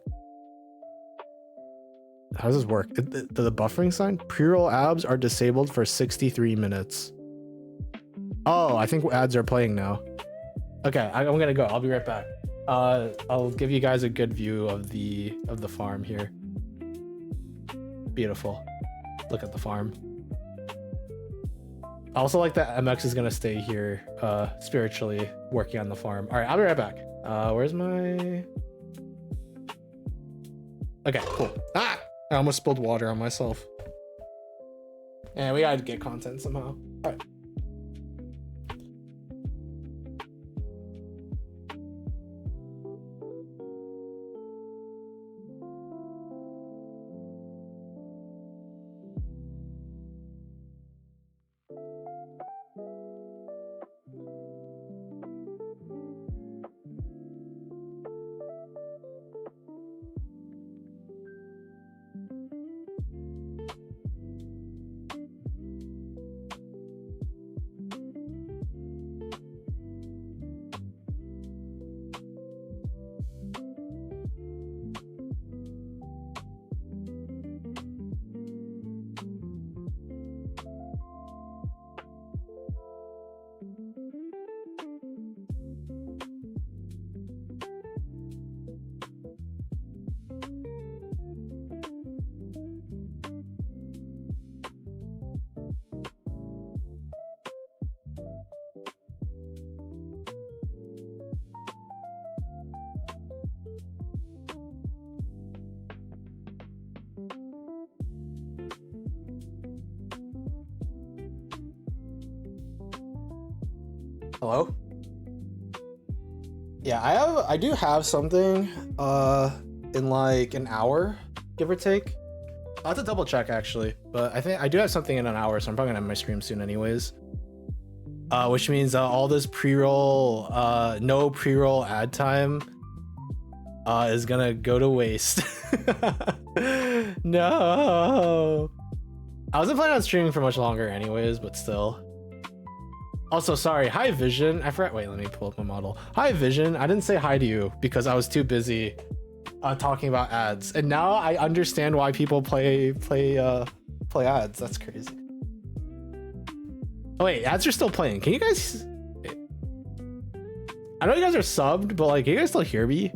Speaker 2: How does this work? The buffering sign? Pre-roll ads are disabled for 63 minutes. Oh, I think ads are playing now. Okay, I'm gonna go. I'll be right back. I'll give you guys a good view of the farm here. Beautiful. Look at the farm. I also like that MX is gonna stay here spiritually working on the farm. All right, I'll be right back. Where's my... Okay, cool. Ah! I almost spilled water on myself. And we gotta get content somehow. All right. Hello? Yeah, I do have something in like an hour, give or take. I'll have to double check actually, but I think I do have something in an hour, so I'm probably gonna have my stream soon anyways. Which means all this pre-roll, no pre-roll ad time is gonna go to waste. No. I wasn't planning on streaming for much longer anyways, but still. Also, sorry, hi Vision. I forgot, wait, let me pull up my model. Hi Vision, I didn't say hi to you because I was too busy talking about ads. And now I understand why people play ads. That's crazy. Oh wait, ads are still playing. Can you guys... I know you guys are subbed, but like, can you guys still hear me?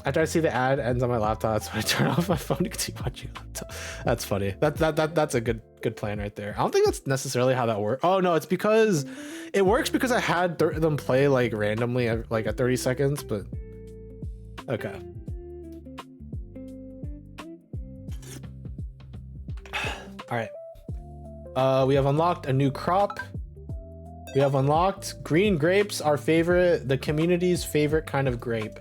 Speaker 2: After I see the ad ends on my laptop, that's when I turn off my phone to continue watching laptop. That's funny. That's a good plan right there. I don't think that's necessarily how that works. Oh no, it's because it works because I had them play like randomly like at 30 seconds, but okay. All right. We have unlocked a new crop. We have unlocked green grapes, our favorite, the community's favorite kind of grape.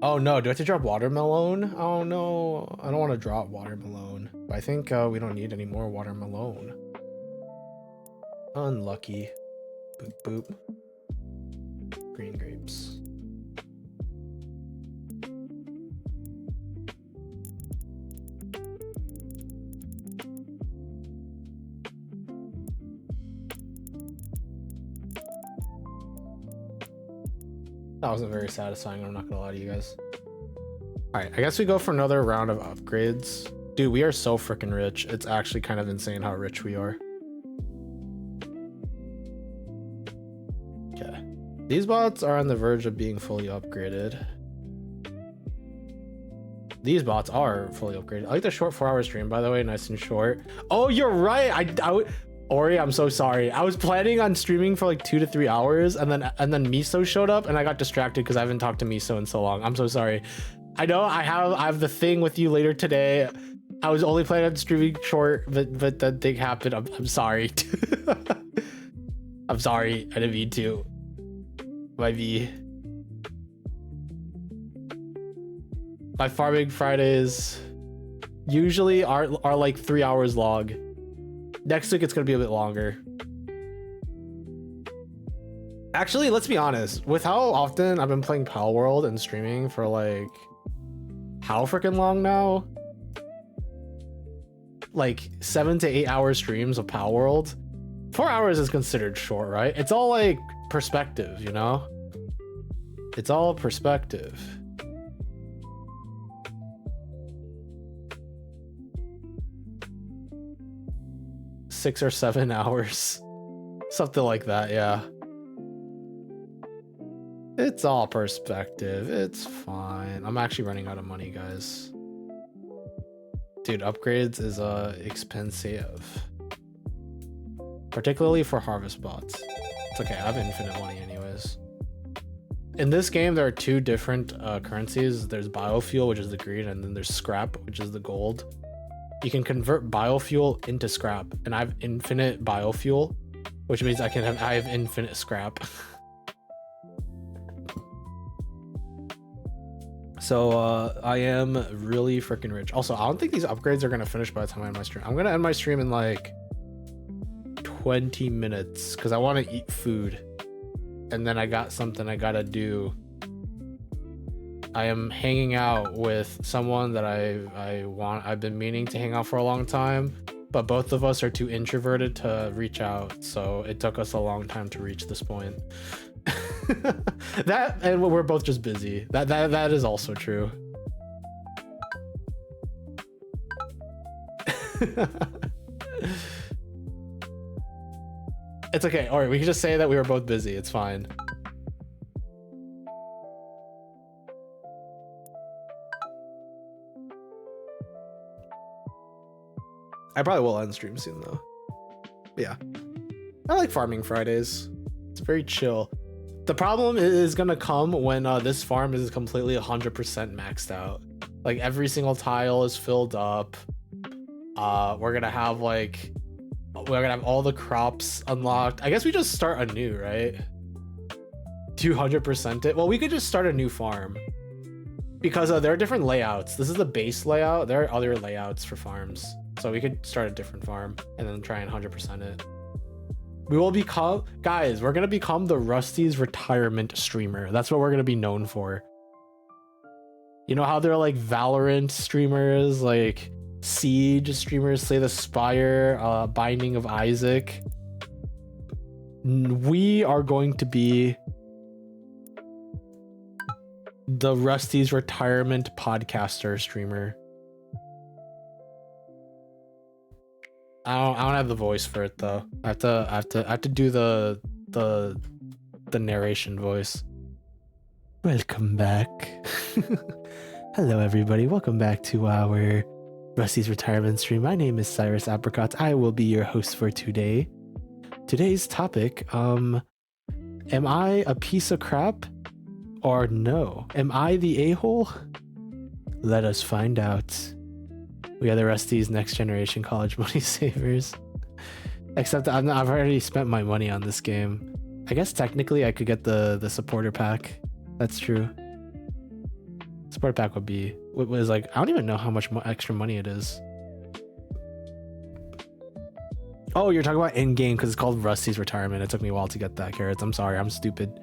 Speaker 2: Oh no, do I have to drop watermelon? Oh no, I don't want to drop watermelon. But I think we don't need any more watermelon. Unlucky. Boop boop. Green grapes. That wasn't very satisfying, I'm not gonna lie to you guys. All right, I guess we go for another round of upgrades. Dude, we are so freaking rich. It's actually kind of insane how rich we are. Okay. These bots are on the verge of being fully upgraded. These bots are fully upgraded. I like the short 4-hour stream, by the way, nice and short. Oh, you're right. Ori, I'm so sorry. I was planning on streaming for like 2 to 3 hours, and then Miso showed up, and I got distracted because I haven't talked to Miso in so long. I'm so sorry. I know I have the thing with you later today. I was only planning on streaming short, but that thing happened. I'm sorry. I'm sorry. I didn't mean to. My farming Fridays usually are like 3 hours long. Next week, it's going to be a bit longer. Actually, let's be honest. With how often I've been playing Pal World and streaming for like... how freaking long now? Like 7 to 8 hour streams of Pal World. 4 hours is considered short, right? It's all like perspective, you know? It's all perspective. Six or 7 hours. Something like that, yeah. It's all perspective. It's fine. I'm actually running out of money, guys. Dude, upgrades is expensive. Particularly for harvest bots. It's okay, I have infinite money anyways. In this game, there are two different currencies. There's biofuel, which is the green, and then there's scrap, which is the gold. You can convert biofuel into scrap, and I have infinite biofuel, which means I have infinite scrap. So I am really freaking rich. Also, I don't think these upgrades are gonna finish by the time I end my stream. I'm gonna end my stream in like 20 minutes because I want to eat food, and then I got something I gotta do. I am hanging out with someone that I've been meaning to hang out for a long time, but both of us are too introverted to reach out, so it took us a long time to reach this point. That, and we're both just busy. That is also true. It's okay. All right, we can just say that we were both busy. It's fine. I probably will end stream soon though. Yeah, I like farming Fridays. It's very chill. The problem is gonna come when this farm is completely 100% maxed out. Like every single tile is filled up. We're gonna have all the crops unlocked. I guess we just start anew, right? 200% it. Well, we could just start a new farm because there are different layouts. This is the base layout. There are other layouts for farms, so we could start a different farm and then try and 100% it. We will become, guys, we're gonna become the Rusty's retirement streamer. That's what we're gonna be known for. You know how they're like Valorant streamers, like Siege streamers, Slay the Spire, Binding of Isaac. We are going to be the Rusty's retirement podcaster streamer. I don't have the voice for it though. I have to do the narration voice. Welcome back. Hello everybody, welcome back to our Rusty's retirement stream. My name is Cyrus Apricot. I will be your host for today. Today's topic, am I a piece of crap or no? Am I the a-hole? Let us find out. We are the Rusty's next generation college money savers. Except I've already spent my money on this game. I guess technically I could get the supporter pack. That's true. Supporter pack would be, was like, I don't even know how much extra money it is. Oh, you're talking about in-game because it's called Rusty's retirement. It took me a while to get that, Carrots. I'm sorry, I'm stupid.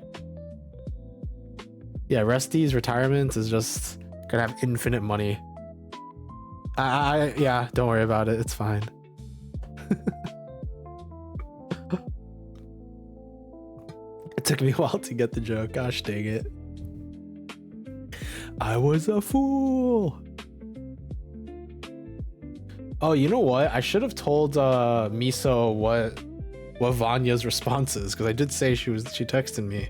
Speaker 2: Yeah, Rusty's retirement is just gonna have infinite money. Yeah, don't worry about it. It's fine. It took me a while to get the joke. Gosh dang it. I was a fool. Oh, you know what? I should have told Miso what Vanya's response is, because I did say she texted me.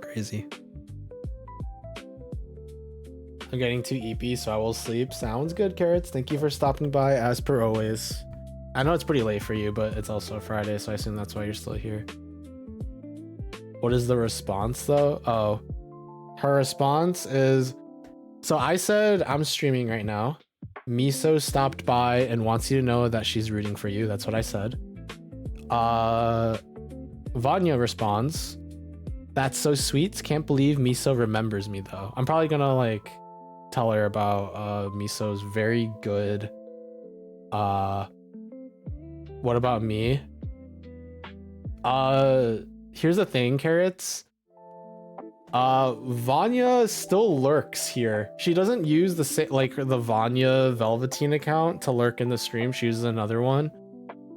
Speaker 2: Crazy. I'm getting too eepy, so I will sleep. Sounds good, Carrots. Thank you for stopping by, as per always. I know it's pretty late for you, but it's also a Friday, so I assume that's why you're still here. What is the response, though? Oh, her response is... So I said, I'm streaming right now. Miso stopped by and wants you to know that she's rooting for you. That's what I said. Vanya responds, that's so sweet. Can't believe Miso remembers me, though. I'm probably gonna, like, tell her about Miso's very good... What about me? Here's the thing, Carrots. Vanya still lurks here. She doesn't use the Vanya Velveteen account to lurk in the stream. She uses another one.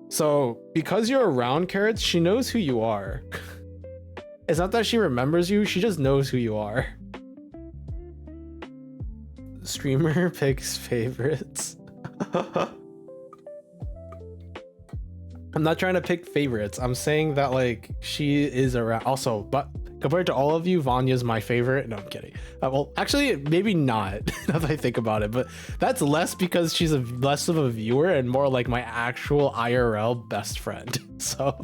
Speaker 2: So because you're around, Carrots, she knows who you are. It's not that she remembers you, she just knows who you are. Streamer picks favorites. I'm not trying to pick favorites. I'm saying that like she is around. Also, but compared to all of you, Vanya's my favorite. No, I'm kidding. Well, actually, maybe not. Now that I think about it, but that's less because she's less of a viewer and more like my actual IRL best friend. So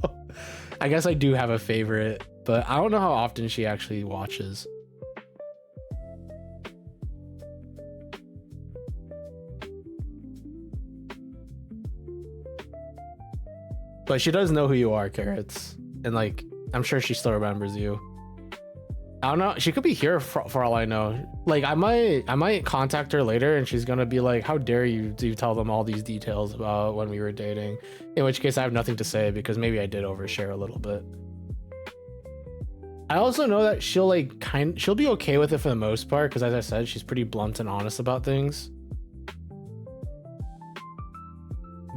Speaker 2: I guess I do have a favorite, but I don't know how often she actually watches. But she does know who you are, Carrots. And like, I'm sure she still remembers you. I don't know. She could be here for all I know. Like, I might contact her later and she's gonna be like, how dare you tell them all these details about when we were dating? In which case I have nothing to say because maybe I did overshare a little bit. I also know that she'll be okay with it for the most part because as I said, she's pretty blunt and honest about things.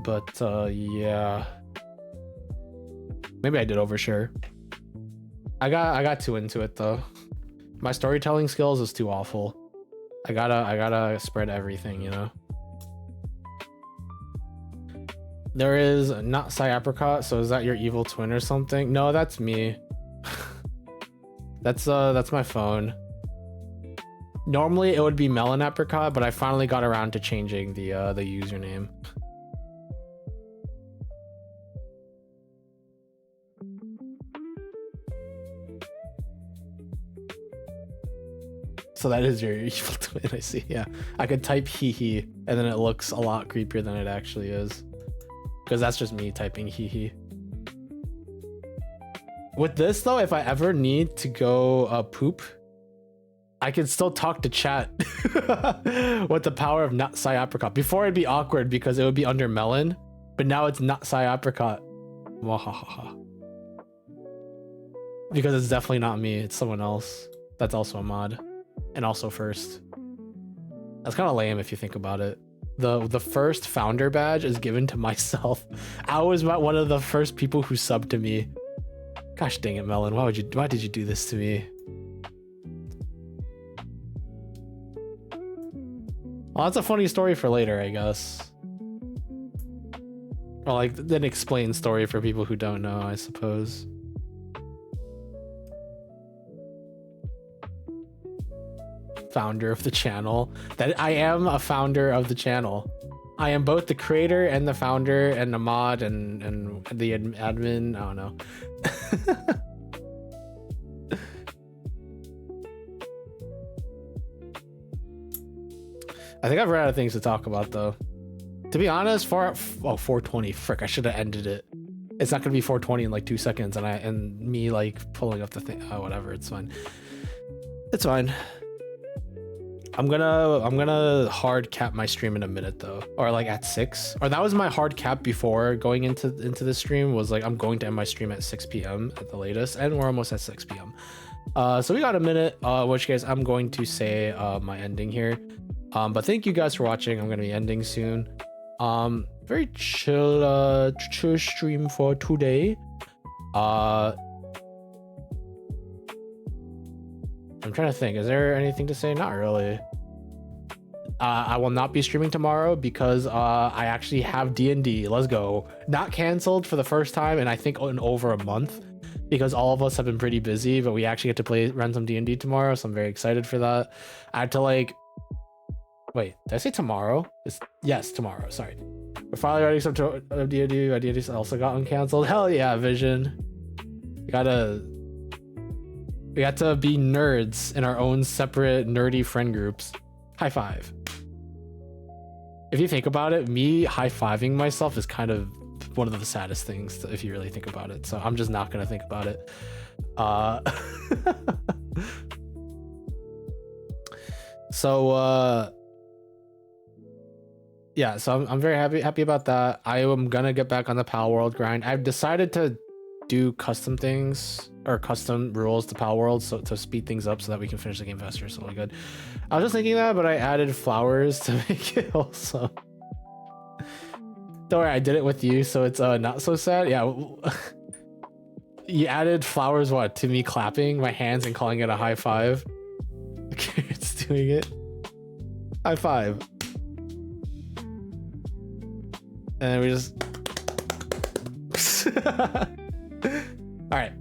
Speaker 2: But yeah. Maybe I did overshare. I got too into it though. My storytelling skills is too awful. I gotta spread everything, you know. There is not Apricot, so is that your evil twin or something? No, that's me. That's my phone. Normally it would be Melon Apricot, but I finally got around to changing the username. So that is your evil twin, I see. Yeah, I could type hee and then it looks a lot creepier than it actually is. Because that's just me typing hee. With this though, if I ever need to go poop, I can still talk to chat with the power of not Apricot. Before it'd be awkward because it would be under Melon, but now it's not Apricot. Wahahaha. Because it's definitely not me, it's someone else. That's also a mod. And also first. That's kind of lame if you think about it. The first founder badge is given to myself. I was one of the first people who subbed to me. Gosh dang it, Melon. Why did you do this to me? Well, that's a funny story for later, I guess. Or like an explain story for people who don't know, I suppose. Founder of the channel. That I am a founder of the channel. I am both the creator and the founder and the mod and the admin. I don't know. I think I've run out of things to talk about though. To be honest, 420. Frick, I should have ended it. It's not gonna be 420 in like 2 seconds, and me like pulling up the thing. Oh, whatever. It's fine. It's fine. I'm gonna hard cap my stream in a minute though, or like at 6, or that was my hard cap before going into the stream, was like I'm going to end my stream at 6 p.m. at the latest, and we're almost at 6 p.m. So we got a minute, which guys I'm going to say my ending here. But thank you guys for watching. I'm gonna be ending soon. Very chill stream for today. I'm trying to think, is there anything to say? Not really. I will not be streaming tomorrow because I actually have D&D. Let's go. Not canceled for the first time and I think in over a month, because all of us have been pretty busy, but we actually get to run some D&D tomorrow, so I'm very excited for that. I had to like, wait, did I say tomorrow? Yes, tomorrow, sorry. We're finally writing some D&D. My D&D also got uncanceled. Hell yeah, Vision. We got to be nerds in our own separate nerdy friend groups. High five. If you think about it, me high-fiving myself is kind of one of the saddest things if you really think about it. So I'm just not going to think about it. Yeah, so I'm very happy about that. I am going to get back on the Pal World grind. I've decided to do custom things or custom rules to Pal World so to speed things up so that we can finish the game faster. So really good. I was just thinking that, but I added flowers to make it also. Don't worry, I did it with you, so it's not so sad. Yeah. You added flowers what to me clapping my hands and calling it a high five. Okay, it's doing it. High five. And we just all right,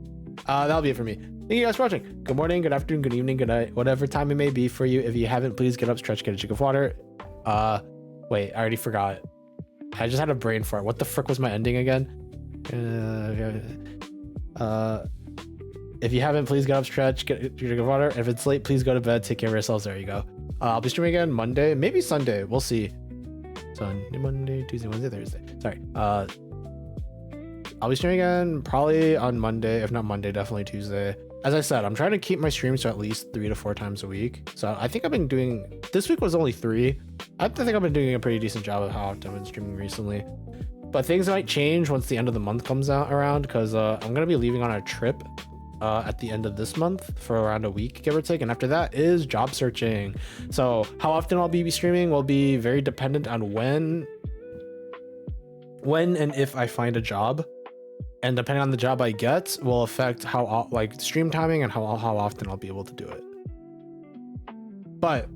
Speaker 2: that'll be it for me. Thank you guys for watching. Good morning, good afternoon, good evening, good night, whatever time it may be for you. If you haven't, please get up, stretch, get a drink of water. Wait, I already forgot. I just had a brain fart. What the frick was my ending again? If you haven't, please get up, stretch, get a drink of water. If it's late, please go to bed, take care of yourselves. There you go. I'll be streaming again Monday, maybe Sunday, we'll see. Sunday, Monday, Tuesday, Wednesday, Thursday. Sorry. I'll be streaming again probably on Monday. If not Monday, definitely Tuesday. As I said, I'm trying to keep my streams to at least 3 to 4 times a week. So I think I've been doing, this week was only 3. I think I've been doing a pretty decent job of how often I've been streaming recently. But things might change once the end of the month comes out around, because I'm going to be leaving on a trip at the end of this month for around a week, give or take. And after that is job searching. So how often I'll be streaming will be very dependent on when and if I find a job. And depending on the job I get will affect how like stream timing and how often I'll be able to do it. But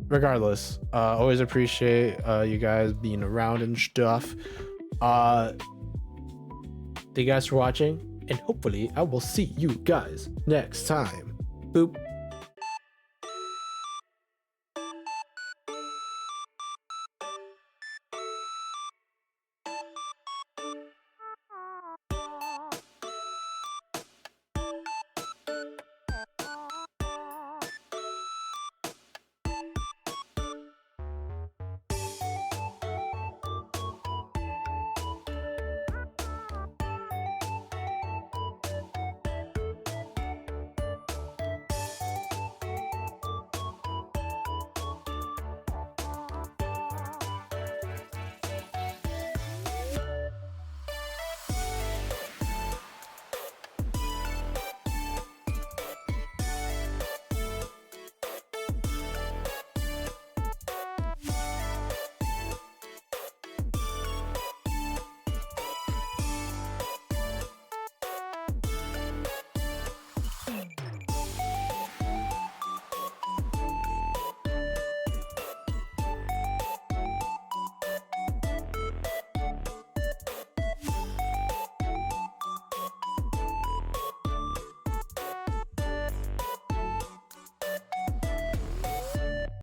Speaker 2: regardless, always appreciate you guys being around and stuff. Thank you guys for watching, and hopefully I will see you guys next time. Boop.